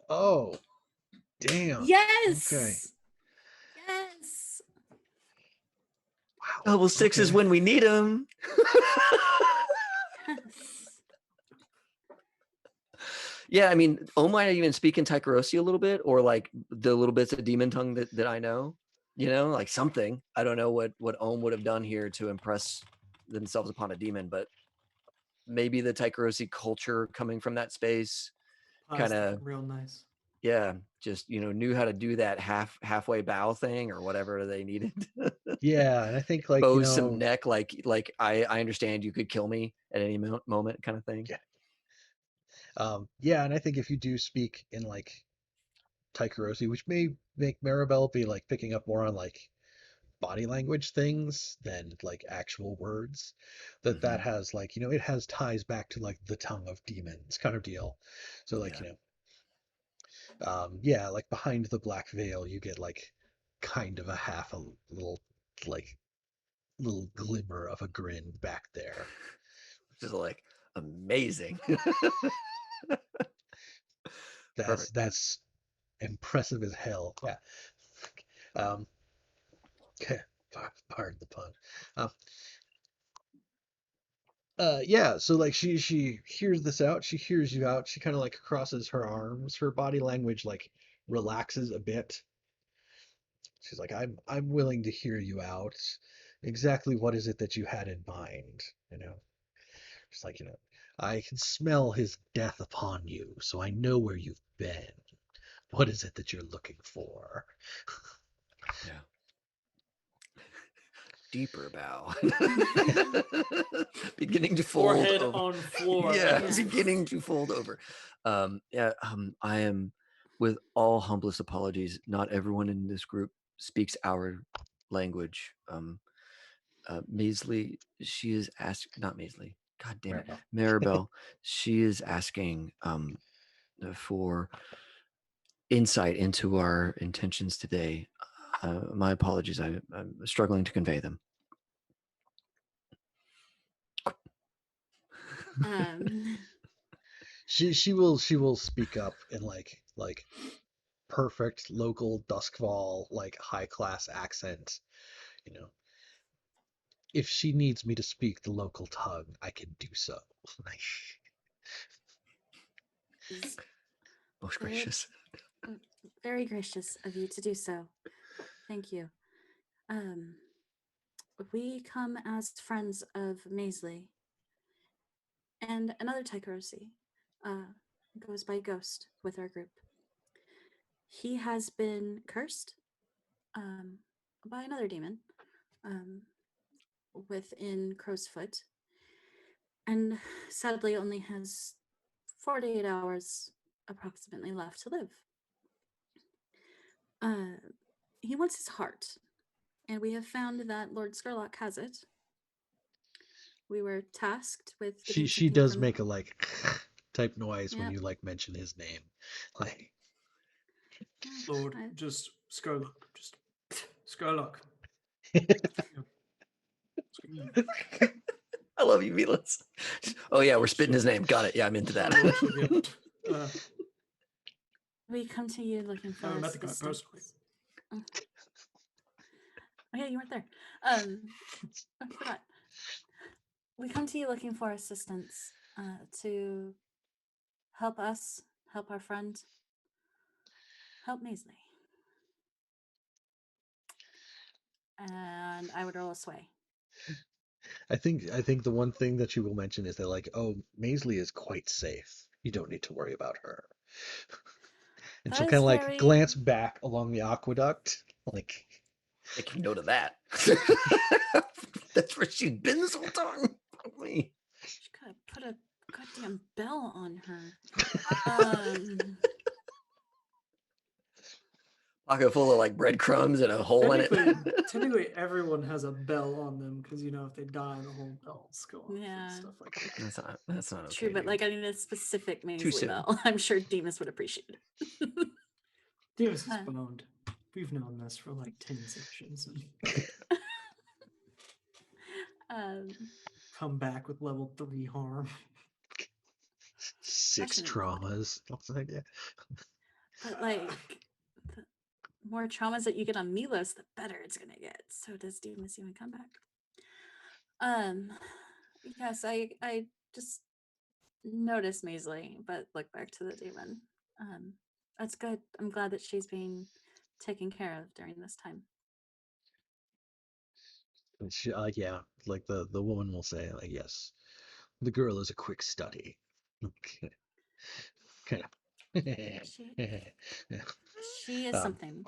Oh, damn. Yes. Okay. Yes. Wow. Double sixes when we need them. Yes. Yeah, I mean, Ohm might even speak in Taikarosi a little bit, or like the little bits of demon tongue that I know, like something. I don't know what Ohm would have done here to impress themselves upon a demon, but maybe the Taikarosi culture coming from that space kind of real nice. Yeah, just knew how to do that halfway bow thing or whatever they needed. Yeah, and I think like bow some neck, like I understand you could kill me at any moment, kind of thing. Yeah. Yeah, and I think if you do speak in like Taikarosi, which may make Maribel be like picking up more on like body language things than like actual words, that has like it has ties back to like the tongue of demons kind of deal. So like like behind the black veil you get like kind of a little like little glimmer of a grin back there. Just like amazing. That's impressive as hell. Yeah. Pardon the pun. Yeah, so like she hears this out, she hears you out, she kind of like crosses her arms, her body language like relaxes a bit. She's like, I'm willing to hear you out. Exactly what is it that you had in mind? She's like, I can smell his death upon you, so I know where you've been. What is it that you're looking for? Yeah. Deeper bow. Beginning to fold Forehead over. on floor. Yeah, Yes. beginning to fold over. I am, with all humblest apologies, not everyone in this group speaks our language. Maisley, she is asked, not Maisley, God damn it, Maribel. Maribel. She is asking for insight into our intentions today. My apologies. I'm struggling to convey them. She will speak up in like perfect local Duskfall, like high class accent. You know, if she needs me to speak the local tongue, I can do so. Is Most very, gracious. very gracious of you to do so. Thank you. We come as friends of Maisley and another Taikarosi, goes by Ghost with our group. He has been cursed by another demon within Crowsfoot, and sadly only has 48 hours approximately left to live. He wants his heart, and we have found that Lord Skurlock has it. We were tasked with getting She something does from... make a like type noise when Yep. you like mention his name. Like Lord, just Skurlock. Just Skurlock. I love you, Velas. Oh yeah, we're spitting his name. Got it. Yeah, I'm into that. We come to you looking for I met the guy assistance. personally. Oh yeah, you weren't there. I forgot. We come to you looking for assistance to help us, help our friend, help Maisley. And I would roll a sway. I think the one thing that you will mention is that like, oh, Maisley is quite safe. You don't need to worry about her. And That she'll is kind of like very- glance back along the aqueduct, like Making note of that. That's where she's been this whole time. Fuck me. She could have put a goddamn bell on her. Pocket full of like breadcrumbs and a hole in it. Technically, everyone has a bell on them because you know if they die, the whole bells go off Yeah. and stuff like that. That's not okay. True, but dude. like I need a specific Too Maisley soon. bell. I'm sure Demas would appreciate it. Davis is boned. We've known this for like 10 sessions. Come back with level 3 harm. 6 Question. traumas. Like, yeah. But like, the more traumas that you get on Milos, the better it's gonna get. So does Demas even come back? Yes, I just noticed Maisley, but look back to the demon. That's good. I'm glad that she's being taken care of during this time. And she, yeah, like the woman will say, like, yes, the girl is a quick study. Okay. Kind of. She is something.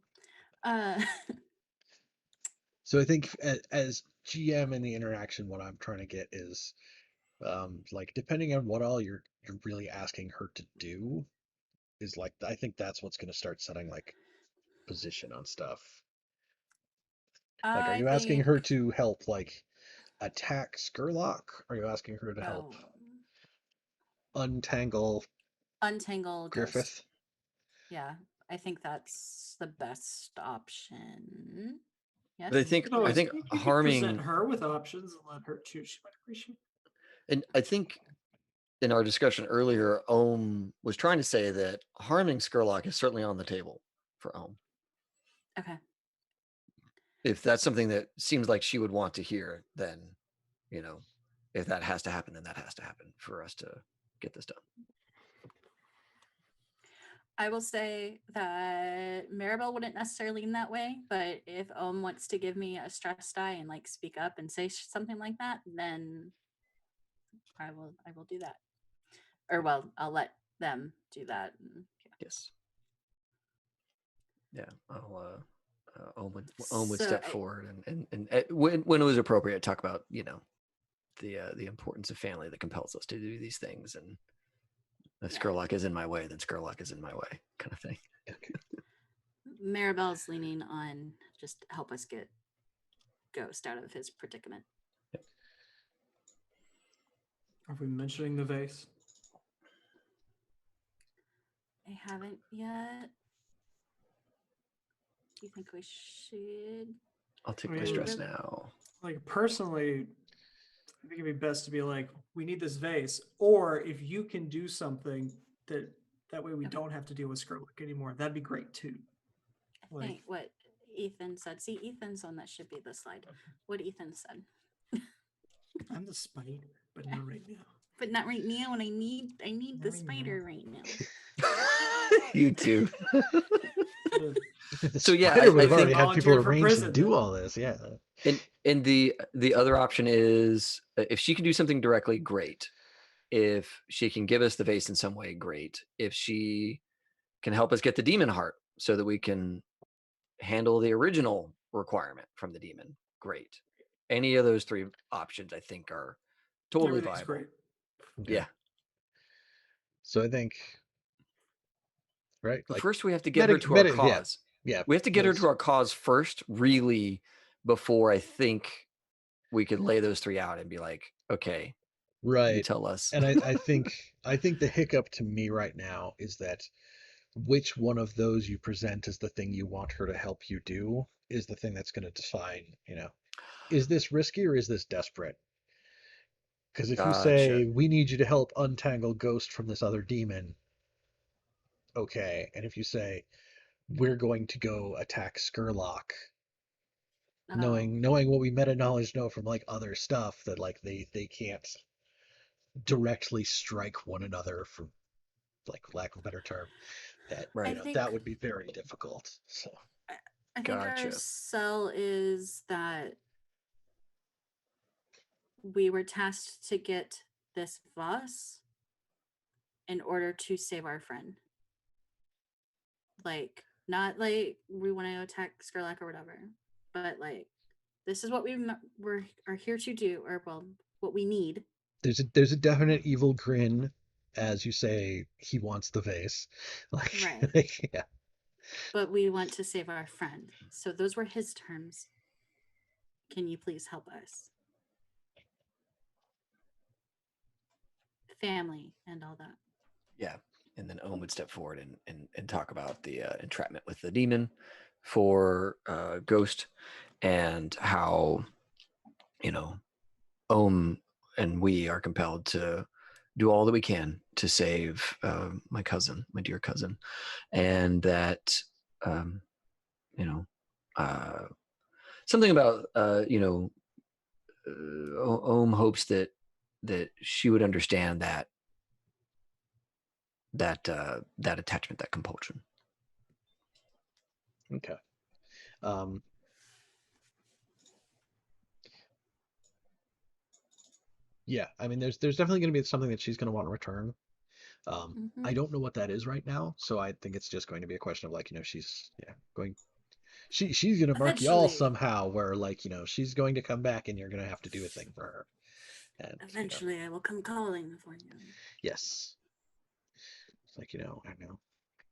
So I think as GM in the interaction, what I'm trying to get is, like depending on what all you're really asking her to do, is like I think that's what's going to start setting like position on stuff. Like, are you asking her to help like attack Skurlock? Are you asking her to help untangle Griffith? Griffith? Yeah, I think that's the best option. Yes. But I think you could harming present her with options and let her choose. She might appreciate it. And I think in our discussion earlier, Ohm was trying to say that harming Skurlock is certainly on the table for Ohm. Okay. If that's something that seems like she would want to hear, then, you know, if that has to happen, then that has to happen for us to get this done. I will say that Maribel wouldn't necessarily lean that way, but if Ohm wants to give me a stress die and like speak up and say something like that, then I will do that. Or well, I'll let them do that. Yes. Yeah, I'll Ohm would step forward and when it was appropriate, talk about, you know, the importance of family that compels us to do these things, and if Skurlock is in my way, then Skurlock is in my way, kind of thing. Okay. Maribel's leaning on just help us get Ghost out of his predicament. Are we mentioning the vase? I haven't yet. Do you think we should? I'll take I my mean, stress really- now. Like personally, I think it'd be best to be like, we need this vase, or if you can do something that way we Okay. don't have to deal with Skrillex anymore, that'd be great too. I Like- think what Ethan said. See, Ethan's on that should be the slide. What Ethan said. I'm the spider, but not right now. But not right now, and I need Not the right now. spider right now. You too. The- So, yeah, Spider would I have already think- had people Volunteered for arranged to prison, do then. all this. Yeah. And the other option is if she can do something directly, great. If she can give us the vase in some way, great. If she can help us get the demon heart so that we can handle the original requirement from the demon, great. Any of those three options, I think, are totally Everything's viable. great. Okay. Yeah. So I think, right? But Like, first, we have to get her to our yeah. cause. yeah. We have to get her those- to our cause first, really, before I think we could lay those three out and be like, okay, you Right. tell us. And I think the hiccup to me right now is that which one of those you present as the thing you want her to help you do is the thing that's going to decide, is this risky or is this desperate? Because if you say, we need you to help untangle Ghost from this other demon, okay. And if you say, we're going to go attack Skurlock, Oh, knowing what we meta knowledge know from like other stuff that like they can't directly strike one another, for like lack of a better term, that Right. I think- that would be very difficult. So I think our Gotcha. sell is that we were tasked to get this vase in order to save our friend. Like, not like we want to attack Skurlock or whatever, but like, this is what are here to do, or well, what we need. there's a definite evil grin as you say he wants the vase. Like, Right. yeah. But we want to save our friend. So those were his terms. Can you please help us? Family and all that. Yeah. And then Ohm would step forward and talk about the entrapment with the demon for Ghost, and how, Ohm and we are compelled to do all that we can to save my dear cousin. And that, something about, Ohm hopes that she would understand that attachment, that compulsion. Okay. Yeah, I mean, there's definitely going to be something that she's going to want in return. I don't know what that is right now, so I think it's just going to be a question of like, she's she's going to mark y'all Eventually. somehow where like, she's going to come back and you're going to have to do a thing for her. And Eventually, I will come calling for you. yes, it's like, I know.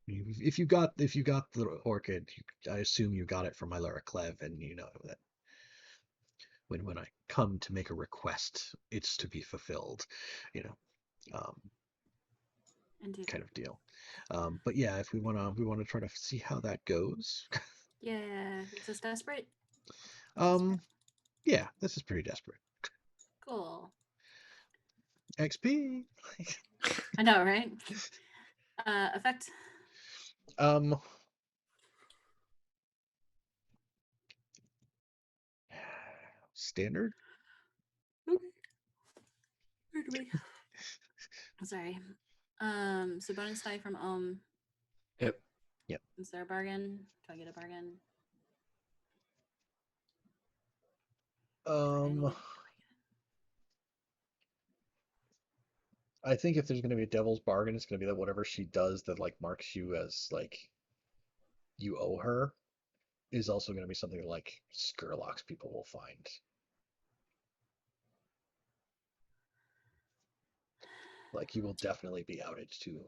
If you got the Orchid, I assume you got it from my Lara Clev, and you know that when I come to make a request, it's to be fulfilled, Indeed. kind of deal. But yeah, if we wanna try to see how that goes. Yeah. Is this desperate? Yeah, this is pretty desperate. Cool. XP. I know, right? Effect. Standard. Pardon me. Sorry. So bonus die from Yep. Is there a bargain? Do I get a bargain? I think if there's going to be a devil's bargain, it's going to be that whatever she does that like marks you as like you owe her is also going to be something that like Skurlock's people will find. Like he will definitely be outed to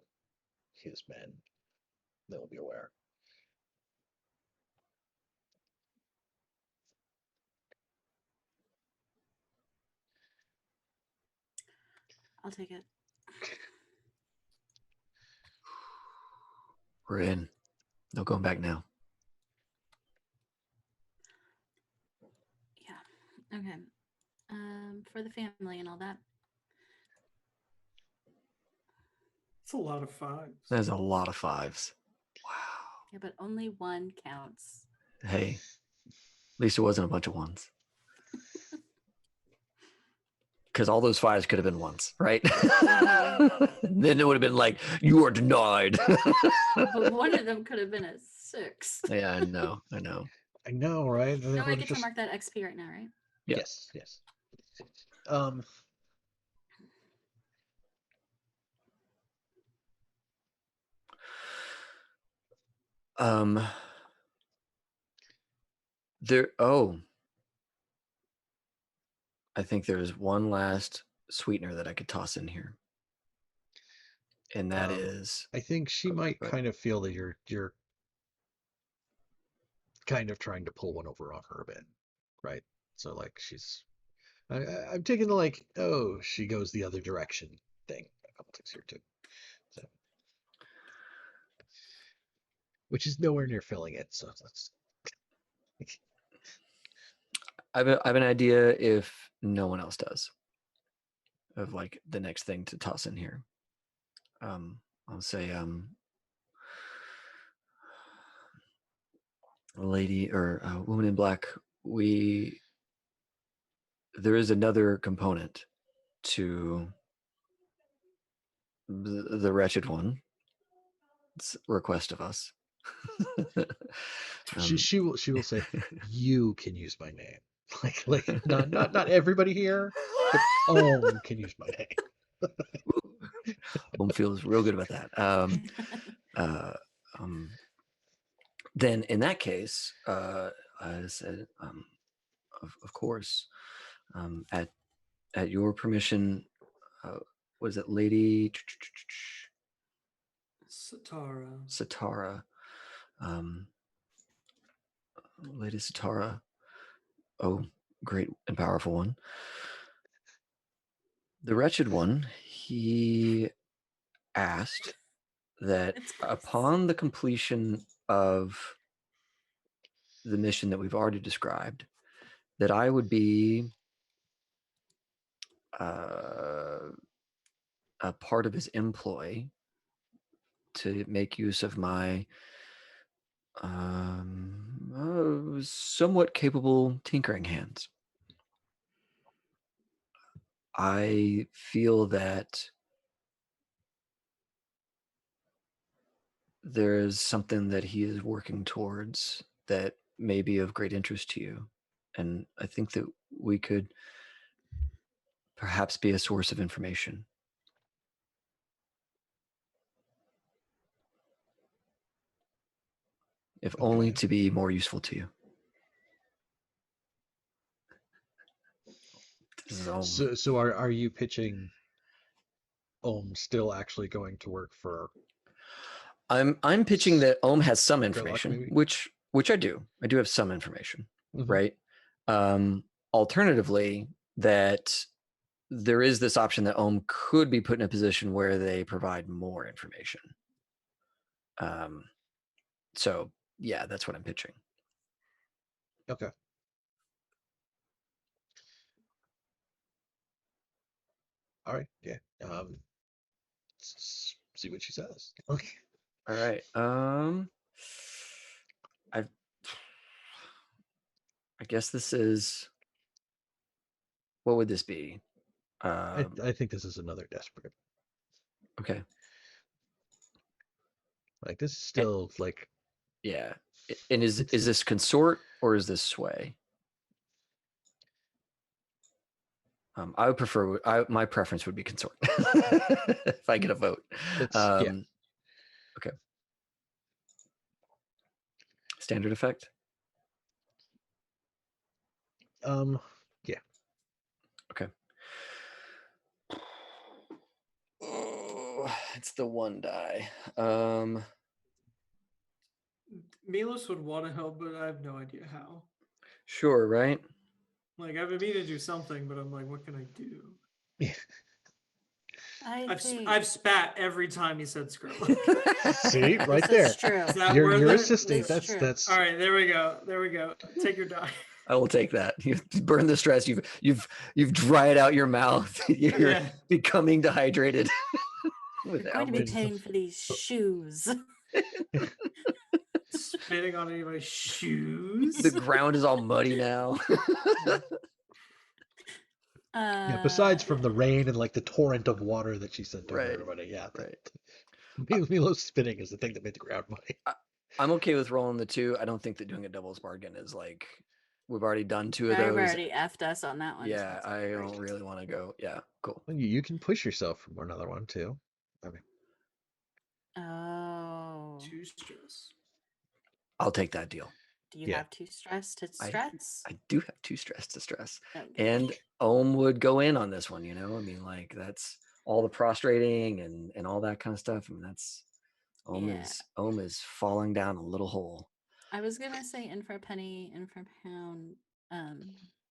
his men. They will be aware. I'll take it. We're in. No going back now. Yeah. Okay. For the family and all that. It's a lot of fives. There's a lot of fives. Wow. Yeah, but only one counts. Hey, at least it wasn't a bunch of ones. Because all those fives could have been ones, right? Then it would have been like, you are denied. But one of them could have been a 6. Yeah, I know. I know, right? And No, then I we're get just... to mark that XP right now, right? Yeah. Yes. Um, I think there's one last sweetener that I could toss in here. And that is, I think she might but- kind of feel that you're kind of trying to pull one over on her a bit, right? So like I'm taking the like, oh, she goes the other direction thing a couple times here too. So, which is nowhere near filling it. So let's. I have an idea if no one else does of like the next thing to toss in here. I'll say a lady or a woman in black, there is another component to the wretched one's request of us. She will say, you can use my name. Like not everybody here, but can use my name. Feels real good about that. Then in that case, I said, of course, at your permission, was it Lady Satara? Lady Satara. Oh, great and powerful one. The wretched one, he asked that upon the completion of the mission that we've already described, that I would be a part of his employ to make use of my somewhat capable tinkering hands. I feel that there is something that he is working towards that may be of great interest to you. And I think that we could perhaps be a source of information. If only to be more useful to you. So are you pitching still actually going to work for... I'm pitching that Ohm has some Gridlock, information, maybe? which I do. I do have some information, Mhm. right? Alternatively, that there is this option that Ohm could be put in a position where they provide more information. So yeah, that's what I'm pitching. Okay. All right. Yeah. See what she says. Okay. All right. I guess this is, what would this be? I think this is another desperate. Okay. Like this is still like... Yeah. And is this consort or is this sway? I would prefer, my preference would be consort if I get a vote. yeah. Okay. Standard effect? Yeah. Okay. Oh, it's the one die. Milos would want to help, but I have no idea how. Sure, right? Like, I've been meaning to do something, but I'm like, what can I do? Yeah. I've spat every time he said Skrillex. See, right This there. is true. Is that You're worth it? assisting. It's true. That's All right, there we go. Take your die. I will take that. You've burned the stress. You've dried out your mouth. You're Yeah. becoming dehydrated. You're going to be paying for these shoes. Spitting on anybody's shoes. The ground is all muddy now. yeah. Besides from the rain and like the torrent of water that she sent over Right, everybody. Yeah. right. Milo's spitting is the thing that made the ground muddy. I'm okay with rolling the 2. I don't think that doing a doubles bargain is like we've already done 2 of I've those. already effed us on that one. so Yeah, that's I great. don't really want to go. Yeah, cool. Well, you can push yourself for another one too. I mean, Oh. 2 stress. I'll take that deal. Do you Yeah. have 2 stress to stress? I do have 2 stress to stress. Okay. And Ohm would go in on this one, you know? I mean, like that's all the prostrating and all that kind of stuff. I mean, that's Ohm is falling down a little hole. I was gonna say in for a penny, in for a pound,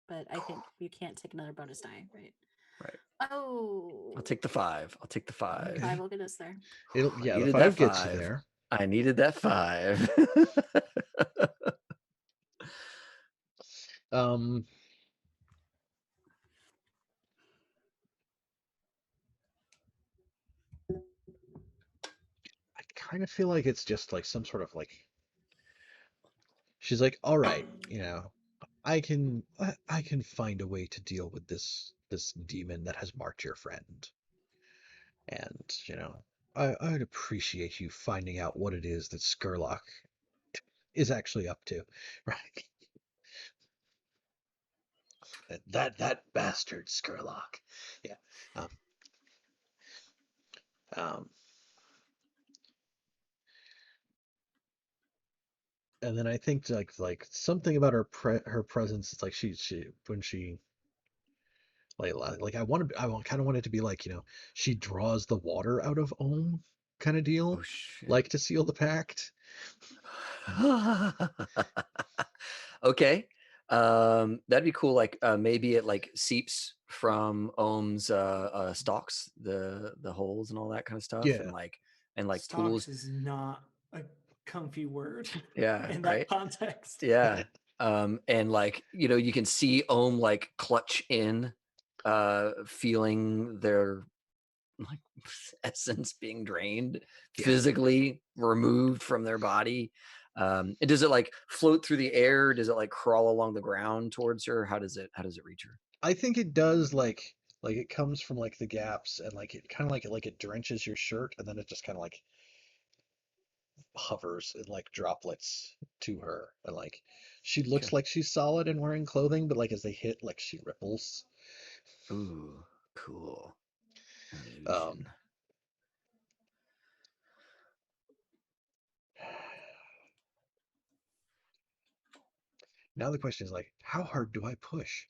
but I think you can't take another bonus die, right? Right. Oh. I'll take the 5. I'll take the 5. 5 will get us there. I the needed 5 that gets you 5. there. I needed that 5. I kind of feel like it's just like some sort of like. She's like, all right, I can find a way to deal with this demon that has marked your friend. And, I'd appreciate you finding out what it is that Skurlock is actually up to, right? That bastard Skurlock. Yeah. And then I think like something about her presence. It's like she when she like I kind of want it to be like she draws the water out of Ohm kind of deal, Oh shit. like to seal the pact. Okay. That'd be cool. Like maybe it like seeps from Ohm's stalks, the holes and all that kind of stuff. Yeah. And like Stocks pools. is not a comfy word. Yeah, in right? that context. Yeah. And like, you can see Ohm like clutch in, feeling their like essence being drained, Yeah. physically removed from their body. And does it like float through the air? Does it like crawl along the ground towards her? How does it reach her? I think it does like it comes from like the gaps and like it kind of like it drenches your shirt and then it just kind of like hovers in like droplets to her and like she looks Okay. like she's solid and wearing clothing, but like as they hit, like she ripples. Ooh, cool. An Um, illusion. Now the question is like, how hard do I push?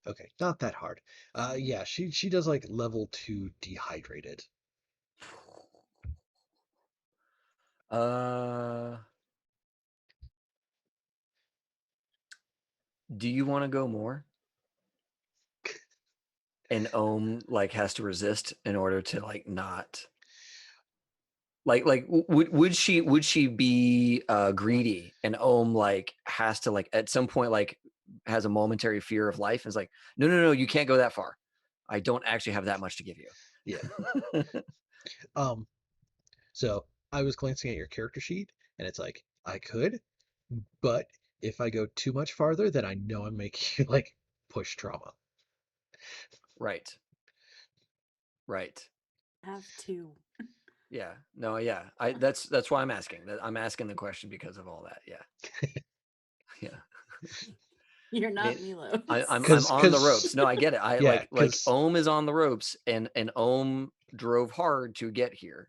Okay, not that hard. Yeah, she does like level 2 dehydrated. Do you want to go more? And Ohm like has to resist in order to like not like would she be greedy and Ohm like has to like at some point like has a momentary fear of life and is like no you can't go that far. I don't actually have that much to give you. Yeah. So I was glancing at your character sheet and it's like I could, but if I go too much farther, then I know I'm making you like push trauma. Right. Have to. Yeah. No, yeah. That's why I'm asking. I'm asking the question because of all that. Yeah. Yeah. You're not Milo. I'm Cause- on the cause- ropes. No, I get it. Yeah, like 'cause- Ohm is on the ropes and Ohm drove hard to get here.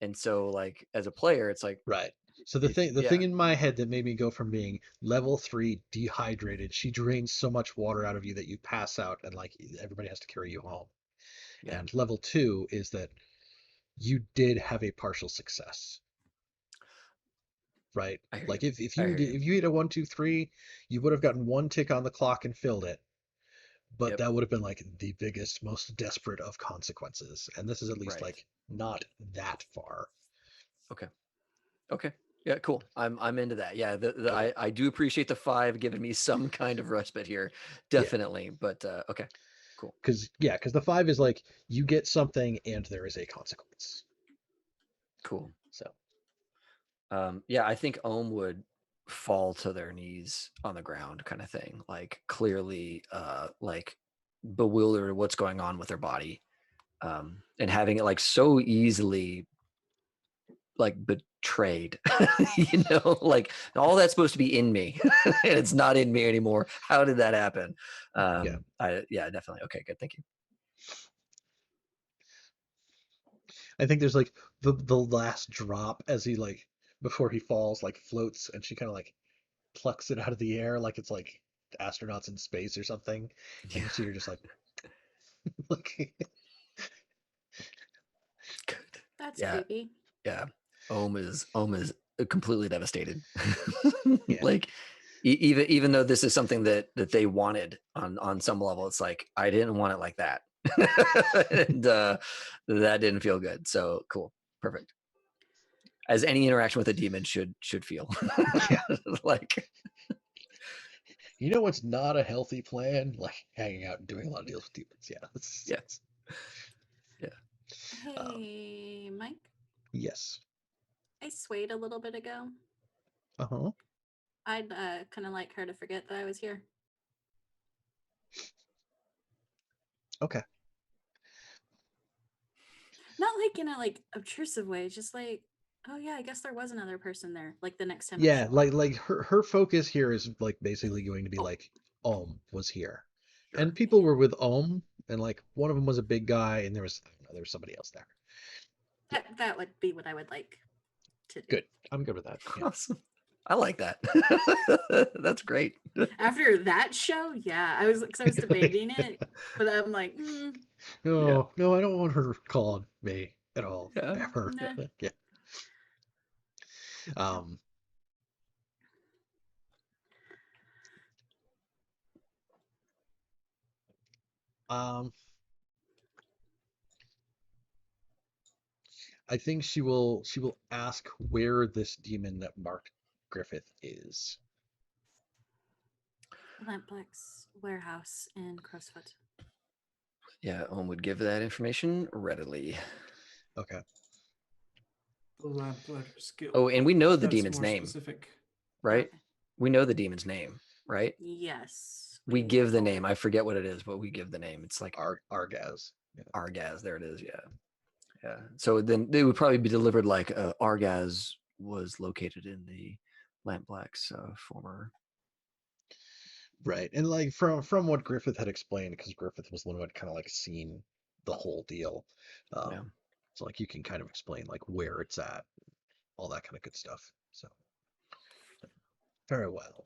And so like as a player, it's like Right. So the thing yeah. in my head that made me go from being level 3 dehydrated, she drains so much water out of you that you pass out and like everybody has to carry you home. Yeah. And level 2 is that you did have a partial success. right? I hear Like you. if I you hear did, you. if you hit a 1, 2, 3, you would have gotten 1 tick on the clock and filled it, but Yep. that would have been like the biggest, most desperate of consequences. And this is at least Right. like not that far. Okay. Okay. Yeah, cool. I'm into that. Yeah, Cool. I do appreciate the 5 giving me some kind of respite here. Yeah. Definitely. But okay. Cool. Because the 5 is like you get something and there is a consequence. Cool. So Yeah, I think Ohm would fall to their knees on the ground kind of thing. Like clearly like bewildered what's going on with their body. And having it like so easily like betrayed. You know, like all that's supposed to be in me and it's not in me anymore. How did that happen? yeah, Yeah, definitely. Okay, good. Thank you. I think there's like the last drop as he like before he falls like floats and she kind of like plucks it out of the air like it's like astronauts in space or something, and you see her just like like Good. That's Yeah, creepy. yeah. Ohm is completely devastated. yeah. Like even though this is something that they wanted on some level, it's like I didn't want it like that. And that didn't feel good. So cool. Perfect. As any interaction with a demon should feel. Yeah. Like You know what's not a healthy plan? Like hanging out and doing a lot of deals with demons. Yeah. yeah. Yeah. Hey, Mike. Yes. I swayed a little bit ago. Uh-huh. I'd kind of like her to forget that I was here. Okay. Not like in a like obtrusive way, just like, oh yeah, I guess there was another person there. Like the next time. I Yeah, show up. like her focus here is like basically going to be Oh. like Ohm was here. Sure. And people were with Ohm, and like one of them was a big guy and there was I don't know, there was somebody else there. That would be what I would like to do. Good. I'm good with that. Yeah. Awesome. I like that. That's great. After that show, yeah, I was debating it, but I'm like, No, no, I don't want her calling me at all. Yeah. Ever. nah. Yeah. Um um I think she will ask where this demon that marked Griffith is. Lampblack's warehouse in Crowsfoot. Yeah, Ohm would give that information readily. Okay. The Lamplighters Guild. Oh, and we know the That's demon's more name, specific. right? Okay. We know the demon's name, right? Yes. We give the name. I forget what it is, but we give the name. It's like Argaz. Yeah. Argaz. There it is. Yeah. Yeah. So then they would probably be delivered like Argaz was located in the Lampblack's former. Right. And like from what Griffith had explained, because Griffith was the one who had kind of like seen the whole deal. Yeah. So like you can kind of explain like where it's at, all that kind of good stuff. So very well.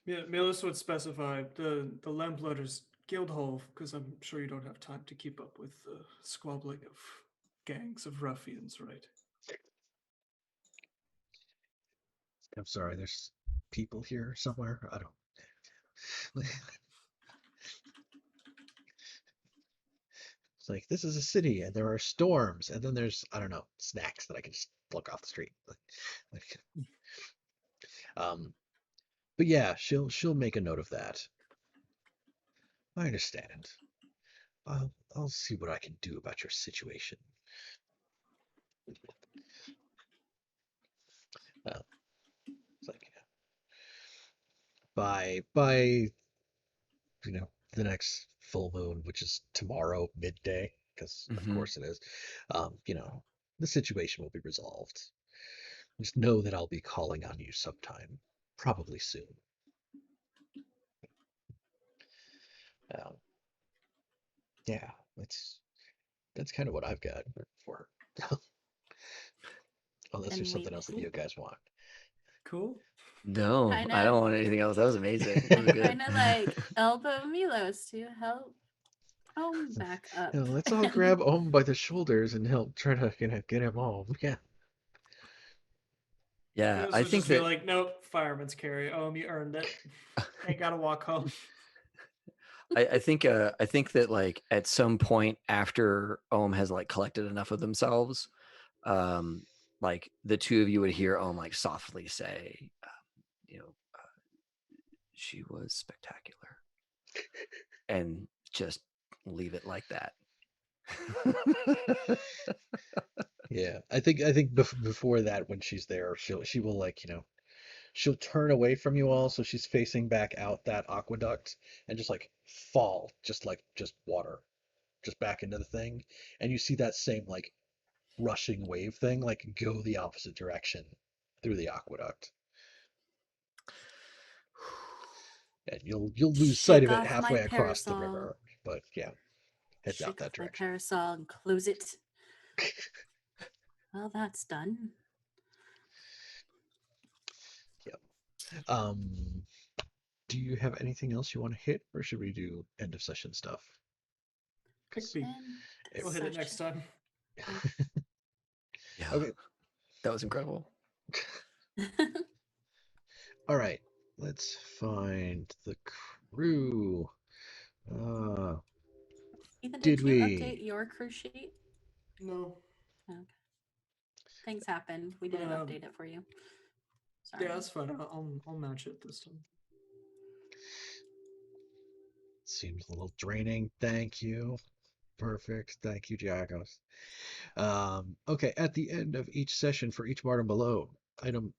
Yeah, Melissa would specify the Lamplighters Guild Hall, because I'm sure you don't have time to keep up with the squabbling of gangs of ruffians, right? I'm sorry, there's people here somewhere. I don't. It's like this is a city and there are storms and then there's I don't know snacks that I can just pluck off the street. Like, but yeah, she'll make a note of that. I understand. I'll see what I can do about your situation. It's like by the next full moon, which is tomorrow midday, because of course it is. The situation will be resolved. Just know that I'll be calling on you sometime, probably soon. Yeah, that's kind of what I've got for her. Unless Then there's we something else that you guys want. Cool. No, I Kinda- don't want anything else. That was amazing. That was good. Kind of like elbow Milos to help back up. Let's all grab Ohm by the shoulders and help try to get him home. Yeah. Yeah, This I would think just be that like, nope, fireman's carry. Oh, you earned it. Ain't gotta walk home. I think that like at some point after Ohm has like collected enough of themselves, like the two of you would hear Ohm like softly say, you know, she was spectacular, and just leave it like that. Yeah, I think before that, when she's there, she will like, she'll turn away from you all, so she's facing back out that aqueduct and just like fall, just water, just back into the thing, and you see that same like rushing wave thing like go the opposite direction through the aqueduct, and you'll lose sight Shake of it off my halfway across the parasol. river, but yeah, heads out Shake off that my direction. parasol and close it. Well, that's done. Yep. Do you have anything else you want to hit, or should we do end of session stuff? Pick me. End We'll hit it next session. time. Yeah, Okay. that was incredible. All right. Let's find the crew. Uh, Ethan, Did did you we? update your crew sheet? No. Okay. Things happen. We didn't Um, update it for you. Sorry. Yeah, that's fine. I'll match it this time. Seems a little draining. Thank you. Perfect. Thank you, Giagos. Okay, at the end of each session for each bottom below, item.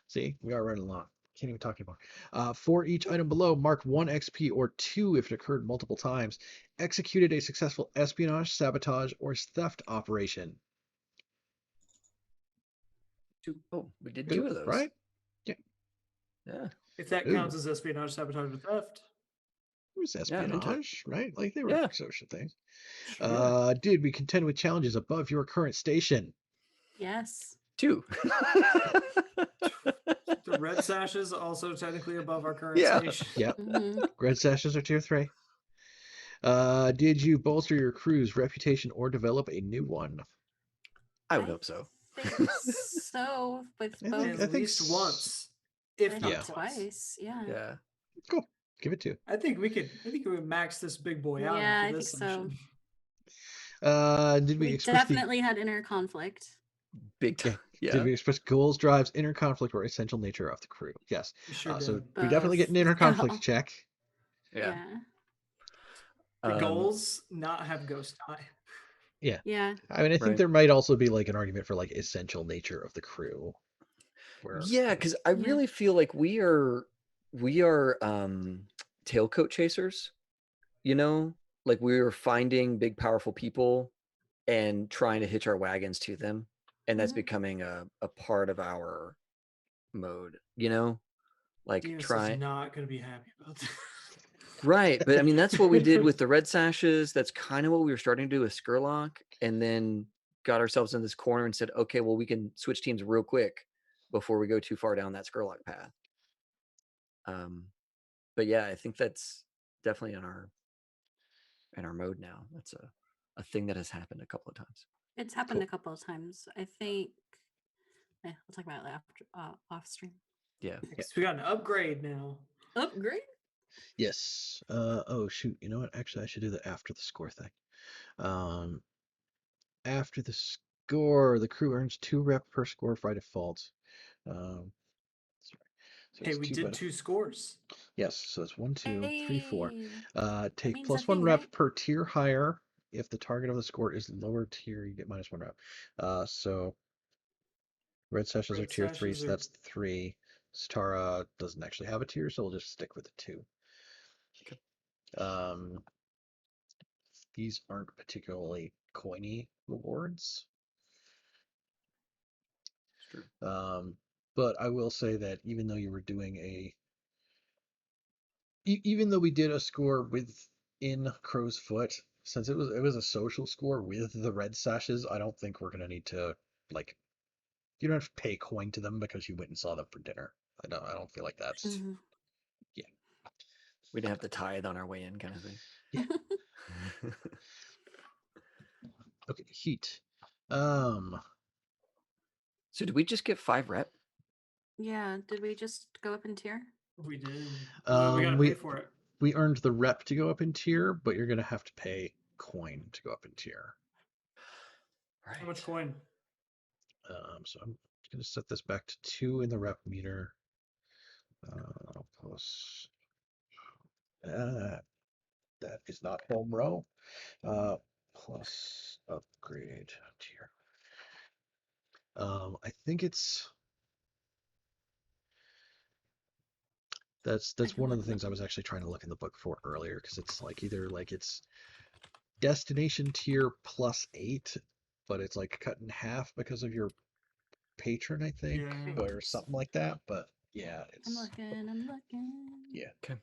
See, we are running along. Can't even talk anymore. For each item below, mark 1 XP or 2 if it occurred multiple times. Executed a successful espionage, sabotage, or theft operation. Oh, we did Good, 2 of those. right? Yeah. Yeah. If that Ooh. counts as espionage, sabotage, or theft. It was Yeah, I'm into it. espionage, right? Like they were Yeah. social things. Yeah. Did we contend with challenges above your current station? Yes. 2. The red sashes also technically above our current Yeah. station. Yep. Mhm. Red sashes are tier 3. Did you bolster your crew's reputation or develop a new one? I would hope so. think so. With I both. think- At least once, if I not think twice. twice. Yeah. Yeah. Cool. Give it 2. I think we could max this big boy out Yeah, after I this think so. session. Did we We express definitely had inner conflict. Big time. Did Yeah. we express goals, drives, inner conflict, or essential nature of the crew? Yes. We sure So did. we definitely get an inner Both. conflict Oh, check. Yeah. The goals not have ghost eye. Yeah. Yeah. I mean, I think Right. there might also be like an argument for like essential nature of the crew. Where Yeah, because I really feel like we are tailcoat chasers, you know? Like we are finding big powerful people and trying to hitch our wagons to them. And that's Mhm. becoming a part of our mode, you know? Like Demas is try not going to be happy about that. right. But I mean that's what we did with the red sashes. That's kind of what we were starting to do with Skurlock, and then got ourselves in this corner and said, okay, well, we can switch teams real quick before we go too far down that Skurlock path. But yeah, I think that's definitely in our mode now. That's a thing that has happened a couple of times. It's happened Cool. a couple of times. I think. We'll talk about it after off stream. Yeah. We got an upgrade now. Upgrade. Yes. Oh shoot. You know what? Actually, I should do the after the score thing. After the score, the crew earns 2 rep per score by default. Sorry. So Hey, it's we 2 did by 2 scores. Yes, so it's 1, 2, 3, 4. Hey, Take means plus a 1 thing, rep right? per tier higher. If the target of the score is lower tier, you get minus 1 rep. So red sashes are Red tier 3, sashes so are- that's 3. Stara doesn't actually have a tier, so we'll just stick with the 2. These aren't particularly coiny rewards. It's true. But I will say that even though you were doing even though we did a score within Crow's Foot, since it was a social score with the red sashes, I don't think we're gonna need to like you don't have to pay coin to them because you went and saw them for dinner. I don't feel like that's Mhm. We didn't have to tithe on our way in, kind of thing. Yeah. Okay, heat. So did we just get 5 rep? Yeah, did we just go up in tier? We did. Well, we gotta We pay for it. we earned the rep to go up in tier, but you're gonna have to pay coin to go up in tier. Right. How much coin? So I'm gonna set this back to 2 in the rep meter. Plus that is not home row. Plus upgrade tier. I think it's that's I one of don't the things I was actually trying to look in the book for earlier, because it's like either like it's destination tier plus 8, but it's like cut in half because of your patron, I think, Yeah. or something like that. But yeah, I'm it's looking. yeah. Okay.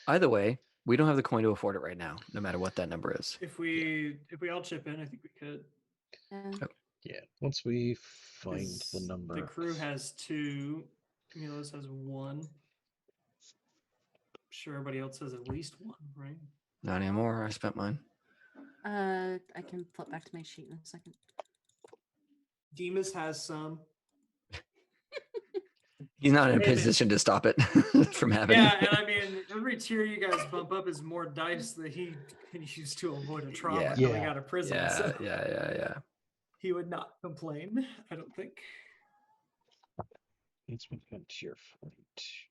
Either way, we don't have the coin to afford it right now, no matter what that number is. If we all chip in, I think we could. Yeah. Yeah, once we find the 'Cause number. The crew has 2. Milos has 1. I'm sure everybody else has at least 1, right? Not anymore. I spent mine. I can flip back to my sheet in a second. Demas has some. He's not in a Hey, man. position to stop it from happening. Yeah, and I mean, every tier you guys bump up is more dice that he can use to avoid a trauma Yeah. coming Yeah. out of prison. yeah, So yeah. he would not complain, I don't think. It's been on tier 42.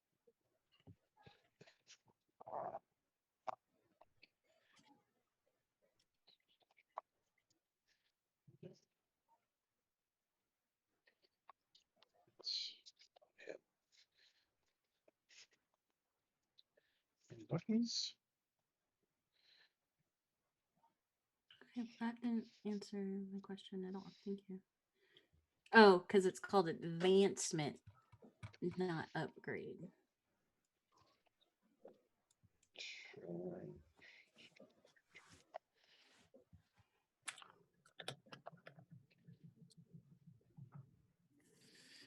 Buttons. Okay, that didn't answer my question at all. Thank you. Oh, because it's called advancement, not upgrade.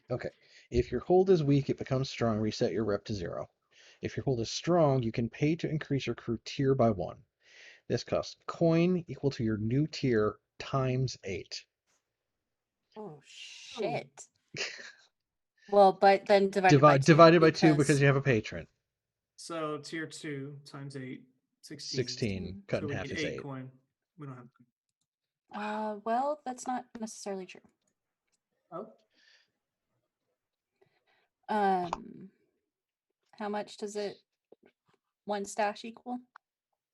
Okay. If your hold is weak, it becomes strong. Reset your rep to 0. If your hold is strong, you can pay to increase your crew tier by 1. This costs coin equal to your new tier times 8. Oh shit. Well, but then divided by 2. Divided by 2 because because- you have a patron. So tier 2 times 8, 16. 16. Cut So in we half need is 8 8. coin. We don't have. Well, that's not necessarily true. Oh, How much does it 1 stash equal?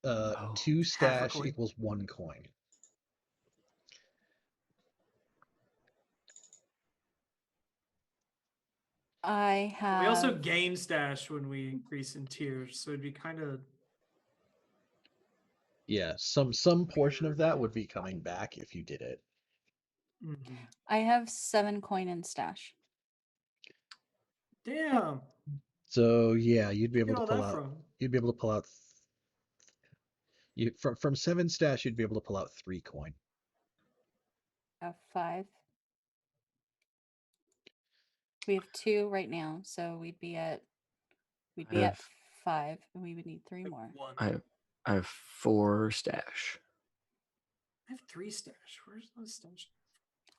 2 half a stash coin. equals 1 coin. I have. we also gain stash when we increase in tiers, so it'd be kind of. Yeah, some portion of that would be coming back if you did it. I have 7 coin in stash. Damn. So yeah, you'd be able Get to all pull that out. from? You'd be able to pull out. From 7 stash, you'd be able to pull out 3 coin. I have 5. We have 2 right now, so we'd be at I have- 5, and we would need 3 more. 1. I have 4 stash. I have 3 stash. Where's the stash?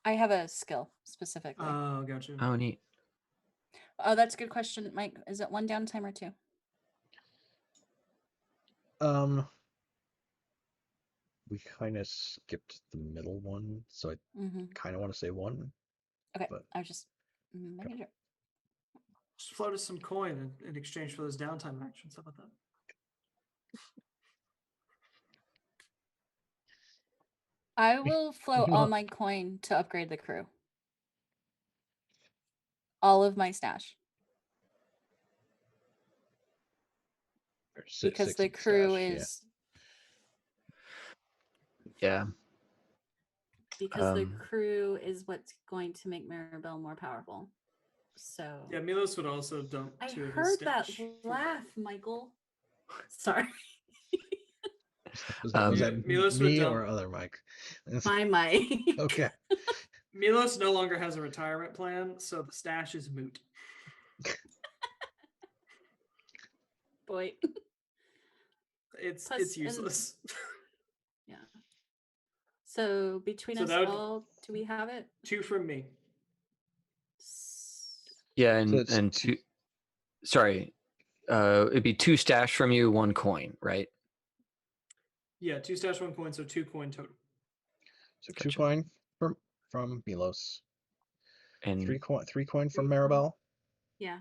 I have a skill specifically. Oh, gotcha. Oh, neat. Oh, that's a good question, Mike. Is it 1 downtime or 2? We kind of skipped the middle one, so I kind of want to say 1. Okay, but- I was just making sure. Just float us some coin in exchange for those downtime actions. How about that? I will float all Well- my coin to upgrade the crew. All of my stash. Because the crew is Yeah. because the crew is what's going to make Maribel more powerful. So Yeah, Milos would also dump I 2 of his heard that stash. laugh, Michael. Sorry. Was that Milos would me dump- or other Mike? My Mike. Okay. Milos no longer has a retirement plan, so the stash is moot. Boy. It's Plus, and- useless. Yeah. So between So us that would- all, do we have it? 2 from me. Yeah, So it's and two. Sorry, it'd be 2 stash from you, 1 coin, right? Yeah, 2 stash, 1 coin, so 2 coin total. So 2 Gotcha. coin from Milos, And 3 coin from 3 coin. Maribel. Yeah.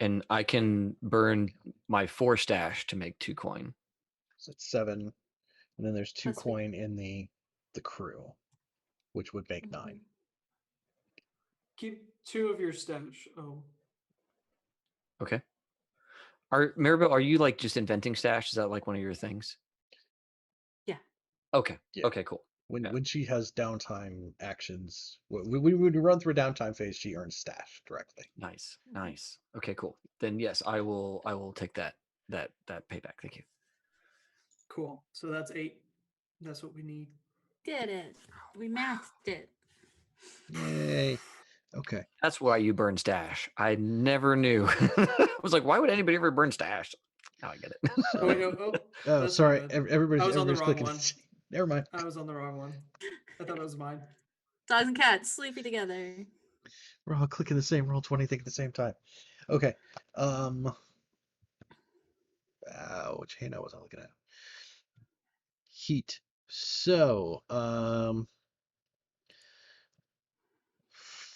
and I can burn my 4 stash to make 2 coin. So it's 7, and then there's 2 Plus we- coin in the crew, which would make 9. Mhm. Keep 2 of your stash. Oh, Okay. Maribel, are you like just inventing stash? Is that like one of your things? Yeah. Okay. Yeah. Okay, cool. Yeah. When she has downtime actions, when we run through a downtime phase, she earns stash directly. Nice. Nice. Okay, cool. Then yes, I will take that payback. Thank you. cool. So that's 8. That's what we need. Did it. We matched it. Yay. Okay. That's why you burn stash. I never knew. I was like, why would anybody ever burn stash? Now I get it. Oh, wait, no. Oh, Oh, that's sorry. my bad. Everybody's I was on the everybody's wrong clicking. one. Never mind. I was on the wrong one. I thought it was mine. Dogs and cats sleepy together. We're all clicking the same roll 20 thing at the same time. Okay. Which hand was I looking at? Heat. So,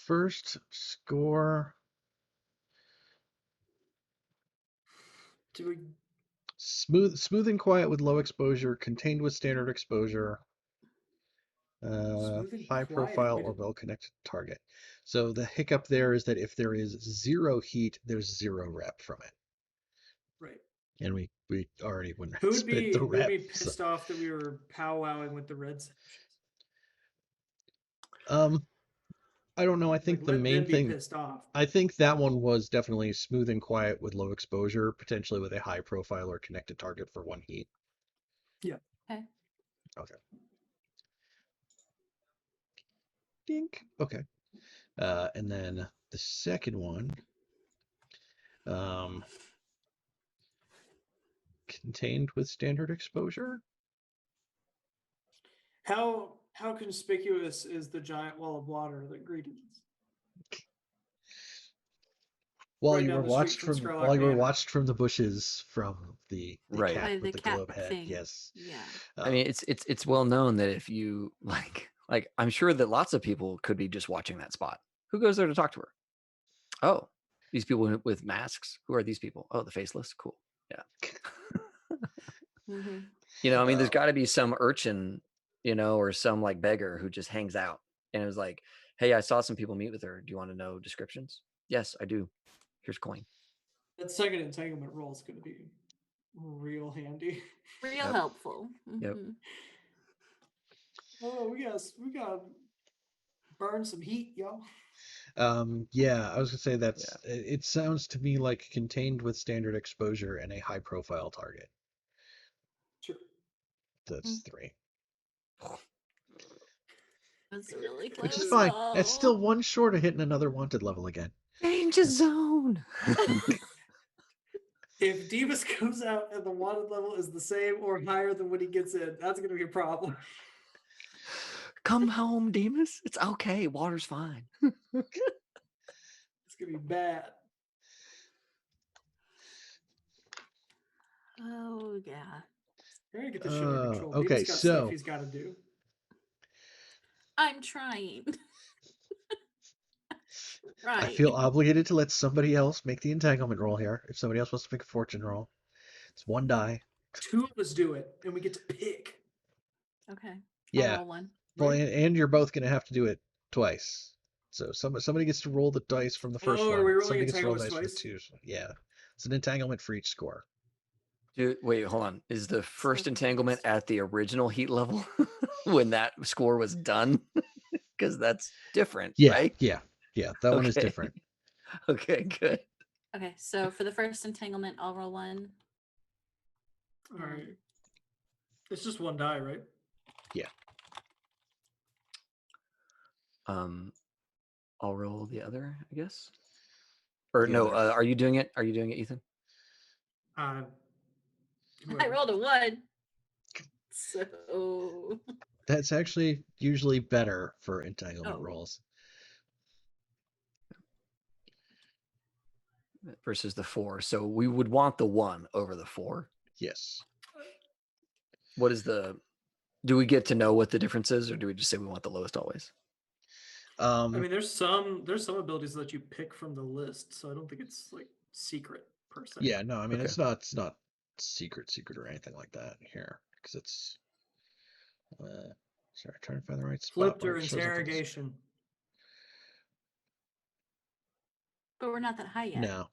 first score. Do we? Smooth and quiet with low exposure, contained with standard exposure, Smooth and high quiet. profile We or didn't- well connected target. So the hiccup there is that if there is 0 heat, there's 0 rep from it. Right. And we already went Who would spent be the who would rep. be pissed off that we were powwowing with the red sections? I don't know. I think Like, the let main them be thing, pissed off. I think that one was definitely smooth and quiet with low exposure, potentially with a high profile or connected target for 1 heat. Yeah. Okay. Okay. Dink. Okay. And then the second one, contained with standard exposure. How conspicuous is the giant wall of water that greeted us? While Right you down were the street watched from from Scarlock while you were Manor. watched from the bushes from the Right. cat By with the the cat globe head. thing. Yes. Yeah. I mean, it's well known that if you like I'm sure that lots of people could be just watching that spot. Who goes there to talk to her? Oh, these people with masks. Who are these people? Oh, the faceless. Cool. Yeah. Mm-hmm. You know, I mean, there's Oh. got to be some urchin, you know, or some like beggar who just hangs out and it was like, hey, I saw some people meet with her. Do you want to know descriptions? Yes, I do. Here's coin. That second entanglement roll is going to be real handy. Real Yep. helpful. Yep. Mhm. Oh, we got burn some heat, y'all. Yeah, I was gonna say it sounds to me like contained with standard exposure and a high profile target. Sure. That's 3. That's really close. Which is fine. That's still though. 1 short of hitting another wanted level again. Danger zone. If Divas comes out and the wanted level is the same or higher than what he gets in, that's going to be a problem. Come home, Demas. It's okay. Water's fine. It's going to be bad. Oh yeah. We're going to get this shit under control. Okay, Divas got so stuff he's got to do. I'm trying. Right. I feel obligated to let somebody else make the entanglement roll here. If somebody else wants to make a fortune roll, it's 1 die. 2 of us do it, and we get to pick. Okay. Yeah. I'll roll one. Well, Right? and you're both gonna have to do it twice. So somebody gets to roll the dice from the first Oh, one. are we rolling Somebody gets to roll the dice entanglements from the twice? 2. Yeah, it's an entanglement for each score. Dude, wait, hold on. Is the first So entanglement at the original heat level when that score was done? Because that's different, Yeah, right? yeah. That one is Okay. different. Okay, good. Okay, so for the first entanglement, I'll roll 1. All right. It's just 1 die, right? I'll roll the other, I guess. Or The no, other. are you doing it? Are you doing it, Ethan? I Whoever. rolled a 1. So That's actually usually better for entanglement Oh. rolls. versus the 4. So we would want the 1 over the 4. Yes. What is the? Do we get to know what the difference is, or do we just say we want the lowest always? I mean, there's some abilities that you pick from the list, so I don't think it's like secret per se. Yeah, no, I mean Okay. it's not secret or anything like that here because it's sorry, trying to find the right spot. Flipped where or it shows up on the screen. interrogation. But we're not that high yet. No.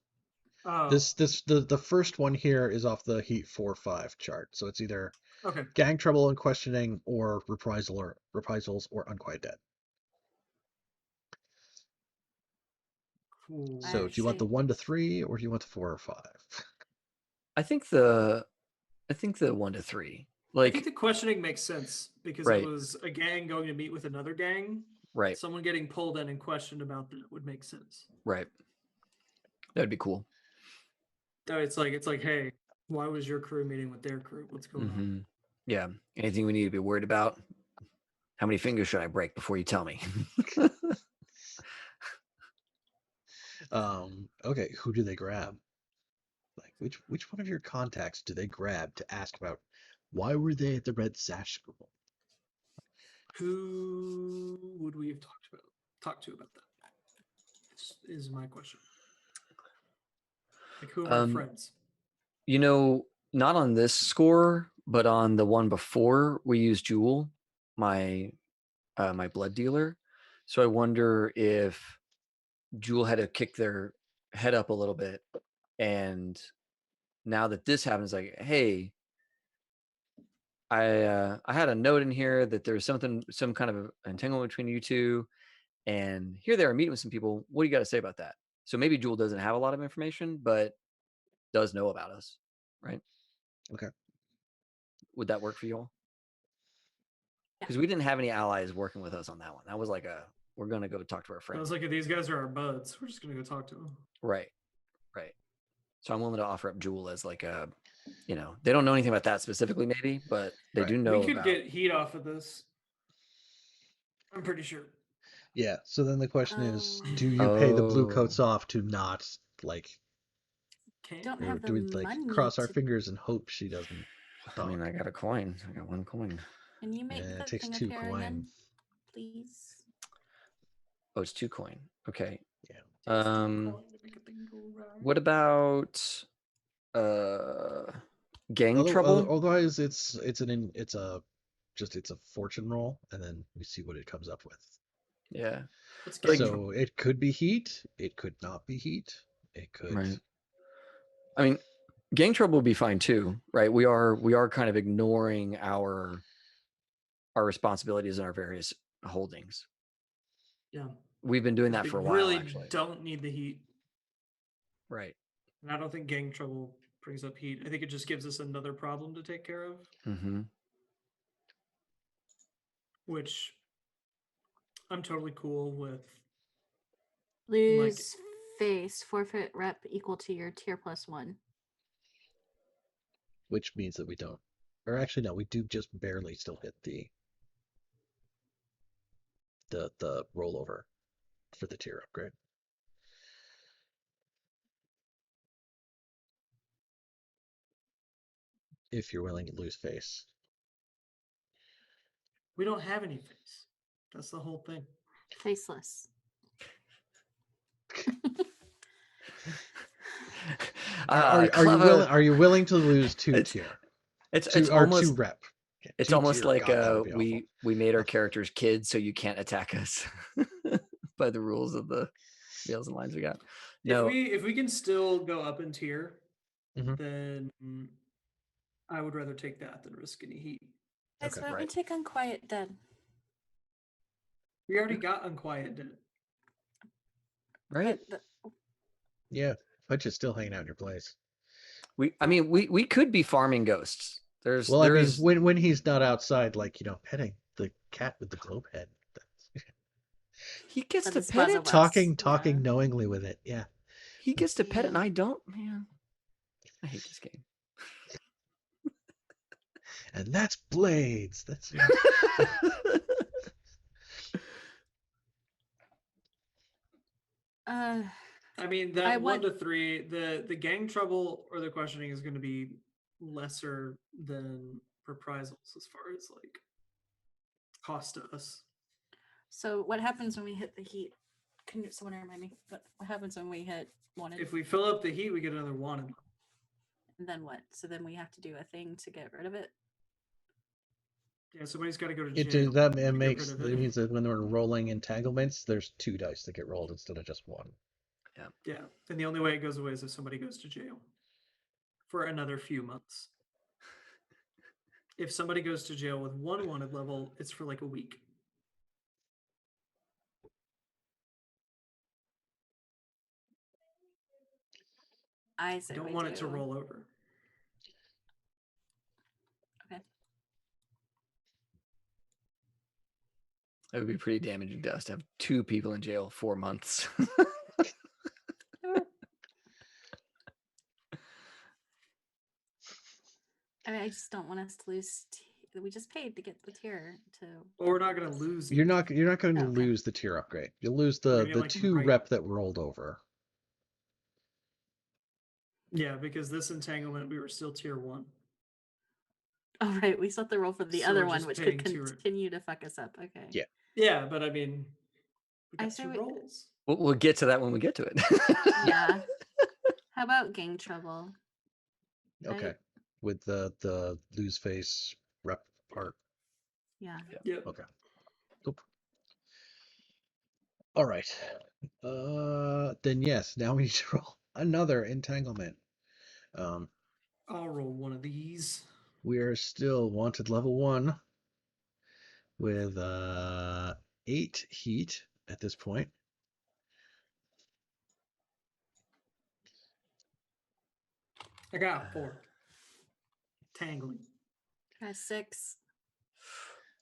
Oh, The first one here is off the Heat 4-5 chart, so it's either okay. gang trouble and questioning or reprisals or unquiet dead. Cool. So do you want the see. 1 to 3 or do you want the 4 or 5? I think the 1 to 3. I Like, think the questioning makes sense because Right. it was a gang going to meet with another gang. right, Someone getting pulled in and questioned about that would make sense. right. That'd be cool. So it's like, hey, why was your crew meeting with their crew? What's going on? Mhm. Yeah. Anything we need to be worried about? How many fingers should I break before you tell me? Okay, who do they grab? Like which one of your contacts do they grab to ask about why were they at the Red Sash School? Who would we have talked to about that? This is my question. Like, who are our friends? You know, not on this score, but on the one before, we used Jewel, my my blood dealer. So I wonder if Jewel had to kick their head up a little bit, and now that this happens, like, hey, I had a note in here that there's some kind of entanglement between you two, and here they are meeting with some people. What do you got to say about that? So maybe Jewel doesn't have a lot of information, but does know about us, right? Okay. Would that work for you all? Yeah. Because we didn't have any allies working with us on that one. That was like we're gonna go talk to our I friends. was like, if these guys are our buds, we're just gonna go talk to them. Right. So I'm willing to offer up Jewel as like a, they don't know anything about that specifically, maybe, but they Right. do know We could about. get heat off of this. I'm pretty sure. Yeah, so then the question is, do you pay the blue coats off to not like Don't or have the do we like money cross our to- fingers and hope she doesn't I mean, talk? I got a coin. I got 1 coin. Can you make It that takes thing 2 appear again, coin. please? Oh, it's 2 coin. Okay. Yeah. Takes two coin to make a thing go round. What about gang trouble? Otherwise it's a fortune roll and then we see what it comes up with. Yeah. Let's get So it could be heat, it could not be heat, it could Right. I mean, gang trouble would be fine too, right? We are kind of ignoring our responsibilities and our various holdings. Yeah. We've been doing that They for a while, really actually. don't need the heat. Right. And I don't think gang trouble brings up heat. I think it just gives us another problem to take care of, Mm-hmm. which I'm totally cool with. Lose face, forfeit rep equal to your tier +1. which means that we don't. Or actually no, we do just barely still hit the rollover for the tier upgrade. If you're willing to lose face. We don't have any face. That's the whole thing. Faceless. Are you willing to lose 2 tier? It's almost 2 rep. Yeah, it's 2 almost tier. like God, that would be awful. we made our characters kids, so you can't attack us by the rules of the scales and lines we got. No, If we can still go up in tier, Mhm. then I would rather take that than risk any heat. Guys, Okay, why don't we right. take Unquiet Dead? We already got Unquiet Dead. right? Yeah, but you're still hanging out in your place. We could be farming ghosts. Well, I mean, when he's not outside, like petting the cat with the globe head, he gets That to is pet Buzz it. Away. talking Yeah. knowingly with it. Yeah, He gets to pet it, and Yeah. I don't. Man, I hate this game. and that's blades. That's I mean, that I 1 want- to 3, the gang trouble or the questioning is going to be lesser than reprisals as far as like cost to us. So what happens when we hit the heat? Can someone remind me? What happens when we hit wanted? If we fill up the heat, we get another wanted. And then what? So then we have to do a thing to get rid of it? Yeah, somebody's got to go to It jail. that to it get makes rid of it means that when we're rolling entanglements, there's 2 dice that get rolled instead of just 1. Yeah, and the only way it goes away is if somebody goes to jail for another few months. If somebody goes to jail with 1 wanted level, it's for like a week. I I say don't we want it to do. roll over. Okay. It would be pretty damaging to us to have 2 people in jail 4 months. I mean, I just don't want us to lose. We just paid to get the tier to. But we're not going to lose. You're it. not going to Okay. lose the tier upgrade. You'll lose We're the gonna get, like, 2 right- rep that rolled over. Yeah, because this entanglement, we were still tier 1. Oh right, we still have to roll for the So other we're one, just which could paying 2 continue to fuck us up. Okay. Yeah. Yeah, but I mean, we I got say 2 we- rolls. We'll get to that when we get to it. Yeah. How about gang trouble? Okay. Right? With the lose face rep part. Yeah. Yep. Okay. Cool. All right. Then yes, now we need to roll another entanglement. I'll roll one of these. We are still wanted level 1 with 8 heat at this point. I got 4. Tangling. Got 6.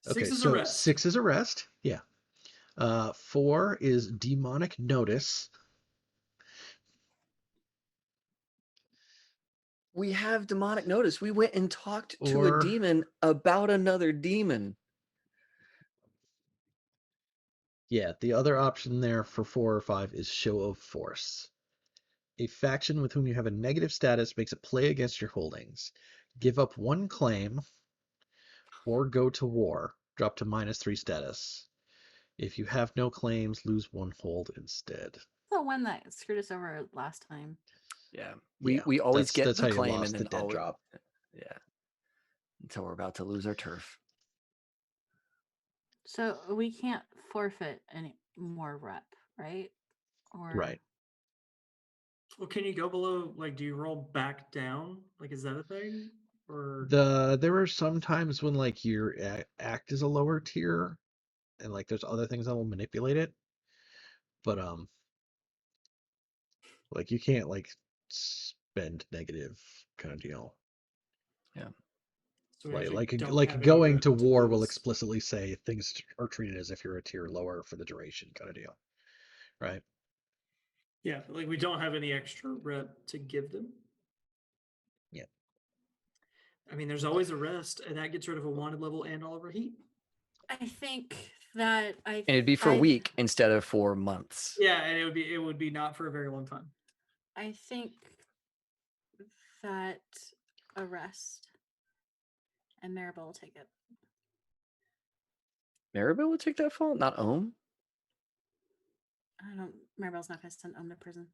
Okay, 6 is so arrest. 6 is arrest. Yeah. 4 is demonic notice. We have demonic notice. We went and talked to Or- a demon about another demon. Yeah, the other option there for 4 or 5 is show of force. A faction with whom you have a negative status makes a play against your holdings. Give up 1 claim or go to war. Drop to -3 status. If you have no claims, lose 1 hold instead. The one that screwed us over last time. Yeah. Yeah, We always get that's the how you claim lost and the then dead always, drop. yeah. Until we're about to lose our turf. So we can't forfeit any more rep, right? Or Right. Well, can you go below? Like, do you roll back down? Like, is that a thing? Or There are some times when like your act is a lower tier, and like there's other things that will manipulate it, but like you can't like spend negative kind of deal. so we actually Like don't like have any going rep to war will lose. explicitly say things are treated as if you're a tier lower for the duration kind of deal, right? Yeah, but, like we don't have any extra rep to give them. Yeah. I mean, there's always a rest, and that gets rid of a wanted level and all of our heat. I think that And it'd be for a week instead of 4 months. Yeah, and it would be not for a very long time. I think that arrest and Maribel will take it. Maribel would take that fall, not Ohm. I don't. Maribel's not going to send Ohm to prison.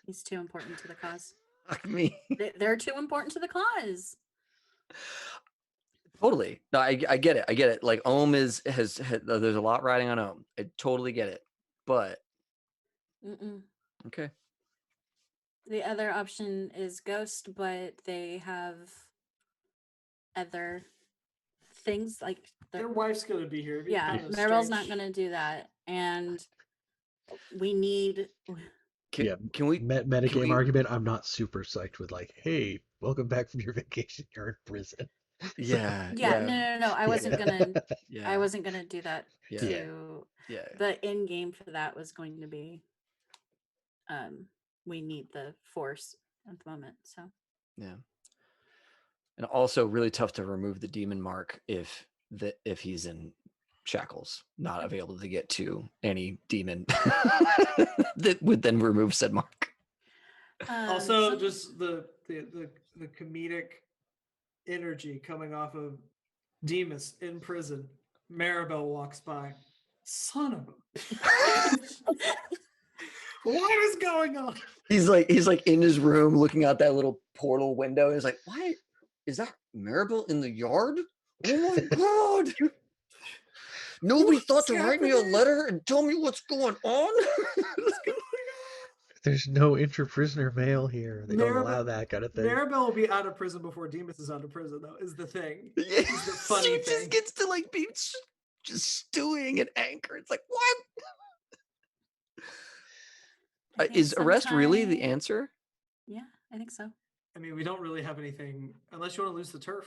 He's too important to the cause. Fuck me. They're too important to the cause. Totally. No, I get it. I get it. Like Ohm has there's a lot riding on Ohm. I totally get it. But Mm-mm. okay. The other option is Ghost, but they have other things like Their wife's gonna be here. It'd be yeah. kind of Maribel's not strange. going to do that, and we need. Yeah, Can we metagame we- argument? I'm not super psyched with like, hey, welcome back from your vacation. You're in prison. Yeah. Yeah, no. I wasn't gonna. Yeah. I wasn't gonna do that. Yeah. To Yeah. the end game for that was going to be. We need the force at the moment, so. Yeah. And also really tough to remove the demon mark if he's in shackles, not available to get to any demon that would then remove said mark. Also, just the comedic energy coming off of Demas in prison. Maribel walks by. Son of a... What is going on? He's like in his room looking out that little portal window. And he's like, why is that Maribel in the yard? Oh my god! Nobody thought to write me a letter and tell me what's going on. There's no inter-prisoner mail here. They don't allow that kind of thing. Maribel will be out of prison before Demas is out of prison, though, is the thing. Yeah. Is the funny She thing. just gets to like be just stewing in anger. It's like, what? Is arrest really the answer? Yeah, I think so. I mean, we don't really have anything, unless you want to lose the turf.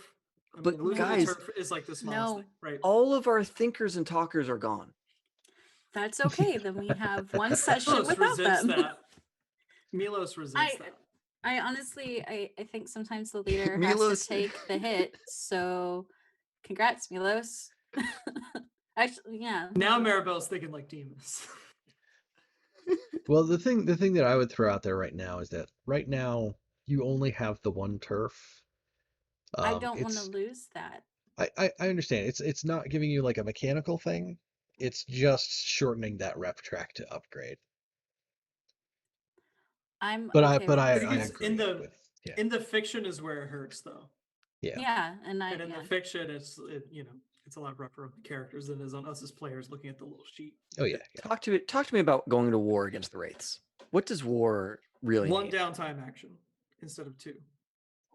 I But mean, losing guys, the turf is like the smallest thing, right? All of our thinkers and talkers are gone. That's okay. Then we have one session Milos without resents them. that. Milos resents that. I honestly, I think sometimes the leader has Milos- to take the hit. So, congrats, Milos. Actually, yeah. Now Maribel's thinking like Demas. Well, the thing that I would throw out there right now is that right now you only have the one turf. I don't want to lose that. I understand. It's not giving you like a mechanical thing. It's just shortening that rep track to upgrade. But I Because agree in the with, yeah. in the fiction is where it hurts, though. Yeah, and And in the fiction, it's a lot rougher on the characters than it is on us as players looking at the little sheet. Oh yeah. Talk to me about going to war against the Wraiths. What does war really One mean? downtime action instead of two.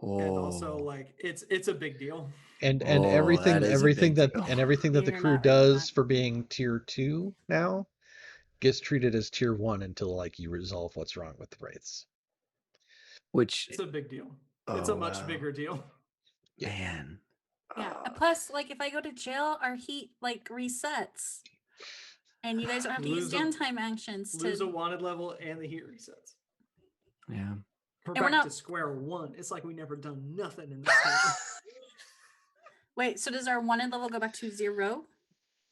Oh. And also, like, it's a big deal. And that everything is a big that deal. the You're crew not ready for does that. for being tier 2 now gets treated as tier 1 until like you resolve what's wrong with the wraiths. Which It's a big deal. It's a much bigger deal. man. Yeah. Plus, like, if I go to jail, our heat like resets, and you guys don't have to use downtime actions Lose a to. wanted level and the heat resets. Yeah. We're And we're back not- to square one. It's like we never done nothing in this game. Wait, so does our wanted level go back to 0?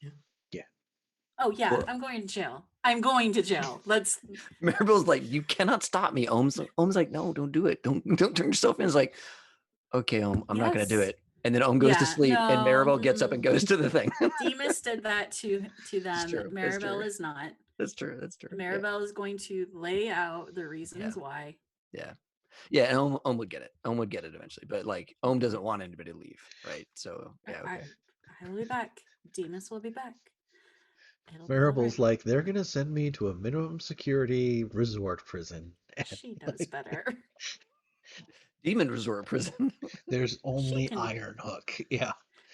Yeah. Yeah. Oh yeah, Well- I'm going to jail. I'm going to jail. Let's. Maribel's like, you cannot stop me. Ohm's like, no, don't do it. Don't turn yourself in. It's like, okay, Ohm, I'm not gonna do Yes. it. And then Ohm goes to Yeah, sleep, and no, Maribel gets up and goes to the thing. Demas did that to them. true, that's Maribel true. is not. That's true. That's true. Maribel is going to lay out the reasons why. Yeah, and Ohm would get it. Ohm would get it eventually, but like Ohm doesn't want anybody to leave, right? So yeah, okay. I will be back. Demas will be back. It'll be all Maribel's right. like, they're gonna send me to a minimum security resort prison. And, She does like, better. Demon resort prison. There's only can- Iron Hook. Yeah.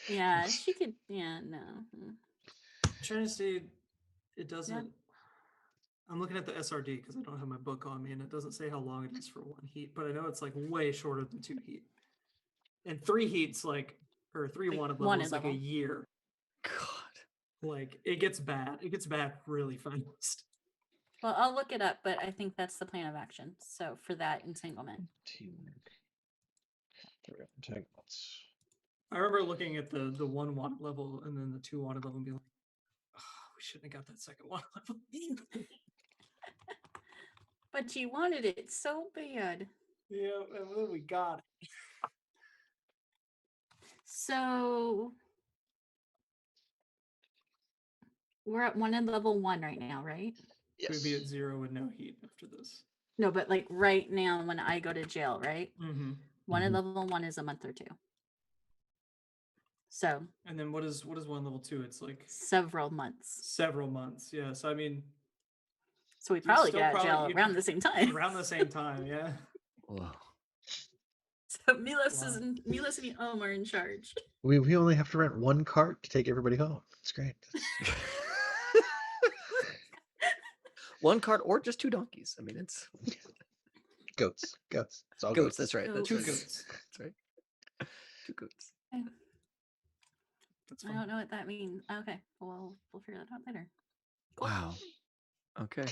Yeah, she could. Yeah, no. I'm trying to see, it doesn't. I'm looking at the SRD because I don't have my book on me, and it doesn't say how long it is for one heat, but I know it's like way shorter than 2 heat. And 3 heats, like, or 3 wanted level wanted is like a level. year. God. Like, it gets bad. It gets bad really fast. Well, I'll look it up, but I think that's the plan of action. So for that entanglement. I remember looking at the 1 wanted level and then the 2 wanted level and being like, oh, we shouldn't have got that second wanted level. But you wanted it so bad. Yeah, and then we got it. So we're at wanted level 1 right now, right? We'd be at 0 and no heat after this. No, but like right now when I go to jail, right? Mm-hmm. Wanted Mhm. level 1 is a month or 2. So And then what is 1 level 2? It's like several months. several months. Yeah. So I mean, So we You'd probably still get out of probably- jail you'd- around the same time. around the same time. Yeah. Whoa. So Milos Wow. Milos and Ohm are in charge. We only have to rent 1 cart to take everybody home. It's great. 1 cart or just 2 donkeys. I mean, it's Goats. It's all goats. That's right. That's Two right. goats. That's right. 2 goats. That's I fine. don't know what that means. Okay, well we'll figure that out later. Cool. Wow. Okay.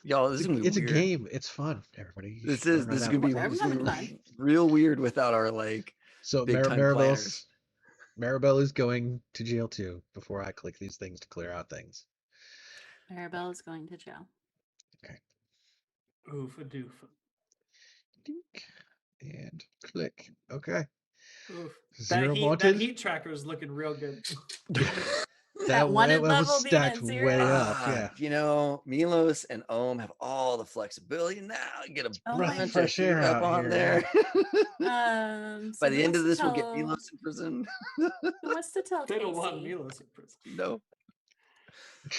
Y'all, this is gonna be It's a weird. game. It's fun, everybody. This Run is around. gonna be We're having fun. real weird without our like So big time Maribel's planners. Maribel is going to jail too before I click these things to clear out things. Maribel is going to jail. Oof a doof. Dink. And click. Okay. Oof. Zero That wanted. heat tracker is looking real good. That wanted was level being stacked at 0. way up. Ah, Yeah. you know, Milos and Ohm have all the flexibility now. You get a Oh Breath my bunch of fresh heat air up out on here, there. By Somebody the end wants of to this, we'll get tell- Milos in prison. Who wants to tell They don't want Casey? Milos in prison. No.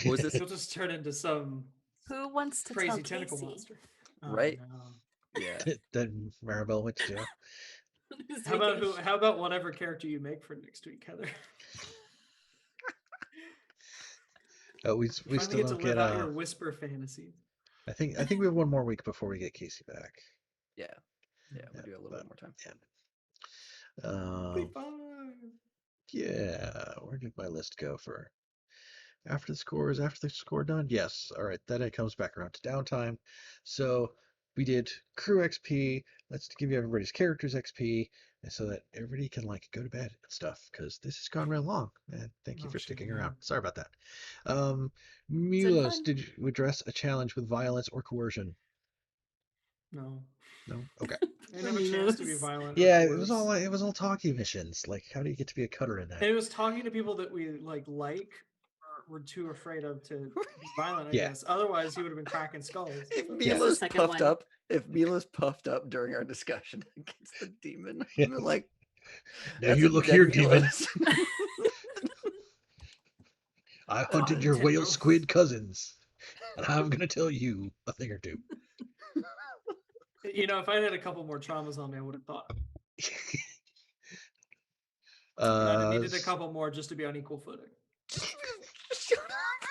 What was this? He'll just turn into some Who wants to crazy tell tentacle Casey? monster. Oh, Right? no. Yeah. Then Maribel went to jail. Who's How about vacation? how about whatever character you make for next week, Heather? We Finally still get to don't live get out your whisper fantasy. I think we have one more week before we get Casey back. Yeah. Yeah. We'll Yeah, do a little but- bit more time. Yeah. Be fine. Yeah. Where did my list go for after the score? Is after the score done? Yes. All right. Then it comes back around to downtime. So we did crew XP. Let's give you everybody's characters XP, and so that everybody can like go to bed and stuff. Because this has gone real long. And thank you Oh, for shit, sticking yeah. around. Sorry about that. been Milos, fun. did you address a challenge with violence or coercion? No. No. Okay. I didn't have a chance to be Milos. violent. Yeah, or it was all talkie missions. Like, how do you get to be a cutter in that? And it was talking to people that we like or were too afraid of to be violent, I Yeah. guess. Otherwise, he would have been cracking skulls. If Yeah. Milos second puffed one. up, during our discussion against the demon, Yeah. I'm like, Now that's you a look dead here, demon. Milos. I hunted Oh, your whale Tendrils. squid cousins, and I'm gonna tell you a thing or two. You know, if I had a couple more traumas on me, I would have thought. But I needed a couple more just to be on equal footing. Shut up.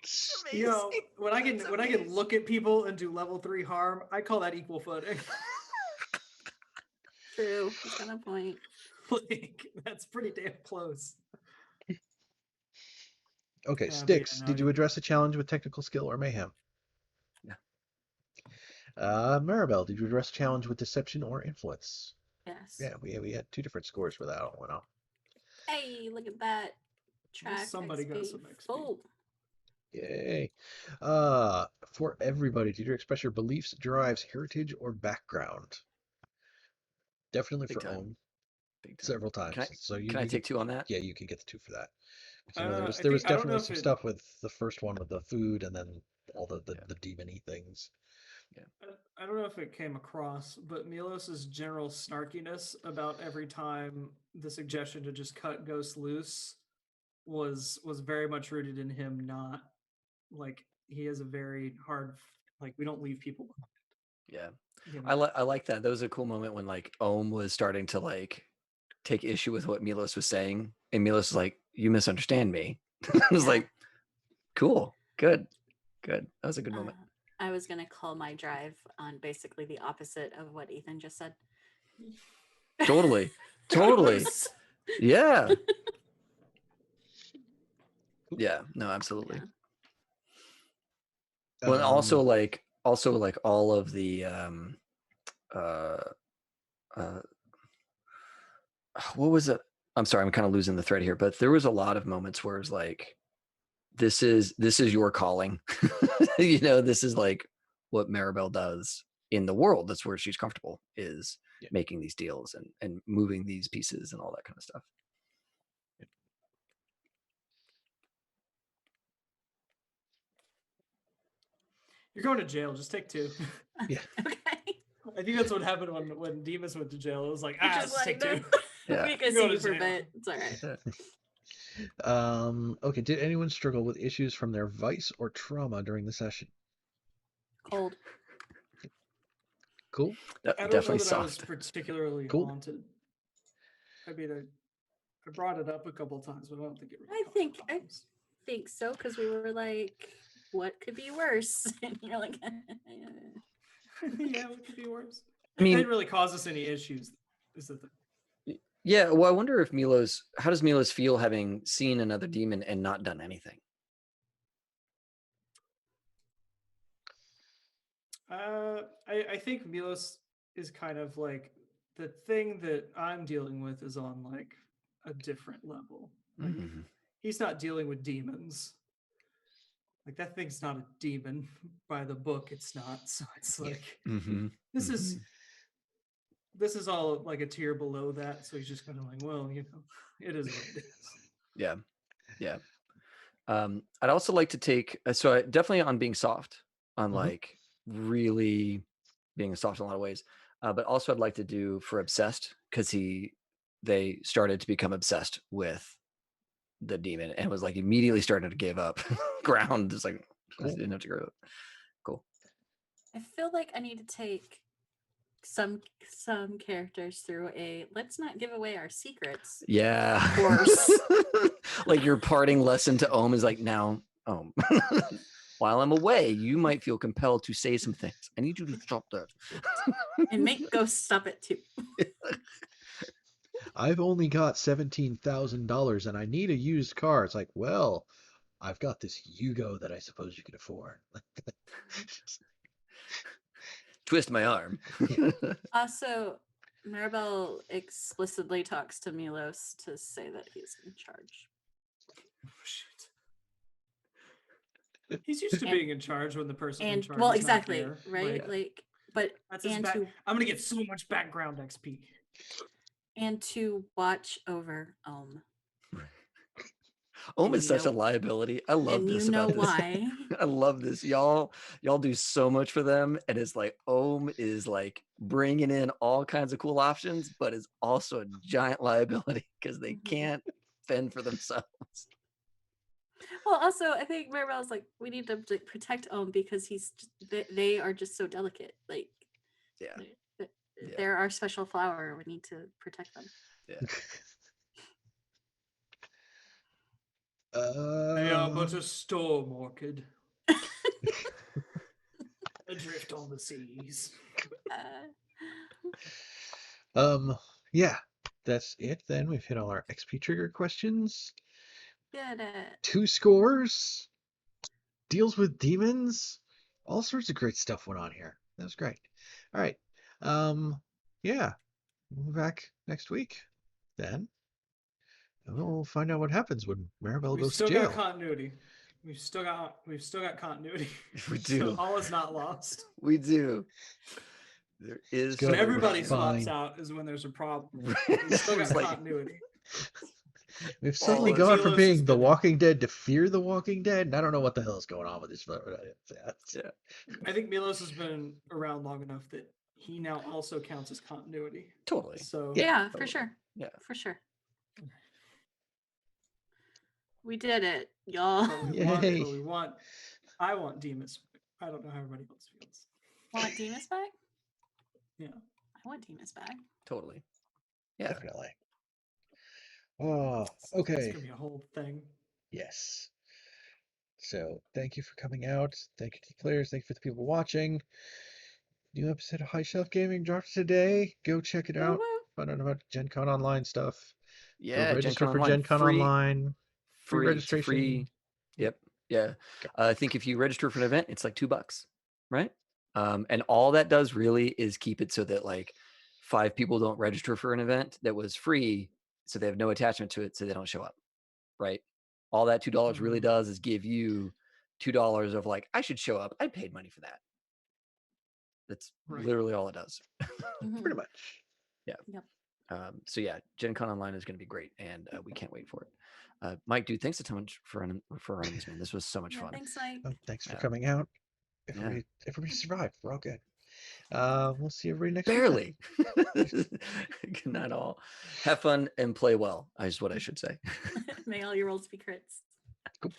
It's You know, amazing. when I That's can amazing. look at people and do level 3 harm, I call that equal footing. True. He's got a point. Like, that's pretty damn close. Okay, Yeah, but yeah, Sticks, no, did you you- address a challenge with technical skill or mayhem? No. Maribel, did you address a challenge with deception or influence? Yes. Yeah, we had 2 different scores for that one. Hey, look at that. Track somebody got XP. some XP. Oh, Yay. For everybody, did you express your beliefs, drives, heritage, or background? Definitely Big for time. Ohm. Big time. Several times. Can I, So you can I get take 2 on that? yeah, you can get the 2 for that. Because I know I there was think- I don't know definitely if some it- stuff with the first one with the food and then all the demon-y things. I don't know if it came across, but Milos's general snarkiness about every time the suggestion to just cut Ghost loose was very much rooted in him not like he has a very hard like we don't leave people behind. Yeah. You know? I like that. That was a cool moment when like Ohm was starting to like take issue with what Milos was saying, and Milos was like, "You misunderstand me." I was Yeah. like, "Cool, good." That was a good moment. I was going to call my drive on basically the opposite of what Ethan just said. Totally. Yeah. Yeah. No, absolutely. Yeah. Well, also like all of the what was it? I'm sorry, I'm kind of losing the thread here, but there was a lot of moments where it's like, this is your calling. You know, this is like what Maribel does in the world. That's where she's comfortable, is making these deals and moving these pieces and all that kind of stuff. You're going to jail, just take 2. Yeah. Okay. I think that's what happened when Demas went to jail. It was like, Just just take 2. Yeah. We can Go see you to for a jail. bit. It's all right. Okay, did anyone struggle with issues from their vice or trauma during the session? Cold. Cool. I don't Definitely know that I was soft. particularly Cool. haunted. I mean, I brought it up a couple times, but I don't think it really I caused think problems. Think so, because we were like, what could be worse? And you're like, Yeah, it could be worse. I mean- it didn't really cause us any issues. Is the thing. Yeah, well, I wonder if how does Milos feel having seen another demon and not done anything? I think Milos is kind of like the thing that I'm dealing with is on like a different level. Like, Mhm. he's not dealing with demons. Like, that thing's not a demon by the book. It's not. So it's Yeah. like Mhm. this is all like a tier below that. So he's just kind of like, well, it is what it is. Yeah. Yeah. I'd also like to take definitely on being soft, on Mhm. like really being soft in a lot of ways. But also I'd like to do for obsessed, because they started to become obsessed with the demon and was like immediately started to give up ground. Just like Cool. didn't have to grow up. Cool. I feel like I need to take some characters through a let's not give away our secrets. Yeah. Course. Like your parting lesson to Ohm is like, now, Ohm, while I'm away, you might feel compelled to say some things. I need you to stop that. And make Ghost stop it too. I've only got $17,000 and I need a used car. It's like, well, I've got this Yugo that I suppose you could afford. Twist my arm. Also, Maribel explicitly talks to Milos to say that he's in charge. Oh, shit. He's used to And- being in charge when the person in And charge well, is not exactly, there. right? Like, But that's his and back. to I'm gonna get so much background XP. watch over Ohm. Ohm And is you such a know- liability. I love And this you know about this. why? I love this. Y'all do so much for them, and it's like Ohm is like bringing in all kinds of cool options, but is also a giant liability because they Mhm. can't fend for themselves. Well, also, I think Maribel's like, we need to protect Ohm because they are just so delicate. Like, Yeah. th- Yeah. they're our special flower. We need to protect them. Yeah. They are but a storm, Orchid. Adrift on the seas. Yeah, that's it then. We've hit all our XP trigger questions. Good. 2 scores. Deals with demons. All sorts of great stuff went on here. That was great. All right. Yeah. We'll be back next week then. And we'll find out what happens when Maribel We've goes still to jail. got continuity. We've still got continuity. We So do. all is not lost. We do. There is Good. When We're everybody swaps fine. out is when there's a problem. Right. We've still got It's like- continuity. We've suddenly All gone is- from Milos has being The been- Walking Dead to Fear the Walking Dead. And I don't know what the hell is going on with this. Yeah. I think Milos has been around long enough that he now also counts as continuity. Totally. So Yeah, for totally. sure. Yeah. For sure. We did it, y'all. but Yay. I want Demas. I don't know how everybody else feels. Want Demas back? Yeah. I want Demas back. Totally. Yeah. Definitely. Oh, It's okay. gonna be a whole thing. Yes. So thank you for coming out. Thank you to the players. Thank you for the people watching. New episode of High Shelf Gaming dropped today. Go check it out. Woo-woo. Find out about Gen Con Online stuff. Yeah. Go register Gen Con for Online. Gen Con Free. Online. Free It's registration. free. Yep. Yeah. I think if you register for an event, it's like $2, right? And all that does really is keep it so that like 5 people don't register for an event that was free, so they have no attachment to it, so they don't show up, right? All that $2 really does is give you $2 of like, I should show up. I paid money for that. That's Right. literally all it does. Mhm. Pretty much. So yeah, Gen Con Online is going to be great, and we can't wait for it. Mike, dude, thanks so much for running this, man. This was so much Yeah, fun. thanks, Mike. Oh, thanks for Yeah. coming out. Everybody survived. We're all good. We'll see everybody next week. Barely. Not all. Have fun and play well, is what I should say. May all your rolls be crits. Night,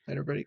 everybody.